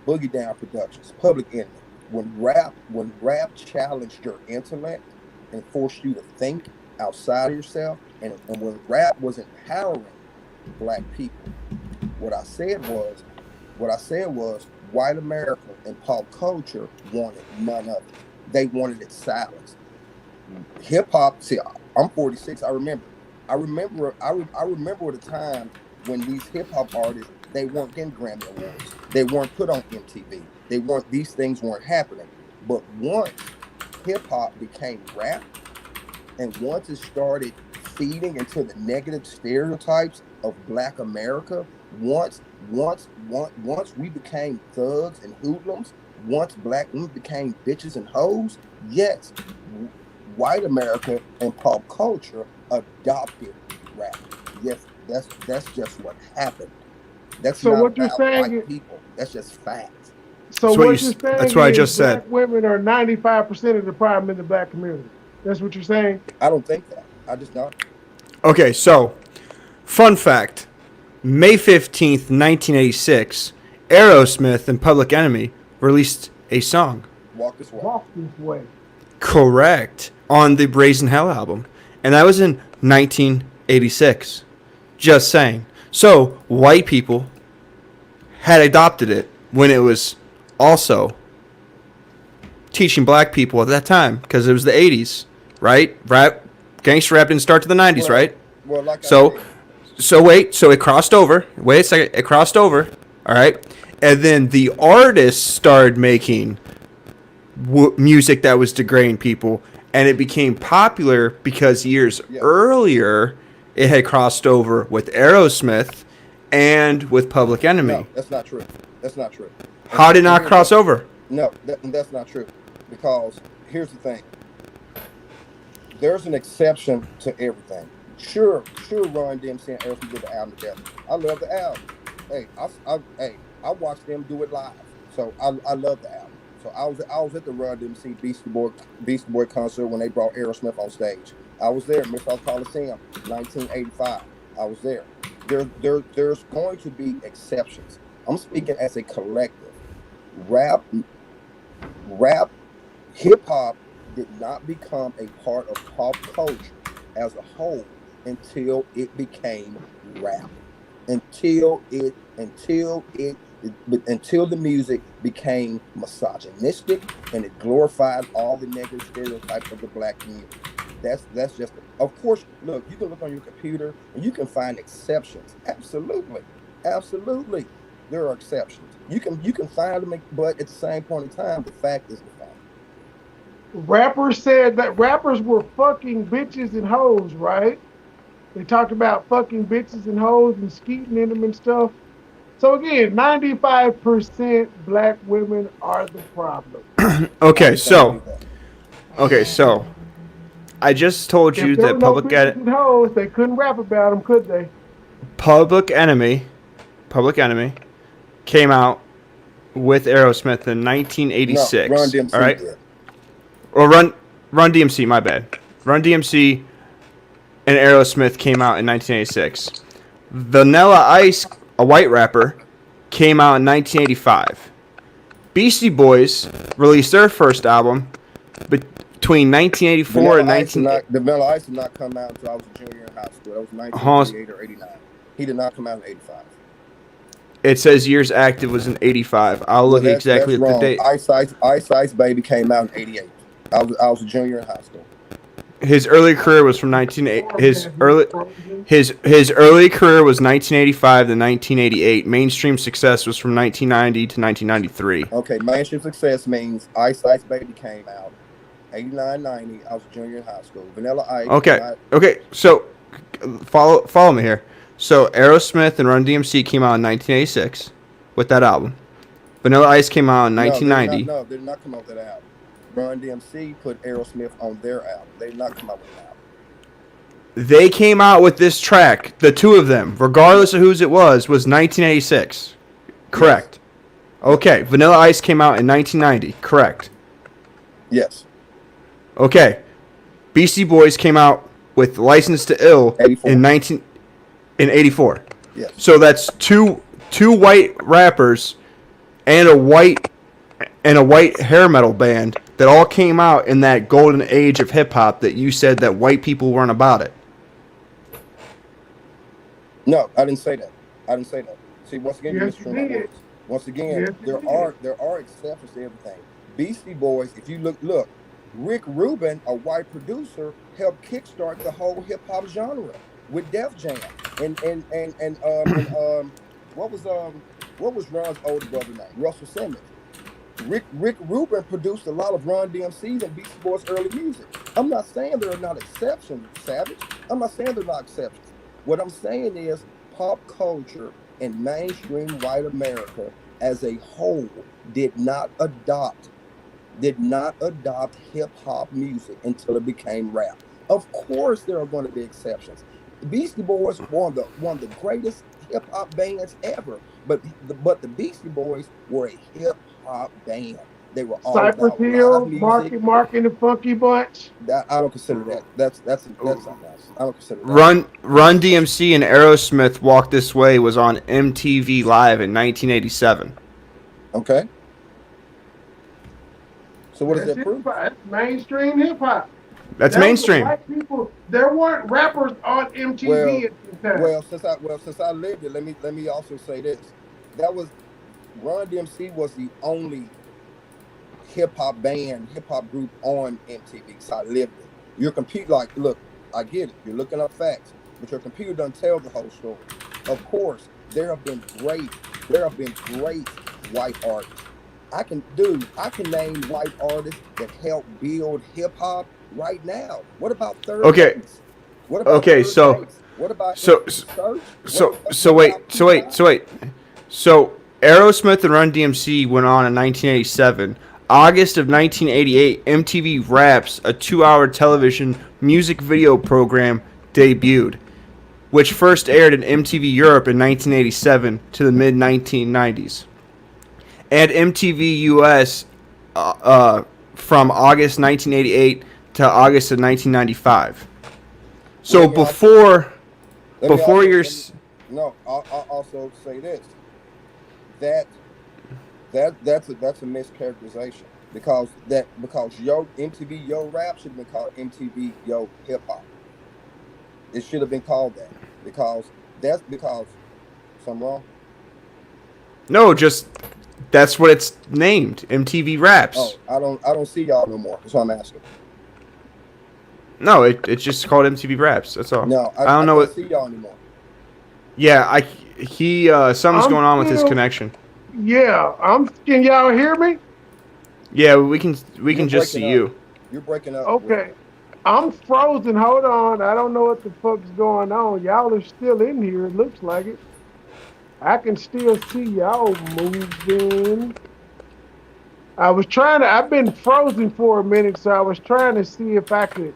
Boogie Down Productions, Public Enemy. When rap challenged your intellect and forced you to think outside of yourself, and when rap was empowering black people, what I said was white America and pop culture wanted none of it. They wanted it silenced. Hip hop. See, I'm 46. I remember the time when these hip hop artists, they weren't getting Grammy Awards. They weren't put on MTV. These things weren't happening. But once hip hop became rap, and once it started feeding into the negative stereotypes of black America, once we became thugs and hoodlums, once black women became bitches and hoes, yes, white America and pop culture adopted rap. Yes, that's just what happened. That's So not what you're about saying white is, people. That's just facts. so That's what what you're saying that's what I is just black said. women are 95% of the problem in the black community. That's what you're saying? I don't think that. I just don't. Okay, so fun fact: May 15th, 1986, Aerosmith and Public Enemy released a song. Walk this way. Walk this way. Correct. On the Brazen Hell album. And that was in 1986. Just saying. So, white people had adopted it when it was also teaching black people at that time, because it was the 80s, right? Gangster rap didn't start to the 90s, Well, right? Well, like So, I said, so it crossed over. Wait a second. It crossed over. All right. And then the artists started making music that was degrading people, and it became popular because years earlier it had crossed over with Aerosmith and with Public Enemy. no, that's not true. That's not true. How did it not here's cross the- over? No, that's not true. Because here's the thing. There's an exception to everything. Sure, Run DMC and Aerosmith did the album together. I love the album. Hey, I watched them do it live, so I love the album. So I was at the Run DMC Beastie Boy concert when they brought Aerosmith on stage. I was there, Midwest Coliseum, 1985. I was there. There's going to be exceptions. I'm speaking as a collective. Rap, hip hop did not become a part of pop culture as a whole until it became rap. Until the music became misogynistic and it glorified all the negative stereotypes of the black community. That's just, of course, look, you can look on your computer and you can find exceptions. Absolutely. There are exceptions. You can find them, but at the same point in time, the fact is the fact. Rappers said that rappers were fucking bitches and hoes, right? They talked about fucking bitches and hoes and skeeting in them and stuff. So again, 95% black women are the problem. Okay, so I just told you If there that were no bitches and hoes, they couldn't rap about them, could they? Public Enemy came out with Aerosmith in 1986. No, Run DMC all right, did. or Run DMC. My bad. Run DMC and Aerosmith came out in 1986. Vanilla Ice, a white rapper, came out in 1985. Beastie Boys released their first album between 1984 and 19. The Vanilla Ice did not come out until I was a junior in high school. That was 1988 or 89. He did not come out in 85. It says years active was in 85. I'll look exactly at the date. Ice Ice Baby came out in 88. I was a junior in high school. His early career was from his early career was 1985 to 1988. Mainstream success was from 1990 to 1993. Okay, mainstream success means Ice Ice Baby came out 89, 90. I was a junior in high school. Vanilla Ice. Okay. So follow me here. So Aerosmith and Run DMC came out in 1986 with that album. Vanilla Ice came out in No, they did not. 1990. No, they did not come out with that album. Run DMC put Aerosmith on their album. They did not come out with an album. They came out with this track, the two of them, regardless of whose it was 1986. Correct. Yes. Okay, Vanilla Ice came out in 1990. Correct. Yes. Okay, Beastie Boys came out with License to Ill 84. in 84. Yes. So that's two white rappers and a white hair metal band that all came out in that golden age of hip hop that you said that white people weren't about it. No, I didn't say that. I didn't say that. See, once again, you're Yes, you misconstruing my did. words. Once again, Yes, you there are exceptions to everything. Beastie Boys, if you look, Rick Rubin, a white producer, helped kickstart the whole hip hop genre with Def Jam and what was Ron's older brother name? Russell Simmons. Rick Rubin produced a lot of Run DMC's and Beastie Boys' early music. I'm not saying there are not exceptions, Savage. I'm not saying there are not exceptions. What I'm saying is pop culture and mainstream white America as a whole did not adopt hip hop music until it became rap. Of course, there are going to be exceptions. The Beastie Boys were one of the greatest hip hop bands ever, but the Beastie Boys were a hip hop band. They were all Cypress about Hill, live music. Mark and the Funky Bunch. I don't consider that. That's something else. I don't consider that. Run DMC and Aerosmith Walk This Way was on MTV Live in 1987. Okay. So what does That's that prove? That's mainstream hip hop. That's That was the mainstream. white people. There weren't rappers on MTV at the time. Since I lived it, let me also say this. That was Run DMC was the only hip hop group on MTV. So I lived it. Your computer, look, I get it. You're looking up facts, but your computer doesn't tell the whole story. Of course, there have been great white artists. I can name white artists that help build hip hop right now. What about Third Base? What about okay, Third so Base? What about so wait. So Aerosmith and Run DMC went on in 1987. August of 1988, MTV Raps, a 2-hour television music video program, debuted, which first aired in MTV Europe in 1987 to the mid-1990s, and MTV US from August 1988 to August of 1995. So before your... No, I'll also say this. That's a mischaracterization because Yo MTV Yo Rap should have been called MTV Yo Hip Hop. It should have been called that because something wrong. No, just that's what it's named, MTV Raps. Oh, I don't see y'all no more. That's what I'm asking. No, it's just called MTV Raps. That's all. No, I don't know don't see y'all anymore. Yeah, something's going on with his connection. Yeah, can y'all hear me? Yeah, we can just see you. You're breaking up. Okay. I'm frozen. Hold on. I don't know what the fuck's going on. Y'all are still in here. It looks like it. I can still see y'all moving. I've been frozen for a minute, so I was trying to see if I could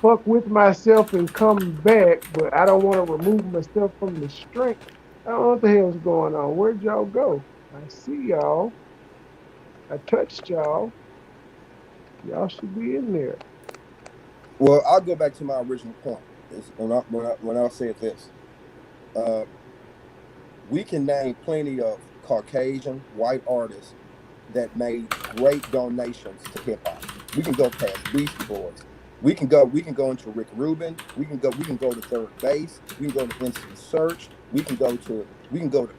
fuck with myself and come back, but I don't want to remove myself from the stream. I don't know what the hell's going on. Where'd y'all go? I see y'all. I touched y'all. Y'all should be in there. Well, I'll go back to my original point. When I said this, we can name plenty of Caucasian white artists that made great donations to hip hop. We can go past Beastie Boys. We can go into Rick Rubin. We can go to Third Base. We can go to Instant Search. We can go to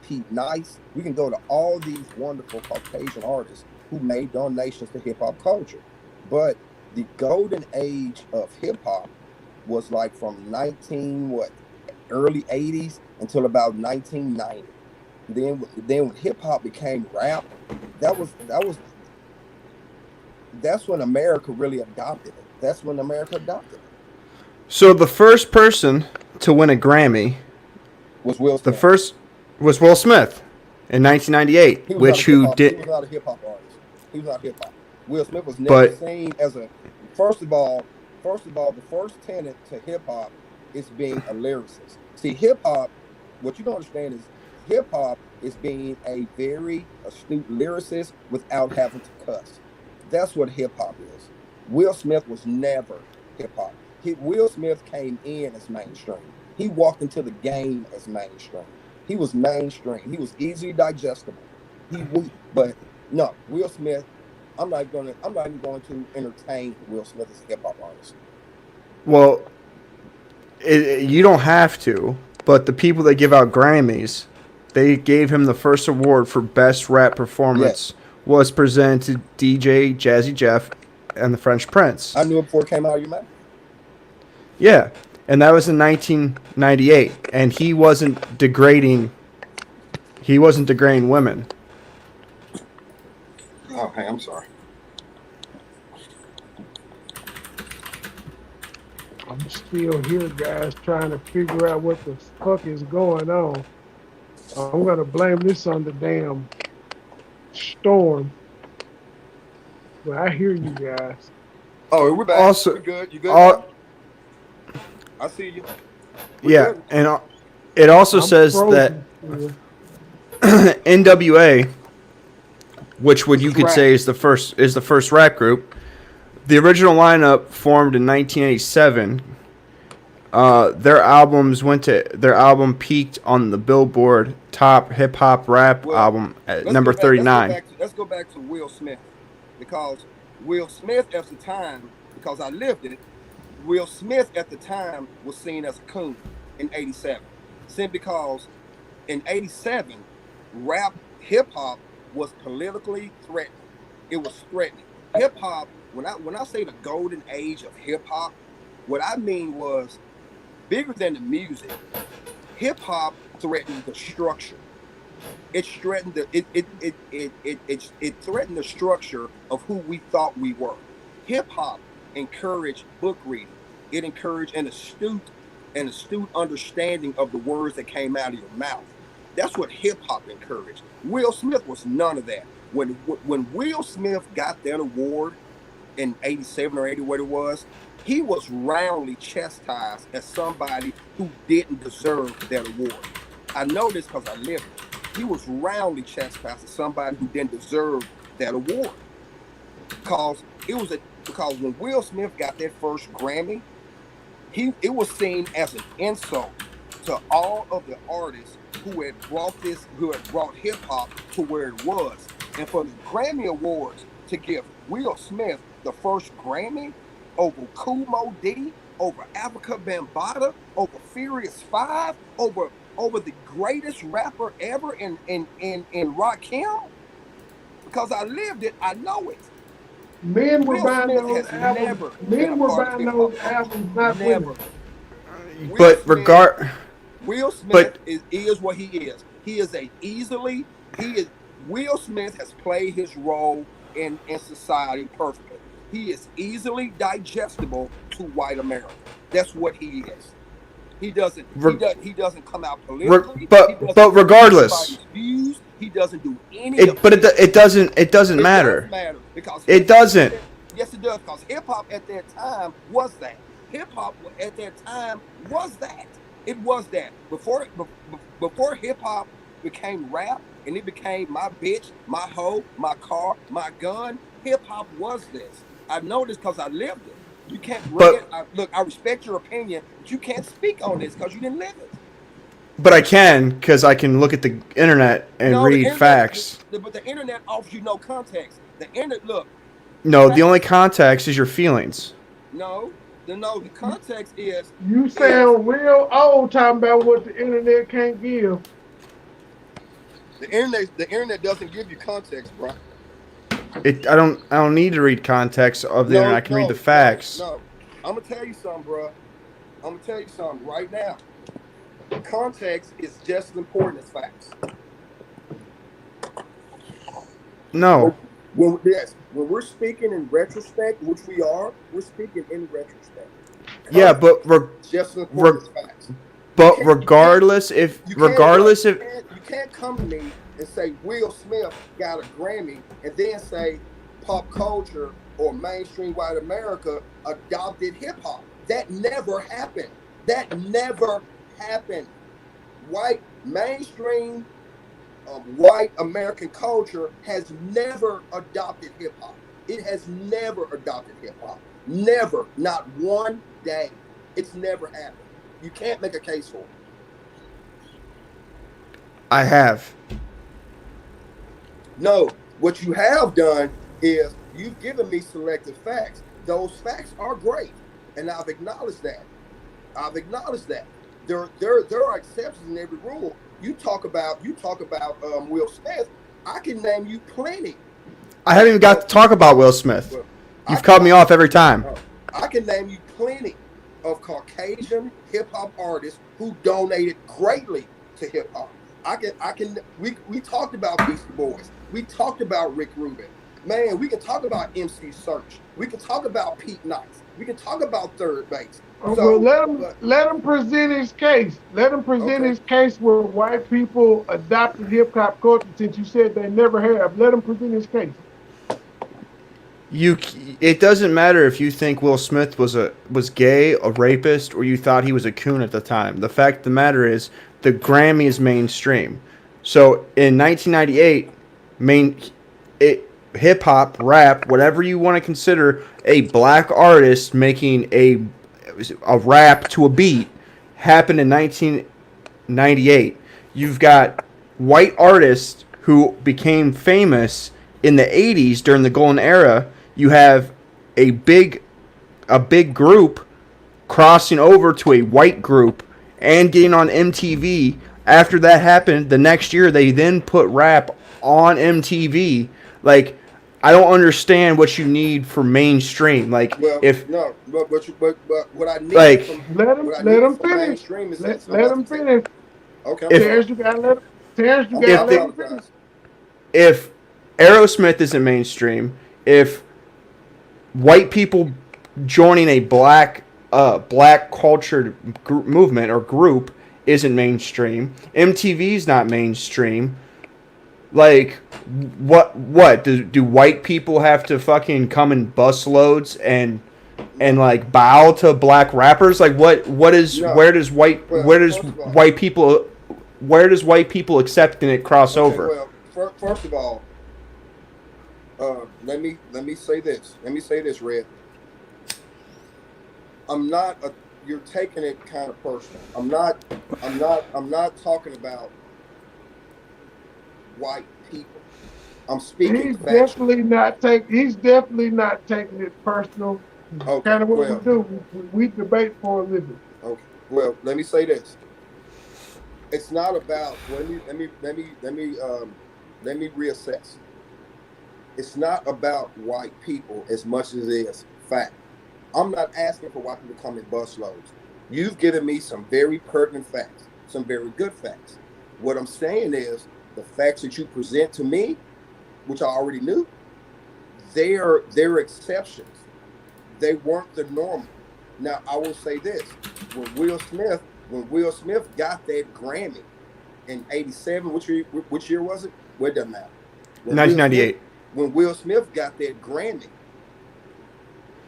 Pete Nice. We can go to all these wonderful Caucasian artists who made donations to hip hop culture. But the golden age of hip hop was like from early 80s until about 1990. Then when hip hop became rap, that's when America really adopted it. That's when America adopted it. So the first person to win a Grammy Was Will The Smith. first was Will Smith in 1998, He was not a which hip who hop. He did, was not a hip hop artist. He was not hip hop. Will Smith was never but seen as a. First of all, the first tenet to hip hop is being a lyricist. See, hip hop. What you don't understand is hip hop is being a very astute lyricist without having to cuss. That's what hip hop is. Will Smith was never hip hop. Will Smith came in as mainstream. He walked into the game as mainstream. He was mainstream. He was easily digestible. But no, Will Smith. I'm not even going to entertain Will Smith as a hip hop artist. well, you don't have to. But the people that give out Grammys, they gave him the first award for best rap performance. Yes, Was presented to DJ Jazzy Jeff and the French Prince. I knew it before it came out of your mouth. Yeah, and that was in 1998, and he wasn't degrading. He wasn't degrading women. Oh, hey, I'm sorry. I'm still here, guys, trying to figure out what the fuck is going on. I'm gonna blame this on the damn storm. But I hear you guys. Oh, we're back. Also, We good. You good now? I see you. We're yeah, good. and it also I'm says that frozen NWA, which would you could Rap. say is the first rap group. The original lineup formed in 1987. Their album peaked on the Billboard top hip hop rap Well, album at let's number go back- 39. Let's go back to Will Smith, because Will Smith at the time, because I lived it, Will Smith at the time was seen as a coon in '87. Simply because in '87, hip hop was politically threatening. It was threatening. Hip hop, when I say the golden age of hip hop, what I mean was bigger than the music. Hip hop threatened the structure. It threatened it threatened the structure of who we thought we were. Hip hop encouraged book reading. It encouraged an astute understanding of the words that came out of your mouth. That's what hip hop encouraged. Will Smith was none of that. When Will Smith got that award in '87 or '80, what it was, he was roundly chastised as somebody who didn't deserve that award. I know this because I lived it. He was roundly chastised as somebody who didn't deserve that award. Because when Will Smith got that first Grammy, it was seen as an insult to all of the artists who had brought hip hop to where it was. And for the Grammy Awards to give Will Smith the first Grammy over Kool Moe Dee, over Africa Bambaataa, over Furious Five, over the greatest rapper ever in Rakim, because I lived it, I know it. Men were Will buying Smith those has albums. never been Men a were part of buying hip those hop. albums, not Never. women. Will Smith But is what he is. Will Smith has played his role in society perfectly. He is easily digestible to white America. That's what he is. He doesn't come out politically. but regardless, views. He doesn't do any of it doesn't matter. Does matter because It doesn't. Yes, it does, because hip hop at that time was that. Hip hop at that time was that. It was that. Before hip hop became rap and it became my bitch, my hoe, my car, my gun, hip hop was this. I know this because I lived it. You can't bring it. Look, I respect your opinion, but you can't speak on this because you didn't live it. But I can, because I can look at the internet and read facts. But the internet offers you no context. The internet, look. No, the only context is your feelings. No, the context is. You sound real old talking about what the internet can't give. The internet doesn't give you context, bro. I don't need to read context of the internet. I can read the facts. No, I'm gonna tell you something, bro. I'm gonna tell you something right now. Context is just as important as facts. No. When we're speaking in retrospect, which we're speaking in retrospect. Yeah, but just as important as facts. You But can't, you can't, you can't, bro. regardless if You can't come to me and say Will Smith got a Grammy and then say pop culture or mainstream white America adopted hip hop. That never happened. That never happened. White mainstream white American culture has never adopted hip hop. It has never adopted hip hop. Never, not one day. It's never happened. You can't make a case for it. I have. No, what you have done is you've given me selective facts. Those facts are great, and I've acknowledged that. I've acknowledged that. There are exceptions in every rule. You talk about Will Smith. I can name you plenty I haven't even got of to talk about Will Smith. well, I You've can cut me I off every time. I can name you plenty of Caucasian hip hop artists who donated greatly to hip hop. We talked about Beastie Boys. We talked about Rick Rubin. Man, we can talk about MC Search. We can talk about Pete Nice. We can talk about Third Base. Well, So, but let him present his case. Let him present okay, his case where white people adopted hip hop culture. Since you said they never have, let him present his case. You, it doesn't matter if you think Will Smith was gay, a rapist, or you thought he was a coon at the time. The fact of the matter is, the Grammy is mainstream. So in 1998, main it hip hop, rap, whatever you want to consider, a black artist making a rap to a beat happened in 1998. You've got white artists who became famous in the 80s during the golden era. You have a big group crossing over to a white group and getting on MTV. After that happened, the next year they then put rap on MTV. Like, I don't understand what you need for mainstream. Like, well, if no, but what I need like from Let him finish. mainstream is that Let somebody him said, finish. okay, I'm if sorry. Terrence, you gotta let him. Terrence, you I gotta if let the him finish. apologize. if Aerosmith isn't mainstream, if white people joining a black cultured movement or group isn't mainstream. MTV's not mainstream. Like, what do white people have to fucking come in bus loads and No, like bow to black rappers? Like, what is no. Well, first of all, where does white people accepting it cross okay. over? Well, first of all, let me say this. Let me say this, Red. I'm not a. You're taking it kind of personal. I'm not talking about white people. I'm speaking factually. He's definitely not taking it personal. Okay. Kind of what we Well. do. We debate for a living. Okay. Well, let me say this. It's not about. Let me reassess. It's not about white people as much as it is fact. I'm not asking for white people to come in busloads. You've given me some very pertinent facts, some very good facts. What I'm saying is the facts that you present to me, which I already knew, they're exceptions. They weren't the normal. Now I will say this: when Will Smith got that Grammy in '87, which year was it? Well, it doesn't matter. When Will Smith 1998. when Will Smith got that Grammy,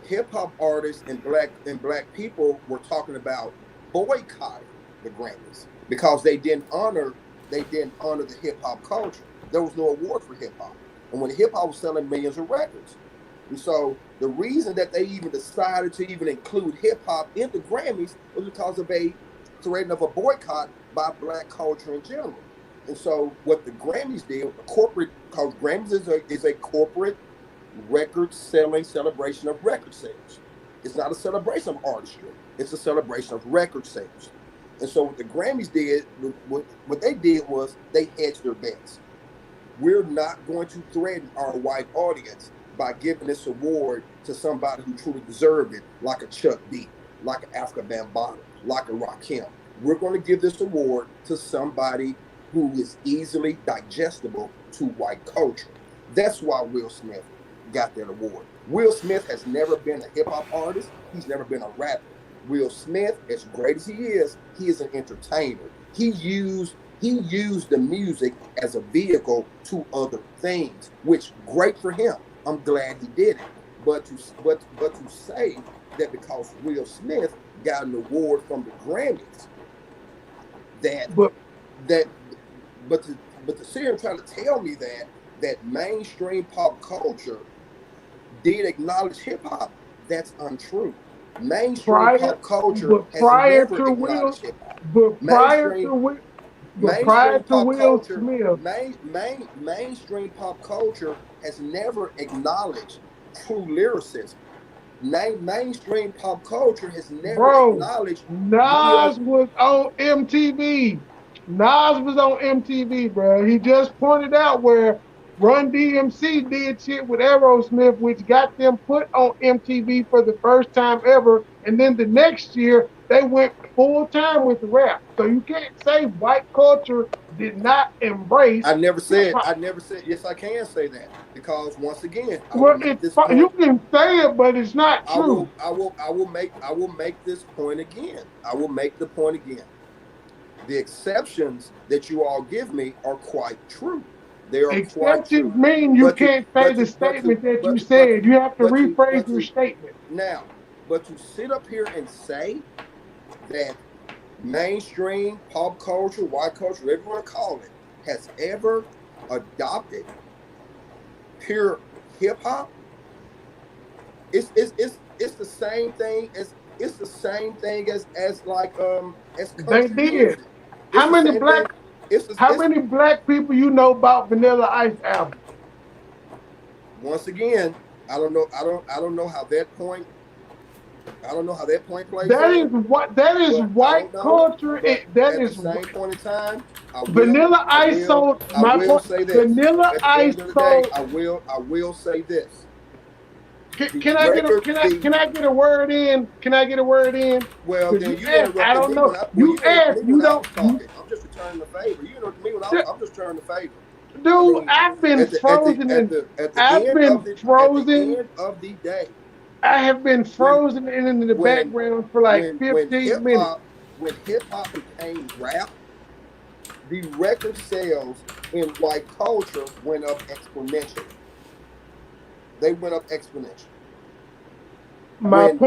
hip hop artists and black people were talking about boycotting the Grammys because they didn't honor the hip hop culture. There was no award for hip hop, and when hip hop was selling millions of records, and so the reason that they even decided to even include hip hop in the Grammys was because of a threat of a boycott by black culture in general. And so what the Grammys did, the corporate, because Grammys is a corporate record selling celebration of record sales. It's not a celebration of artistry. It's a celebration of record sales. And so what the Grammys did, what they did was they hedged their bets. We're not going to threaten our white audience by giving this award to somebody who truly deserved it, like a Chuck D, like an Africa Bambaataa, like a Rakim. We're going to give this award to somebody who is easily digestible to white culture. That's why Will Smith got that award. Will Smith has never been a hip hop artist. He's never been a rapper. Will Smith, as great as he is an entertainer. He used the music as a vehicle to other things, which great for him. I'm glad he did it. But to say that because Will Smith got an award from the Grammys, that But that but to sit here and try to tell me that mainstream pop culture did acknowledge hip hop, that's untrue. Mainstream prior, pop culture but has prior never to Will, acknowledged hip hop. but prior Mainstream to Will, but prior mainstream to pop Will culture Smith, mainstream pop culture has never acknowledged true lyricism. Mainstream pop culture has never bro, acknowledged real. Nas was on MTV. Nas was on MTV, bro. He just pointed out where Run DMC did shit with Aerosmith, which got them put on MTV for the first time ever. And then the next year, they went full time with rap. So you can't say white culture did not embrace hip hop. I never said, yes, I can say that because once again, I will Well, make this you point. can say it, but it's not true. I will make this point again. I will make the point again. The exceptions that you all give me are quite true. They are quite Exceptions true. mean you But to can't say but the to but to statement that you but to but said. to You have to but to rephrase but your to statement. now, but to sit up here and say that mainstream pop culture, white culture, whatever you want to call it, has ever adopted pure hip hop, it's the same thing as as They country did. music. It's How the many same thing. black how It's many black people you know about Vanilla Ice album? once again, I don't know how that point plays in, That is but I white don't know. culture. But That at the is same point in time, Vanilla Ice sold I my will point. say this. Vanilla At the Ice end of the day, sold. I will say this. The Can I get a record the can I get a word in? Can I get a word in? Well, Because then you you asked, I interrupted don't me know. you You interrupted asked, me you when I don't. was talking. I'm just returning the favor. You interrupted me when I'm just returning the favor. I Dude, mean, I've been frozen in. I've been at the frozen. end of the day, I have been when frozen in the when background for like when 15 minutes. hip hop became rap, the record sales in white culture went up exponentially. They went up exponentially. When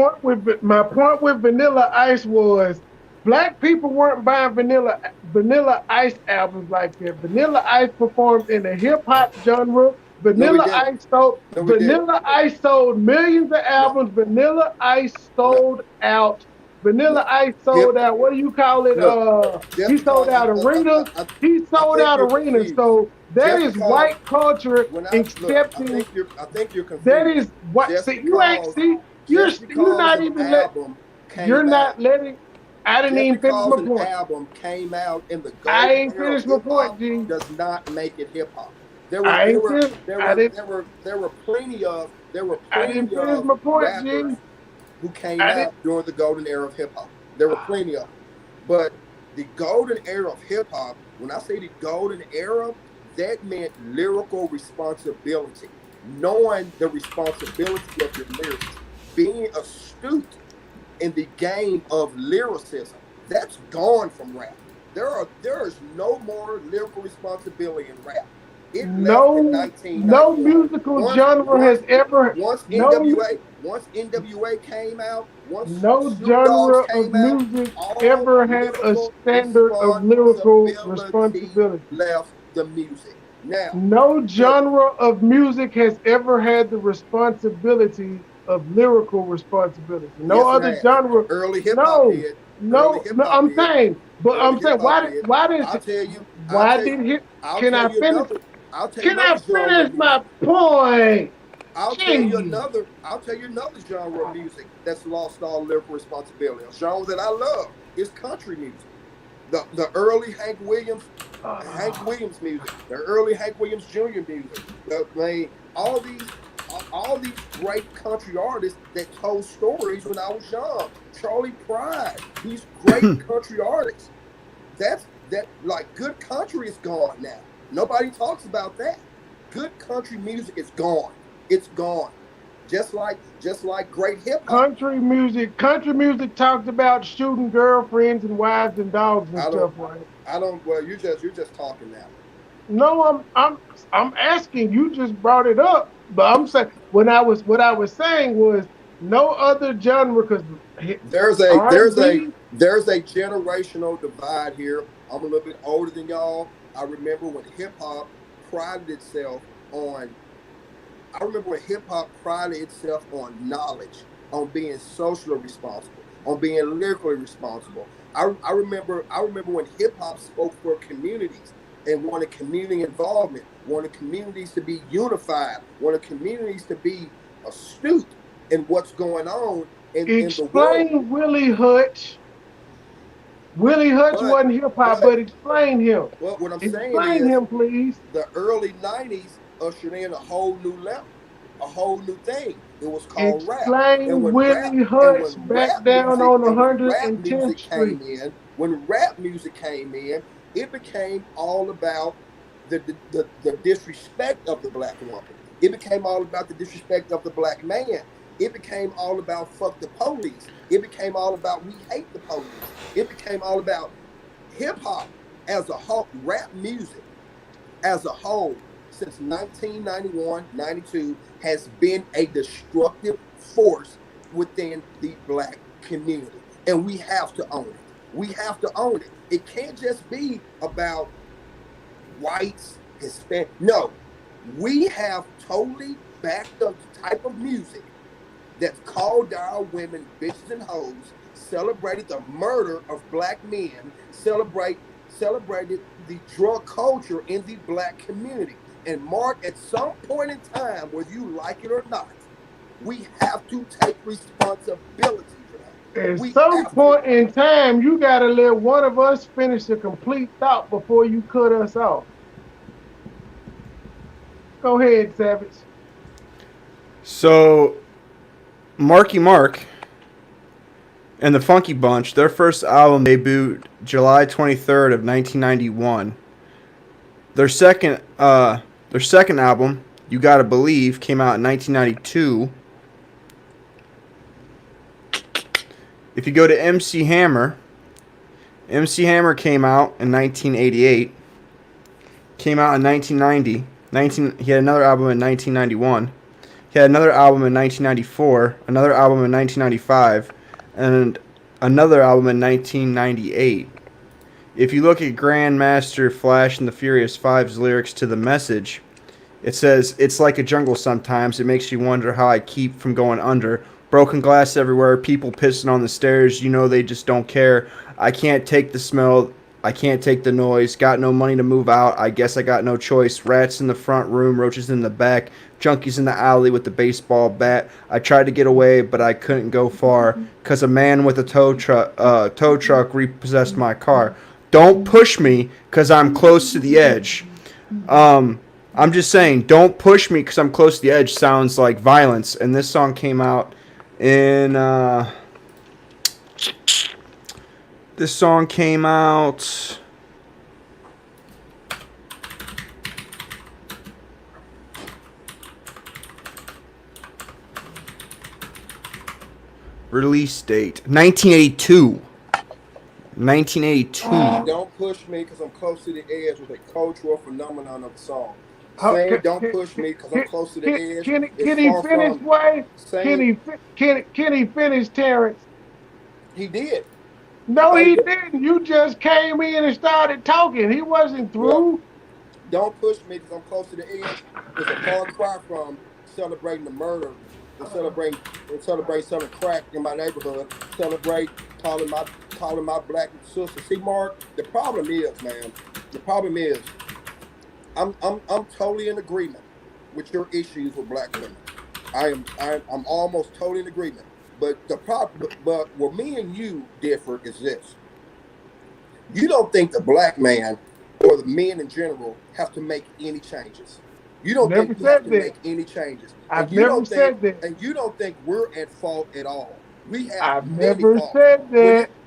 My point with Vanilla Ice was black people weren't buying Vanilla Ice albums like that. Vanilla Ice performed in the hip hop genre. No, we didn't. No, we didn't. Vanilla Ice sold millions of No, albums. Vanilla Ice no, sold out. Vanilla no. Ice Hip sold out. What do you call it? Look, He just sold because out arenas. He I sold think out you're arenas. confused. So that Just is because white culture when I look, accepting. I think you're That confused. is what. Just See, you ain't because see. just You're because not an even let. album You're came out, not letting. I didn't just even finish because my an point. album came out in the I golden ain't era of finished my hip point, hop G. does not make it hip hop. There were I there ain't were finished. I didn't. there were I didn't plenty finish of my point, G. rappers who came I didn't. out during the golden era of hip hop. There were plenty of them. But the golden era of hip hop, when I say the golden era, that meant lyrical responsibility, knowing the responsibility of your lyrics, being astute in the game of lyricism. That's gone from rap. There is no more lyrical responsibility in rap. It left in No 1991. musical genre has ever. Once No. NWA came out, once No Snoop Dogg's genre of came out, music all ever had a lyrical standard of lyrical responsibility responsibility. left the music. Now, No look, genre of music has ever had the responsibility of lyrical responsibility. No yes, it other has. genre. Early hip hop No, did. Early no, hip no. hop did. Early I'm hip saying, hop did. why does, I'll tell you. I'll why tell. did hit? I'll Can tell I you finish? another. I'll tell you Can I another genre of finish my music. point? I'll tell you Jeez. another. I'll tell you another genre of music that's lost all lyrical responsibility. A genre that I love is country music. The early Hank Williams music, the early Hank Williams Jr. music. All these great country artists that told stories when I was young. Charlie Pride, these great country artists. That like good country is gone now. Nobody talks about that. Good country music is gone. It's gone. just like great hip hop. Country music talks about shooting girlfriends and wives and dogs and I don't stuff, right? I don't well you're just talking now. No, I'm asking. You just brought it up, but I'm saying what I was saying was no other genre because There's a there's a R&B. there's a generational divide here. I'm a little bit older than y'all. I remember when hip hop prided itself on I remember when hip hop prided itself on knowledge, on being socially responsible, on being lyrically responsible. I remember when hip hop spoke for communities and wanted community involvement, wanted communities to be unified, wanted communities to be astute in what's going on in the world. Explain Willie Hutch. Willie Hutch But wasn't hip hop, but but explain him. but what I'm saying Explain is him, please. the early 90s ushered in a whole new level, a whole new thing. It was called rap. And Explain when rap Willie and Hutch when back rap down music on and when 110th Street. rap music came in, it became all about the disrespect of the black woman. It became all about the disrespect of the black man. It became all about fuck the police. It became all about we hate the police. It became all about hip hop as a whole, rap music as a whole, since 1991, 92, has been a destructive force within the black community. And we have to own it. We have to own it. It can't just be about whites, Hispanic. No, we have totally backed up the type of music that's called our women bitches and hoes, celebrated the murder of black men, celebrated the drug culture in the black community. And Mark, at some point in time, whether you like it or not, we have to take responsibility for that. At We some have to. point in time, you got to let one of us finish a complete thought before you cut us off. Go ahead, Savage. So, Marky Mark and the Funky Bunch, their first album debuted July 23rd of 1991. Their second album, You Gotta Believe, came out in 1992. If you go to MC Hammer came out in 1988. Came out in 1990. He had another album in 1991. He had another album in 1994, another album in 1995, and another album in 1998. If you look at Grandmaster Flash and the Furious Five's lyrics to The Message, it says, "It's like a jungle sometimes. It makes you wonder how I keep from going under. Broken glass everywhere, people pissing on the stairs. You know they just don't care. I can't take the smell. I can't take the noise. Got no money to move out. I guess I got no choice. Rats in the front room, roaches in the back. Junkies in the alley with the baseball bat. I tried to get away, but I couldn't go far. 'Cause a man with a tow truck repossessed my car. Don't push me, 'cause I'm close to the edge." I'm just saying, "Don't push me 'cause I'm close to the edge" sounds like violence. And this song came out in, this song came out release date 1982. 1982. Don't push me because I'm close to the edge was a cultural phenomenon of the song. How, Saying don't push me because I'm close to the edge is can he far finish, from Wayne? saying Can he finish, Terrence? he did. I No, thought he he did. didn't. You just came in and started talking. He wasn't Well, through. don't push me because I'm close to the edge is a far cry from celebrating the murder and celebrate selling crack in my neighborhood. Celebrate calling my black sister. See, Mark, the problem is, man. The problem is, I'm totally in agreement with your issues with black women. I'm almost totally in agreement. But the problem, but where me and you differ is this: you don't think the black man or the men in general have to make any changes. You don't think Never we have said to that. make any changes, and I've you never don't think said that. and you don't think we're at fault at all. We have I've many never faults said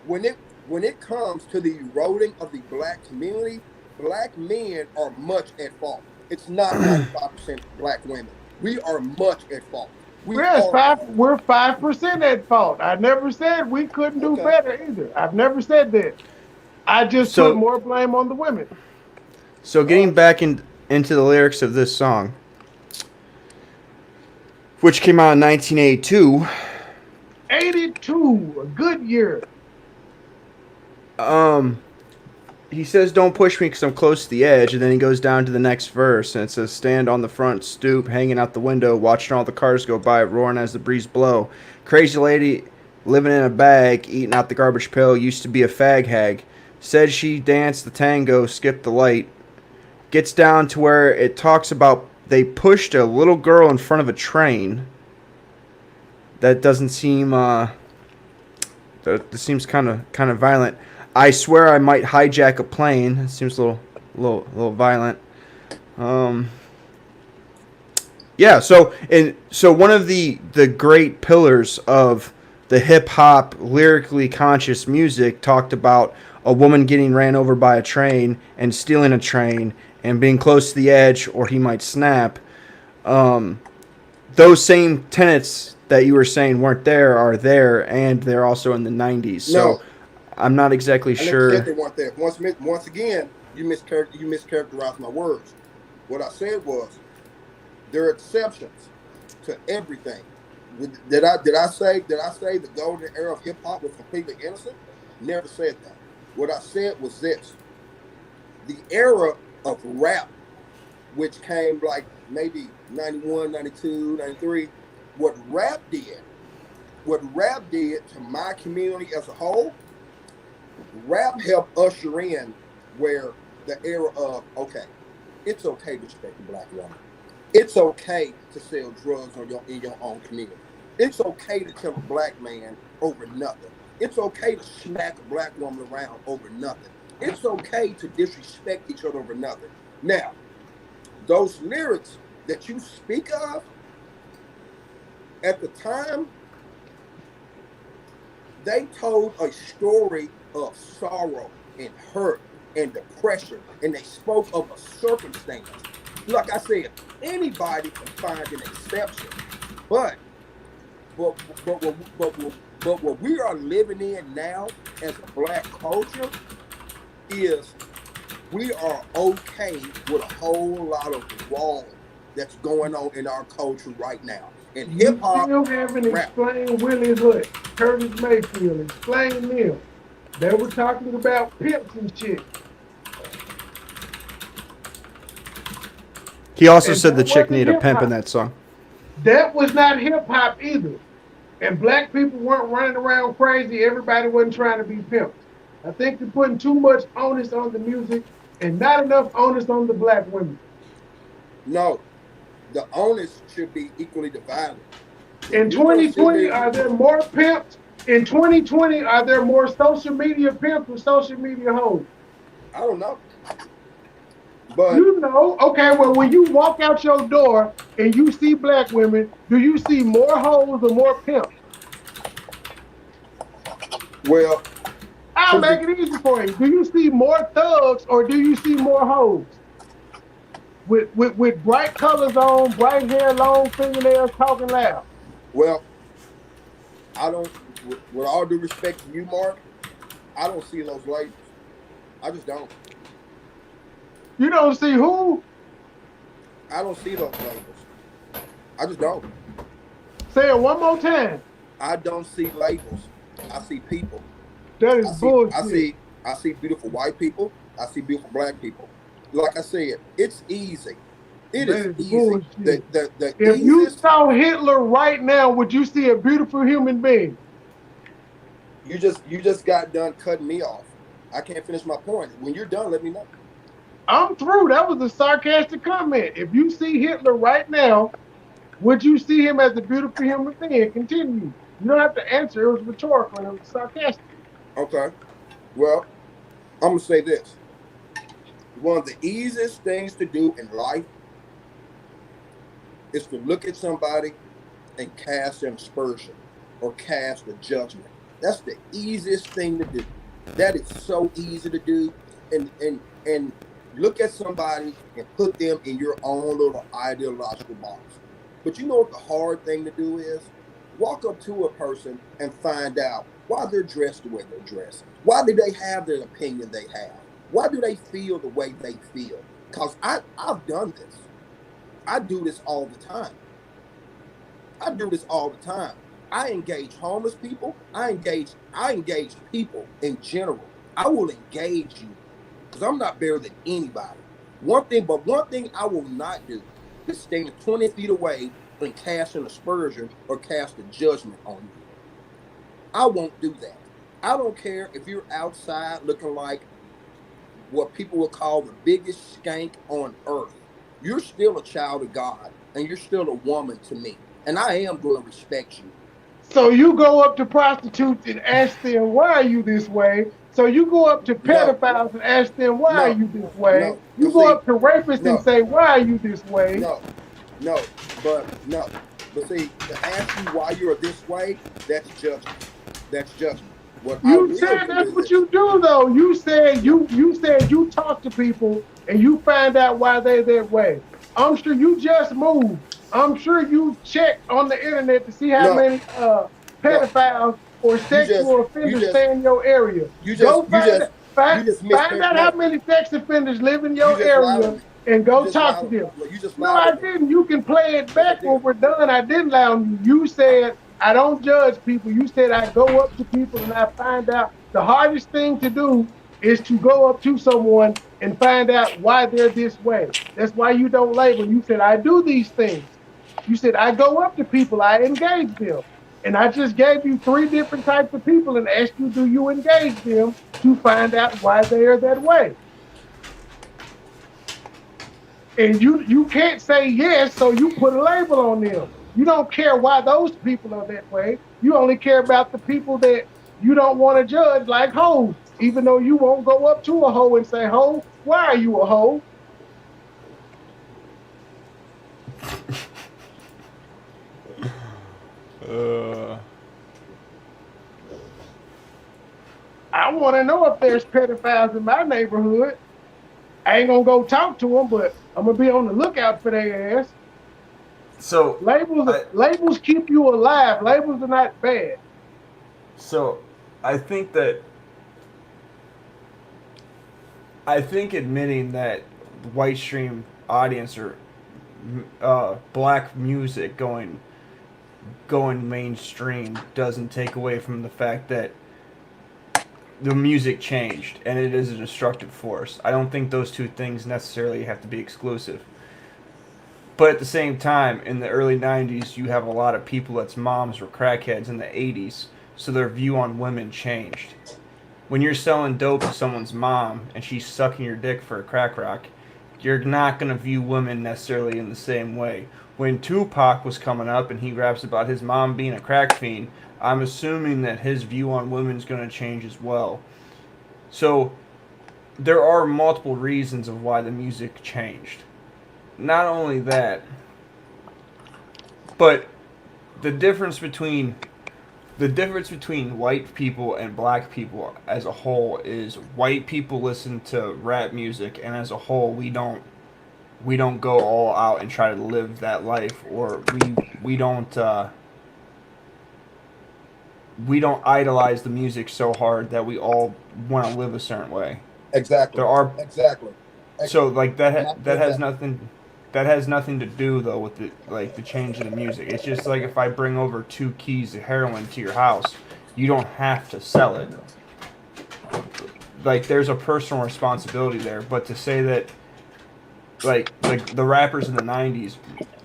when that. it comes to the eroding of the black community. Black men are much at fault. It's not 95% black women. We are much at fault. We are We're 5% at fault. I never said we couldn't do okay. better either. I've never said that. I just put So more blame on the women. so All getting right. back into the lyrics of this song, which came out in 1982. 82, a good year. Um, he says, "Don't push me because I'm close to the edge," and then he goes down to the next verse, and it says, "Stand on the front stoop, hanging out the window, watching all the cars go by, roaring as the breeze blow. Crazy lady living in a bag, eating out the garbage pail, used to be a fag hag. Said she danced the tango, skipped the light." Gets down to where it talks about they pushed a little girl in front of a train. That doesn't seem that seems kind of violent. I swear I might hijack a plane. It seems a little violent. Um, yeah. So one of the great pillars of the hip hop lyrically conscious music talked about a woman getting ran over by a train and stealing a train and being close to the edge or he might snap. Um, those same tenets that you were saying weren't there are there, and they're also in the 90s. So No, I'm not exactly I never said sure. they weren't there. Once again, you mischaracterized my words. What I said was there are exceptions to everything. Did I say the golden era of hip hop was completely innocent? Never said that. What I said was this: the era of rap, which came like maybe 91, 92, 93. What rap did to my community as a whole, rap helped usher in where the era of, okay, it's okay to respect the black woman. It's okay to sell drugs in your own community. It's okay to kill a black man over nothing. It's okay to smack a black woman around over nothing. It's okay to disrespect each other over nothing. Now, those lyrics that you speak of at the time, they told a story of sorrow and hurt and depression, and they spoke of a circumstance. Like I said, anybody can find an exception, but but but but what we are living in now as a black culture is we are okay with a whole lot of wrong that's going on in our culture right now. In hip You hop, still haven't rap. explained Willie Hood, Curtis Mayfield. Explain them. They were talking about pimps and shit. He also And said the that chick wasn't needed a hip pimp in hop. that song. That was not hip hop either. And black people weren't running around crazy. Everybody wasn't trying to be pimps. I think you're putting too much onus on the music and not enough onus on the black women. No, the onus should be equally divided. If In we're gonna sit 2020, here, are there more pimps? In 2020, are there more social media pimps or social media hoes? I don't know, but You know, okay, well, when you walk out your door and you see black women, do you see more hoes or more pimps? well, I'll to make be it easy for you. Do you see more thugs or do you see more hoes? With bright colors on, bright hair, long fingernails, talking loud. well, I don't. With all due respect to you, Mark, I don't see those labels. I just don't. You don't see who? I don't see those labels. I just don't. Say it one more time. I don't see labels. I see people. That is I see. I bullshit. see. I see beautiful white people. I see beautiful black people. Like I said, it's easy. It That is is easy. bullshit. The If you easiest. saw Hitler right now, would you see a beautiful human being? You just got done cutting me off. I can't finish my point. When you're done, let me know. I'm through. That was a sarcastic comment. If you see Hitler right now, would you see him as a beautiful human being? Continue. You don't have to answer. It was rhetorical and it was sarcastic. Okay. Well, I'm gonna say this. One of the easiest things to do in life is to look at somebody and cast an aspersion or cast a judgment. That's the easiest thing to do. That is so easy to do. And look at somebody and put them in your own little ideological box. But you know what the hard thing to do is? Walk up to a person and find out why they're dressed the way they're dressed. Why do they have the opinion they have? Why do they feel the way they feel? Because I've done this. I do this all the time. I do this all the time. I engage homeless people. I engage people in general. I will engage you because I'm not better than anybody. One thing I will not do is stand 20 feet away and cast an aspersion or cast a judgment on you. I won't do that. I don't care if you're outside looking like what people will call the biggest skank on earth. You're still a child of God and you're still a woman to me. And I am going to respect you. So you go up to prostitutes and ask them, why are you this way? So you go up to No, pedophiles and ask them, why are no, you this way? no. You But go see, up to rapists and no, say, why are you this way? no, no, but no. But see, to ask you why you're this way, that's judgment. That's judgment. What I You will said do that's what is, you do though. You said no, you talk to people and you find out why they're that way. I'm sure you just moved. I'm sure you checked on the internet to see how no, many no. pedophiles or You just, sexual you offenders just, stay in your area. you just, Go you just, you just find mispar. out how No, many sex offenders live in you your just lied on area me. and You go just talk to lied. them. You just No, lied I on me. didn't. You can play it Yes, I back did. when we're done. I didn't lie on you. You said I don't judge people. You said I go up to people and I find out. The hardest thing to do is to go up to someone and find out why they're this way. That's why you don't label. You said I do these things. You said I go up to people, I engage them. And I just gave you three different types of people and asked you, do you engage them to find out why they are that way? And you can't say yes, so you put a label on them. You don't care why those people are that way. You only care about the people that you don't want to judge, like hoes. Even though you won't go up to a hoe and say, "Hoe, why are you a hoe?" Uh, I want to know if there's pedophiles in my neighborhood. I ain't gonna go talk to them, but I'm gonna be on the lookout for their ass. so I Labels keep you alive. Labels are not bad. so I think that I think admitting that the white stream audience or black music going mainstream doesn't take away from the fact that the music changed and it is a destructive force. I don't think those two things necessarily have to be exclusive. But at the same time, in the early 90s, you have a lot of people that's moms were crackheads in the 80s, so their view on women changed. When you're selling dope to someone's mom and she's sucking your dick for a crack rock, you're not going to view women necessarily in the same way. When Tupac was coming up and he raps about his mom being a crack fiend, I'm assuming that his view on women is going to change as well. So there are multiple reasons of why the music changed. Not only that, but the difference between white people and black people as a whole is white people listen to rap music, and as a whole we don't go all out and try to live that life, or we don't idolize the music so hard that we all want to live a certain way. Exactly. There are Exactly. so like And I that feel has that. nothing to do though with the change in the music. It's just like if I bring over 2 keys of heroin to your house, you don't have to sell it. Like there's a personal responsibility there, but to say that like the rappers in the 90s,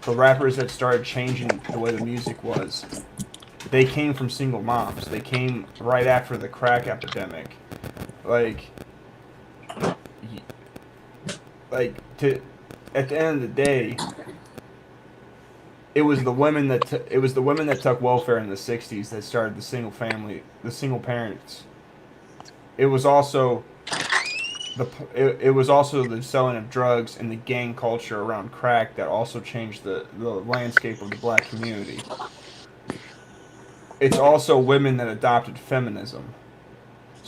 the rappers that started changing the way the music was, they came from single moms. They came right after the crack epidemic. Like like to at the end of the day, it was the women that took welfare in the 60s that started the single parents. It was also it was also the selling of drugs and the gang culture around crack that also changed the landscape of the black community. It's also women that adopted feminism.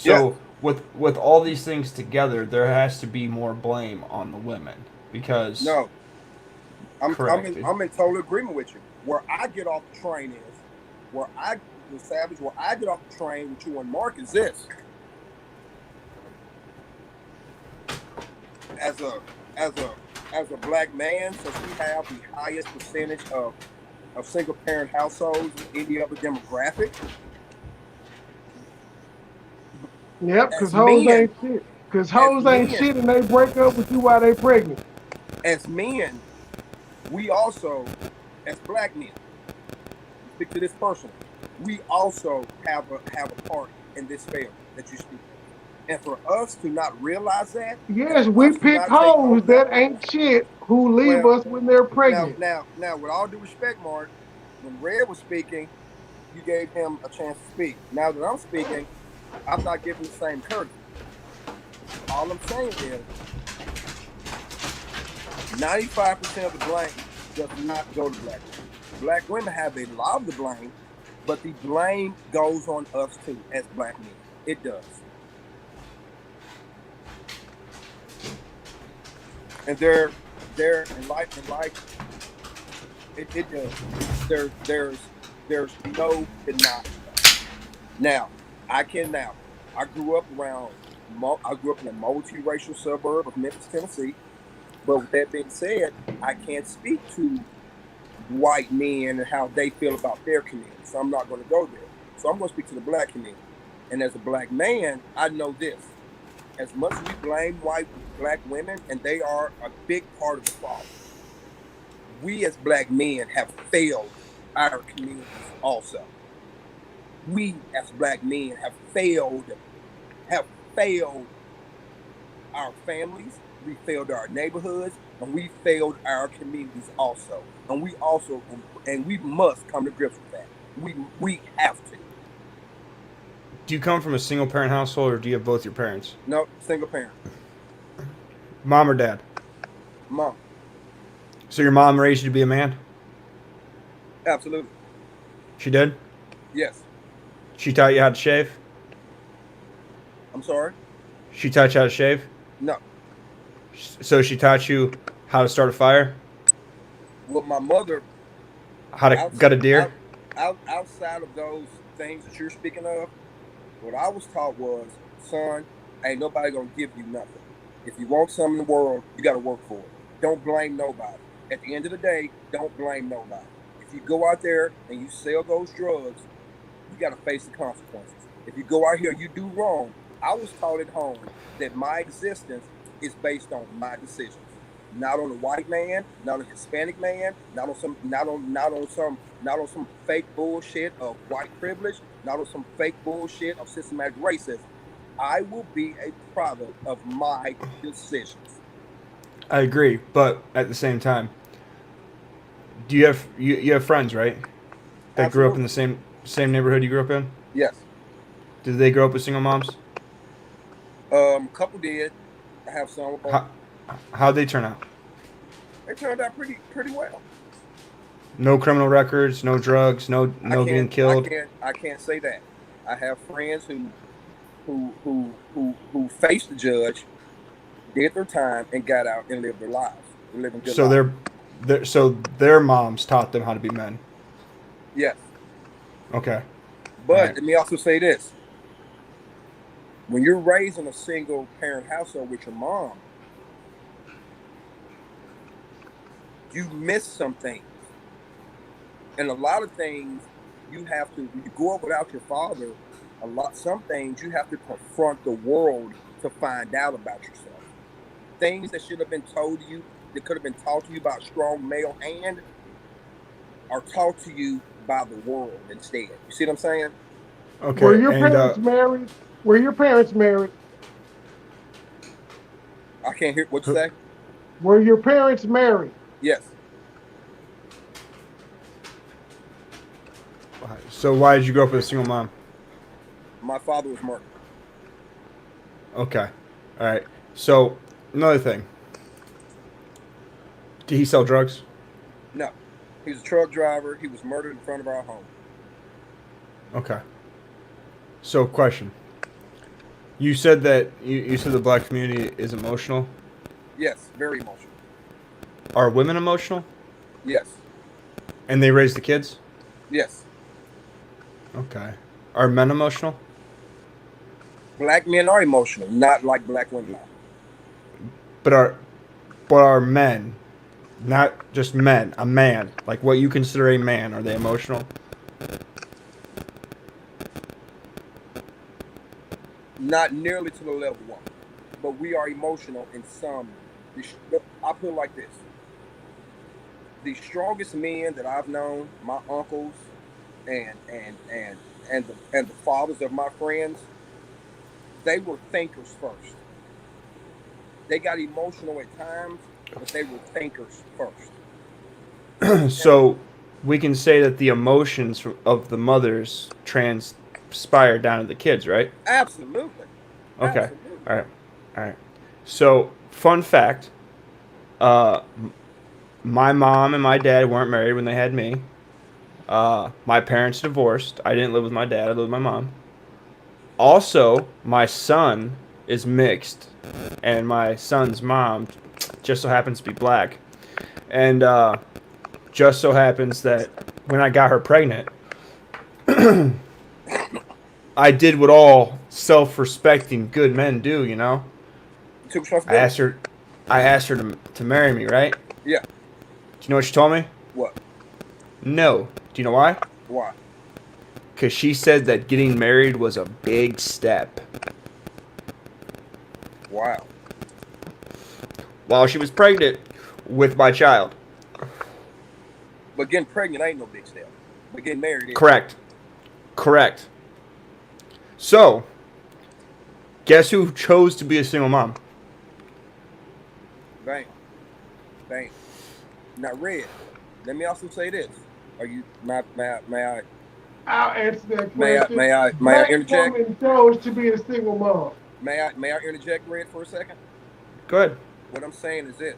Yeah. So with all these things together, there has to be more blame on the women because No. Correct. I'm in total agreement with you. Where I get off the train is, where I the Savage, where I get off the train with you and Mark is this. As a as a as a black man, since we have the highest percentage of single parent households in any other demographic, Yep, because as hoes men, ain't shit. Because as hoes ain't men, shit and they break up with you while they pregnant. as men, we also, as black men, speak to this personally, we also have a part in this failure that you speak of. And for us to not realize that, and Yes, for we us to pick not take hoes note of that, that ain't shit who leave well, us when they're pregnant. now, with all due respect, Mark, when Red was speaking, you gave him a chance to speak. Now that I'm speaking, I'm not giving the same courtesy. All I'm saying is 95% of the blame does not go to black women. Black women have a lot of the blame, but the blame goes on us too as black men. It does. And there in life, it does. There's no denying that. Now, I grew up I grew up in a multiracial suburb of Memphis, Tennessee. But with that being said, I can't speak to white men and how they feel about their community. So I'm not going to go there. So I'm going to speak to the black community. And as a black man, I know this. As much as we blame black women, and they are a big part of the problem, we as black men have failed our communities also. We as black men have failed our families, we failed our neighborhoods, and we failed our communities also. And we must come to grips with that. We have to. Do you come from a single parent household, or do you have both your parents? No, single parent. Mom or dad? Mom. So your mom raised you to be a man? Absolutely. She did? Yes. She taught you how to shave? I'm sorry? She taught you how to shave? No. So she taught you how to start a fire? Well, my mother, How to outside, gut a deer? outside of those things that you're speaking of, what I was taught was, son, ain't nobody gonna give you nothing. If you want something in the world, you got to work for it. Don't blame nobody. At the end of the day, don't blame nobody. If you go out there and you sell those drugs, you got to face the consequences. If you go out here, you do wrong. I was taught at home that my existence is based on my decisions, not on a white man, not on a Hispanic man, not on some fake bullshit of white privilege, not on some fake bullshit of systematic racism. I will be a product of my decisions. I agree, but at the same time, do you have friends, right? That grew up in Absolutely. the same neighborhood you grew up in? Yes. Did they grow up with single moms? A couple did. I have some. How'd they turn out? They turned out pretty well. No criminal records, no drugs, no getting killed. I can't say that. I have friends who faced the judge, did their time, and got out and lived their lives. They're living good So lives. their moms taught them how to be men. Yes. Okay. All But right. let me also say this. When you're raised in a single parent household with your mom, you miss some things. And a lot of things when you grow up without your father, some things you have to confront the world to find out about yourself. Things that should have been told to you, that could have been taught to you by a strong male hand, are taught to you by the world instead. You see what I'm saying? Were Okay. your And parents married? Were your parents married? I can't hear what you say. Were your parents married? Yes. so why did you grow up with a single mom? My father was murdered. Okay. All right. So another thing. Did he sell drugs? No. He was a truck driver. He was murdered in front of our home. Okay. So question. You said that you said the black community is emotional. Yes, very emotional. Are women emotional? Yes. And they raise the kids? Yes. Okay. Are men emotional? Black men are emotional, not like black women are. But are men, not just men, a man, like what you consider a man, are they emotional? Not nearly to the level of woman, but we are emotional in some. I put it like this: the strongest men that I've known, my uncles, and the fathers of my friends, they were thinkers first. They got emotional at times, but they were thinkers first. And So we can say that the emotions of the mothers transpire down to the kids, right? absolutely, Okay. absolutely. All right. All right. So, fun fact, uh, my mom and my dad weren't married when they had me. My parents divorced. I didn't live with my dad. I lived with my mom. Also, my son is mixed, and my son's mom just so happens to be black. And just so happens that when I got her pregnant, I did what all self-respecting good men do. You know, You took I responsibility. asked her, I asked her to marry me. Right? Yeah. Do you know what she told me? What? No. Do you know why? Why? Because she said that getting married was a big step. Wow. While she was pregnant with my child. But getting pregnant ain't no big step. But getting married is. Correct. Correct. So, guess who chose to be a single mom? Bam. Bam. Now, Red, let me also say this. Are you I'll answer that may I question. may I may I Black interject? woman chose to be a single mom. May I interject, Red, for a second? Go ahead. What I'm saying is this: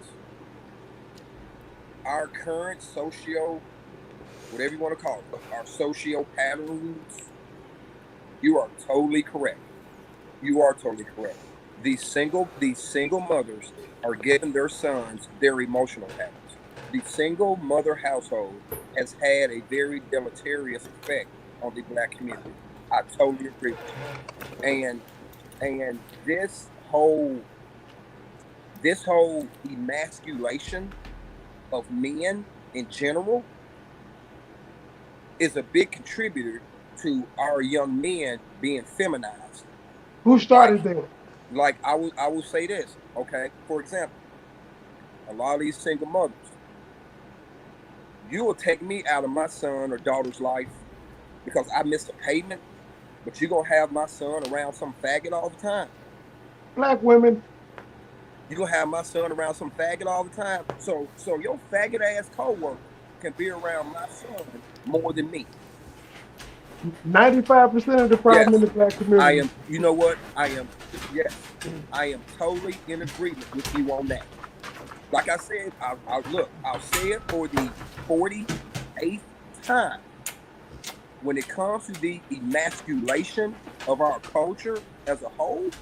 our current socio, whatever you want to call it, our socio patterns. You are totally correct. You are totally correct. These single mothers are giving their sons their emotional patterns. The single mother household has had a very deleterious effect on the black community. I totally agree with you. And and this whole emasculation of men in general is a big contributor to our young men being feminized. Who Like started that? I will say this, okay? For example, a lot of these single mothers, you will take me out of my son or daughter's life because I missed a payment, but you're gonna have my son around some faggot all the time. Black women. You're gonna have my son around some faggot all the time. So your faggot ass coworker can be around my son more than me. 95% of the problem in Yes. the black I community. am, you know what? Yes, I am totally in agreement with you on that. Like I said, I'll say it for the 48th time. When it comes to the emasculation of our culture as a whole,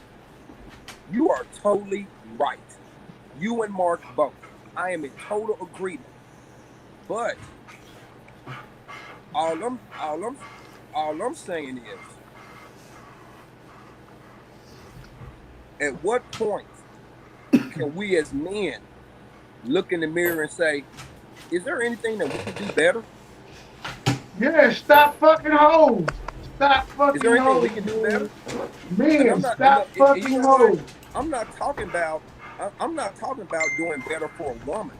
you are totally right. You and Mark both. I am in total agreement. But all I'm all I'm all I'm saying is, at what point can we as men look in the mirror and say, is there anything that we can do better? Yeah, stop fucking hoes. Stop Is there fucking anything we hoes, can do man. better? And Men, I'm not, and, stop look, and you fucking know what? hoes. I'm not talking about. I'm not talking about doing better for a woman.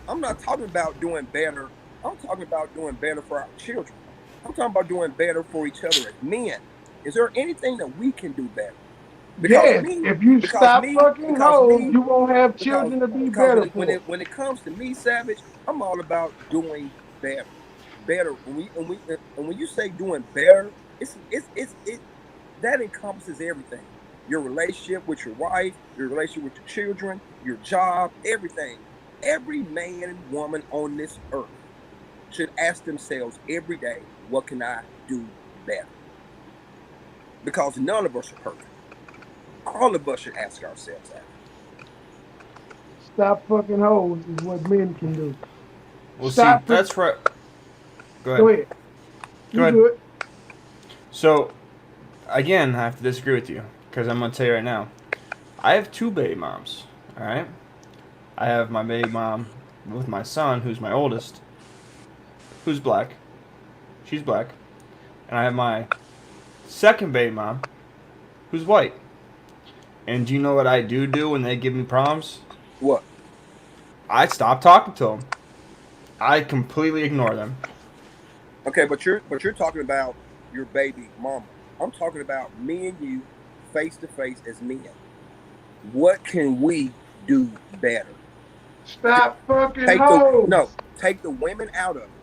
I'm not talking about doing better. I'm talking about doing better for our children. I'm talking about doing better for each other as men. Is there anything that we can do better? Because Yes, me, if you because stop me, fucking because hoes, me, you won't have because children to be because when better it when for. it when it comes to me, Savage, I'm all about doing better, better. And when you say doing better, it that encompasses everything. Your relationship with your wife, your relationship with your children, your job, everything. Every man and woman on this earth should ask themselves every day, what can I do better? Because none of us are perfect. All of us should ask ourselves that. Stop fucking hoes is what men can do. Well, see, Stop. that's right. Go Go ahead. ahead. Go You ahead. good? So, again, I have to disagree with you because I'm gonna tell you right now. I have two baby moms. All right. I have my baby mom with my son, who's my oldest, who's black. She's black, and I have my second baby mom, who's white. And do you know what I do when they give me problems? What? I stop talking to them. I completely ignore them. Okay, but you're talking about your baby mama. I'm talking about me and you face to face as men. What can we do better? Stop fucking Take the no, hoes. take the women out of it.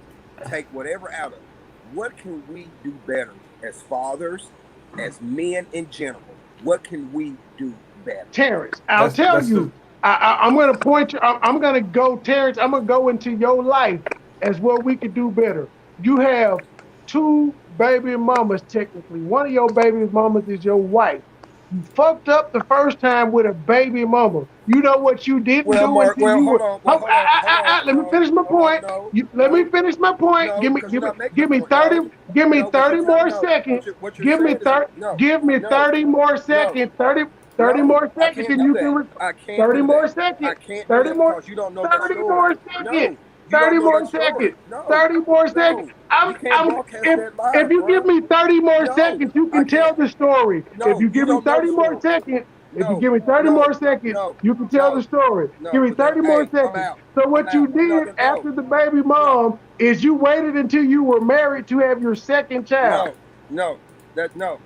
Take whatever out of it. What can we do better as fathers, as men in general? What can we do better? Terrence, I'll That's tell that's the you. I'm going to point you. I'm going to go, Terrence. I'm going to go into your life as what we could do better. You have two baby mamas, technically. One of your baby mamas is your wife. You fucked up the first time with a baby mama. You know what you didn't Well, do Mark. until Well, you hold were. on. Well, Oh, hold on. Hold on. let me No. finish my Hold on. point. No. Let me No. finish my point. No. Because you're not making a Give me point. No. 30. Give me No. What you're 30 telling? more No. seconds. What you're Give me saying is 30. no. Give me No. 30 more No. seconds. 30 No. more I seconds, can't and do you that. can. I can't 30 do more that. I seconds. can't do 30 that more. because you don't know that 30 story. more seconds. No. You don't 30 know more that story. seconds. No. 30 more seconds. No. You can't broadcast If that live, you give bro. me 30 more No. seconds, you I can tell can't. the story. If No. you You give me don't know the 30 more story. seconds, if you No. give me 30 No. more seconds, No. you can tell the No. story. Give No. me But then, 30 more hey, I'm seconds. out. So I'm what you out. I'm not did gonna. No. after the baby No. mom is you waited until you were married to have your second child. No. No. No.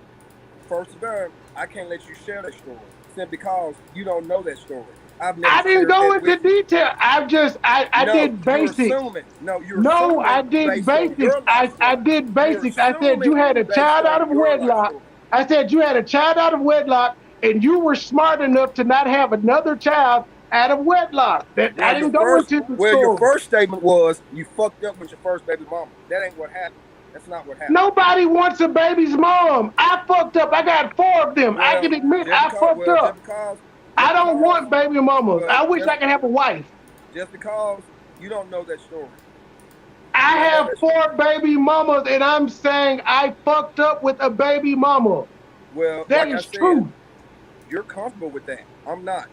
First of all, I can't let you share that story simply because you don't know that story. I've never I didn't shared go that into with you. detail. I No, did you're basics. assuming. No, you're No, I assuming did based on basics. your life I story. did You're basics. I said you assuming had a based child out on of your life wedlock. story. I said you had a child out of wedlock, and you were smart enough to not have another child out of wedlock. That I Well, didn't go into the your story. first statement was you fucked up with your first baby mama. That ain't what happened. That's not what happened. Nobody wants a baby's mom. I fucked up. I got four of them. I can admit I fucked up. I just don't because, want baby mamas. well, I wish I could have a wife. just because you don't know that story. You I don't know have that story. four baby mamas, and I'm saying I fucked up with a baby mama. Well, That like I is said, true. you're comfortable with that. I'm not.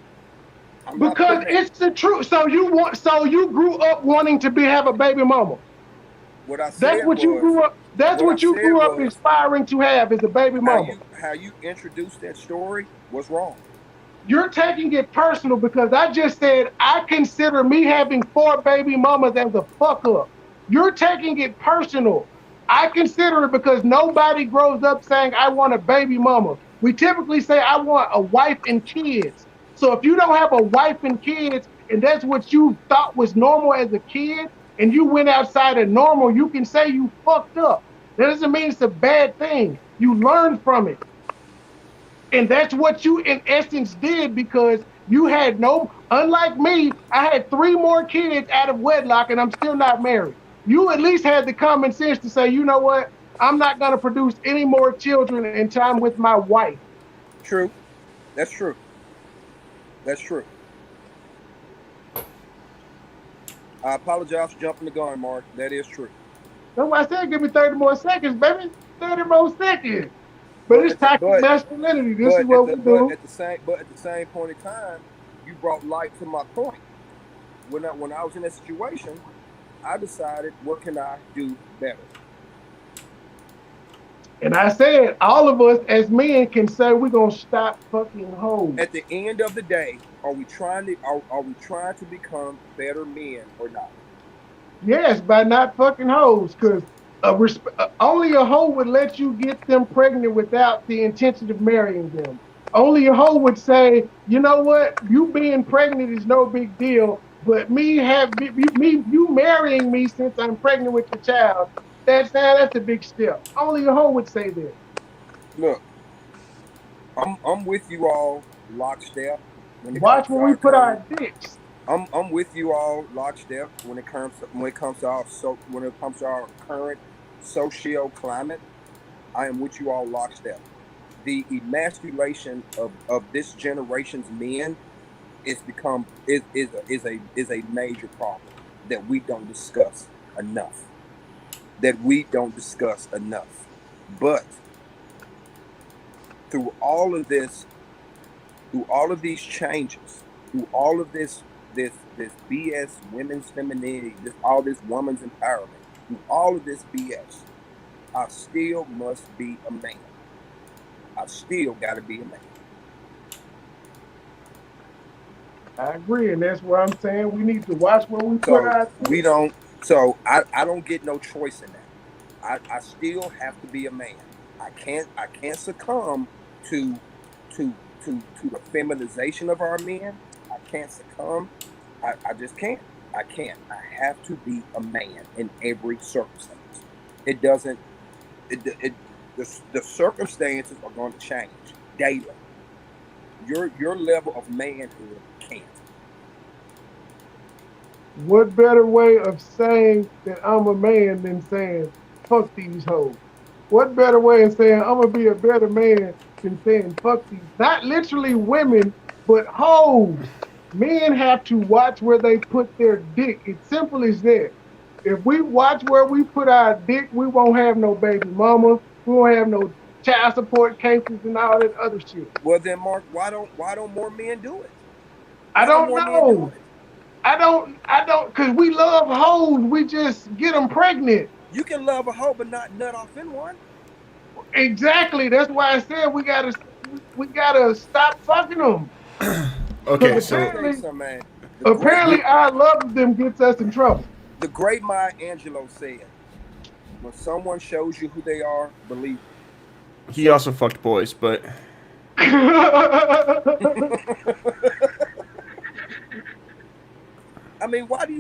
I'm not Because putting that. it's the truth. So you grew up wanting to have a baby mama. What I That's said what you was, grew up. That's what I what you said grew up was, aspiring to have is a baby mama. how you introduced that story was wrong. You're taking it personal because I just said I consider me having four baby mamas as a fuck up. You're taking it personal. I consider it because nobody grows up saying I want a baby mama. We typically say I want a wife and kids. So if you don't have a wife and kids and that's what you thought was normal as a kid and you went outside of normal, you can say you fucked up. That doesn't mean it's a bad thing. You learn from it. And that's what you, in essence, did because you had no, unlike me, I had three more kids out of wedlock and I'm still not married. You at least had the common sense to say, you know what? I'm not going to produce any more children in time with my wife. True. That's true. That's true. I apologize for jumping the gun, Mark. That is true. That's why I said, give me 30 more seconds, baby. 30 more seconds. But But it's at the, toxic masculinity. This is what we do. at the same point in time, you brought light to my point. When I was in that situation, I decided what can I do better. And I said, all of us as men can say we're going to stop fucking hoes. At the end of the day, are we trying to become better men or not? Yes, by not fucking hoes, because only a hoe would let you get them pregnant without the intention of marrying them. Only a hoe would say, you know what, you being pregnant is no big deal, but you marrying me since I'm pregnant with your child, that's a big step. Only a hoe would say that. Look, I'm with you all lockstep when it comes Watch to when we our put current. our dicks. I'm with you all lockstep when it comes to our current social climate. I am with you all lockstep. The emasculation of this generation's men is become is a major problem. that we don't discuss enough. That we don't discuss enough. But through all of this, through all of these changes, through all of this BS, women's femininity, this all this woman's empowerment, through all of this BS, I still must be a man. I still gotta be a man. I agree, and that's why I'm saying we need to watch where we put So our. we don't. So I don't get no choice in that. I still have to be a man. I can't succumb to the feminization of our men. I can't succumb. I just can't. I can't. I have to be a man in every circumstance. It doesn't. The circumstances are going to change daily. Your level of manhood can't. What better way of saying that I'm a man than saying fuck these hoes? What better way of saying I'm gonna be a better man than saying fuck these? Not literally women, but hoes. Men have to watch where they put their dick. It's simple as that. If we watch where we put our dick, we won't have no baby mama. We won't have no child support cases and all that other shit. Well then, Mark, why don't more men do it? I Why don't don't more men do know. it? Cause we love hoes. We just get them pregnant. You can love a hoe but not nut off in one. Exactly. That's why I said we gotta stop fucking them. Cause Okay, Bro, let me so tell you apparently, something, man. The great apparently our love of them gets us in trouble. the great Maya Angelou said, when someone shows you who they are, believe them. he So also fucked boys, but I mean, why do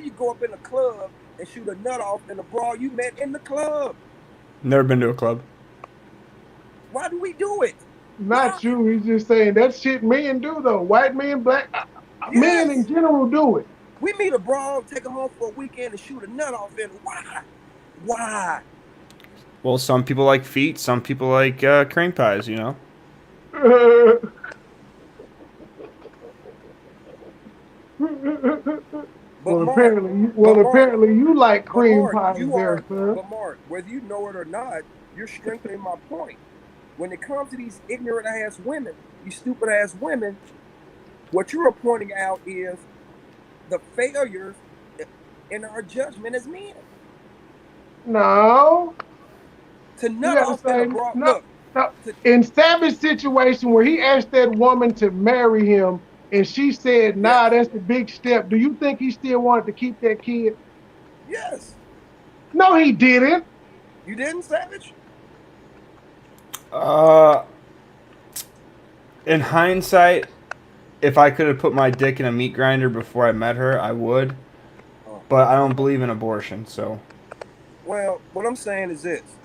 you go up in a club and shoot a nut off in a brawl you met in the club? never been to a club. Why do we do it? Why? Not you. He's just saying that shit men do though. White men, black men in Yes. general do it. We meet a brawl, take her home for a weekend and shoot a nut off in. Why? Why? Well, some people like feet, some people like cream pies. You know. But well, Mark, apparently you like but cream Mark, pies there, sir. whether you know it or not, you're strengthening my point. When it comes to these ignorant ass women, these stupid ass women, what you're pointing out is the failures in our judgment as men. No, To you nut gotta off in a say broad no. look, No. to In Savage situation where he asked that woman to marry him and she said, "Nah, yes, that's a big step." Do you think he still wanted to keep that kid? yes, No, he didn't. you didn't, Savage. Uh, in hindsight, if I could have put my dick in a meat grinder before I met her, I would. Oh. But I don't believe in abortion, so Well, what I'm saying is this: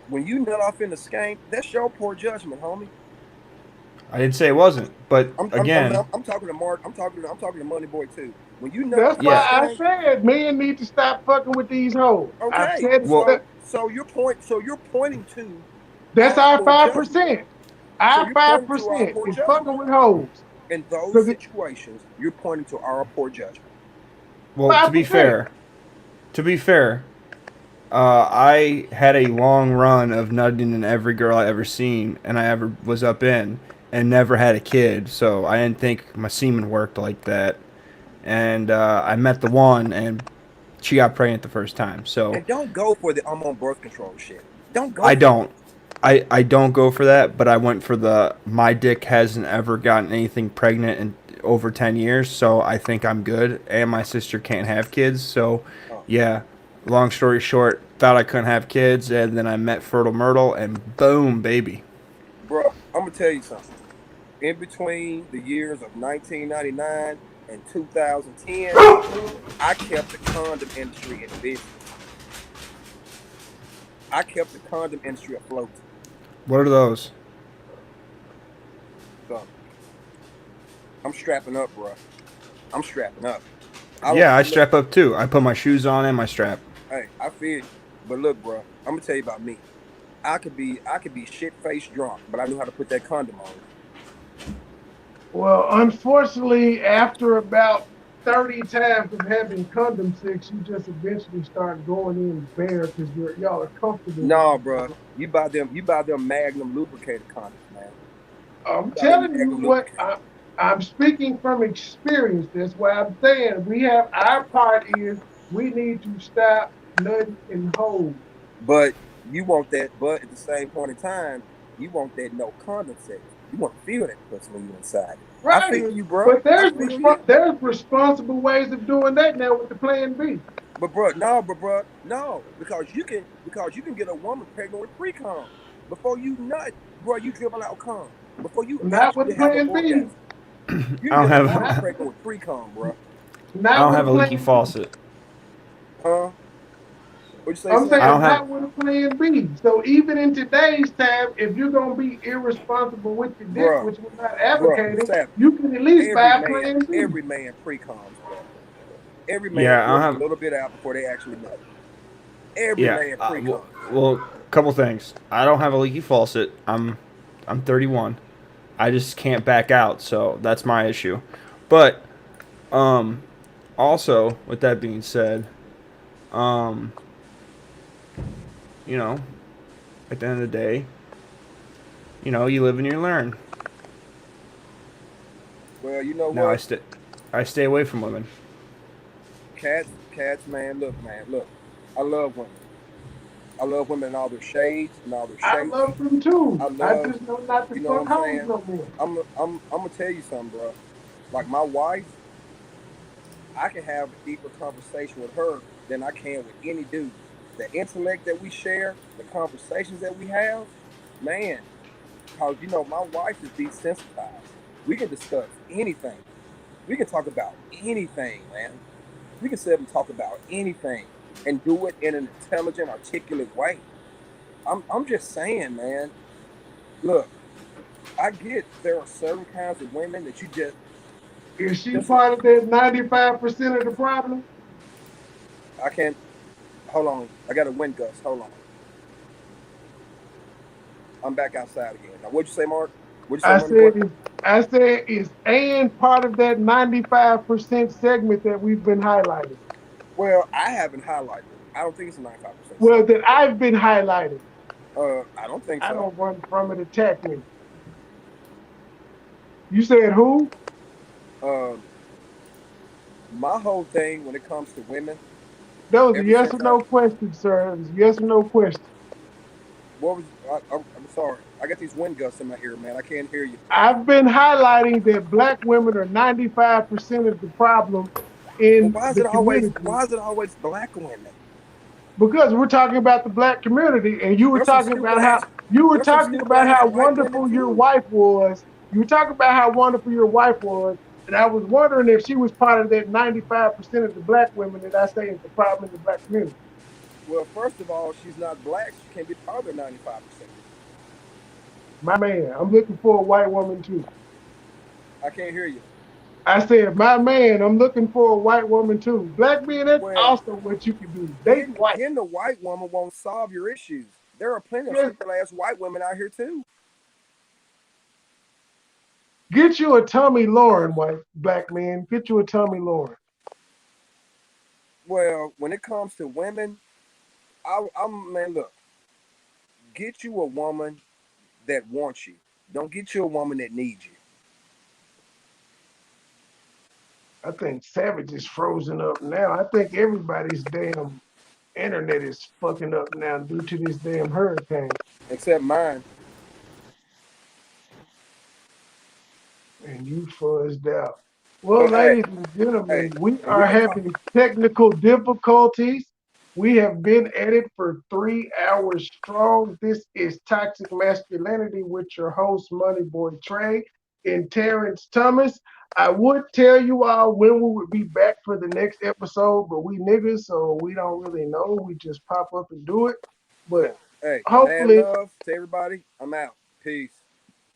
when you nut off in the skank, that's your poor judgment, homie. I didn't say it wasn't. But I'm I'm I'm, again, I'm I'm talking to Mark. I'm talking to Moneyboy too. When you nut That's off in the why yeah. I skank, said men need to stop fucking with these hoes. I've okay. said Well, that. So you're pointing to That's our our poor five judgment. percent. So Our you're five pointing to our percent poor is judgment. fucking with hoes. In those Cause it situations, you're pointing to our poor judgment. well, 5%. to be fair, I had a long run of nutting in every girl I ever seen, and I ever was up in, and never had a kid. So I didn't think my semen worked like that. And I met the one, and she got pregnant the first time. So And don't go for the I'm on birth control shit. Don't go I for it. don't. I don't go for that, but I went for the my dick hasn't ever gotten anything pregnant in over 10 years, so I think I'm good. And my sister can't have kids, so Oh, yeah. Long story short, thought I couldn't have kids, and then I met Fertile Myrtle, and boom, baby. bro, I'm gonna tell you something. In between the years of 1999 and 2010, I kept the condom industry in business. I kept the condom industry afloat. What are those? So I'm strapping up, bro. I'm strapping up. I don't Yeah, I look. strap up too. I put my shoes on and my strap. Hey, I feel you. But look, bro. I'm gonna tell you about me. I could be shit faced drunk, but I knew how to put that condom on. Well, unfortunately, after about 30 times of having condom sex, you just eventually start going in bare because y'all are comfortable with No, each bro. other. You buy them Magnum lubricated condoms, man. I'm Buy them telling you Magnum what lubricated. I'm speaking from experience. That's why I'm saying we have our part is we need to stop nutting and holes. But you want that, but at the same point in time, you want that no condom sex. You want to feel that pussy when you inside it. I Right. feel you, bro. But I feel you. there's responsible ways of doing that now with the plan B. Bro, no, because you can get a woman pregnant with pre-cum before you nut, bro. You dribble out cum before you Not actually with have an plan B. orgasm. You I can don't get a woman have Not pregnant with pre-cum, bro. I not don't with have a a leaky plan B. faucet. Huh? What you say, I'm I Sam? don't saying have not with a plan B. So even in today's time, if you're gonna be irresponsible with your dick, Bro, which we're not bro, advocating, Savage. you can at least Every buy a man, plan B. every man pre-coms, bro. Every man yeah, I don't dribbles a have little bit out before they actually nut. Every yeah. man pre-coms. Well, couple things. I don't have a leaky faucet. I'm 31. I just can't back out, so that's my issue. But um also with that being said, um you know, at the end of the day, you live and you learn. Well, you know Now what? I stay away from women. Cats, man, look. I love women. I love women in all their shades and all their I shapes. love them too. I I love, just know not to you know what fuck I'm hoes saying? no more. I'm gonna tell you something, bro. Like my wife, I can have a deeper conversation with her than I can with any dude. The intellect that we share, the conversations that we have, man. Cause my wife is desensitized. We can discuss anything. We can talk about anything, man. We can sit up and talk about anything and do it in an intelligent, articulate way. I'm just saying, man. Look, I get there are certain kinds of women that you Is she just part of that 95% of the problem? I can't. Hold on, I got a wind gust. Hold on, I'm back outside again. Now, what'd you say, Mark? What'd you say, I Money Boy? said is I said is and part of that 95% segment that we've been highlighting. Well, I haven't highlighted it. I don't think it's a 95% Well, segment. that I've been highlighting. I don't think I so. don't run from it, attack me. You said who? Um, my whole thing when it comes to women, That was a ever yes since or I no question, sir. It was a yes or no question. what was I'm sorry, I got these wind gusts in my ear, man. I can't hear you. I've been highlighting that black women are 95% of the problem But in the community why is it always black women? because we're talking about the black community and you were There's some talking stupid about how ass white women wonderful your too. wife was. You were talking about how wonderful your wife was. And I was wondering if she was part of that 95% of the black women that I say is the problem in the black community. Well, first of all, she's not black. She can't be part of the 95%. My man, I'm looking for a white woman too. I can't hear you. I said, my man, I'm looking for a white woman too. Black men, that's Well, also what you can do. Date white. getting a white woman won't solve your issues. There are plenty of Just stupid ass white women out here too. get you a Tommy Lauren, white black man. Get you a Tommy Lauren. Well, when it comes to women, I'm man. Look, get you a woman that wants you. Don't get you a woman that needs you. I think Savage is frozen up now. I think everybody's damn internet is fucking up now due to this damn hurricane. Except mine. And you fuzzed out. Well, But ladies and hey, gentlemen, we and we are can talk. having technical difficulties. We have been at it for 3 hours strong. This is Toxic Masculinity with your host, Moneyboy Trey and Terrence Thomas. I would tell you all when we would be back for the next episode, but we niggas, so we don't really know. We just pop up and do it. But Well, hey, man, hopefully, love to everybody. I'm out. Peace.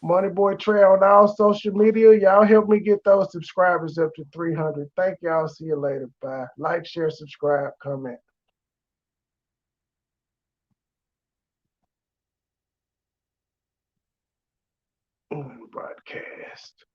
Money Boy Trey on all social media. Y'all help me get those subscribers up to 300. Thank y'all. See you later. Bye. Like, share, subscribe, comment. Broadcast.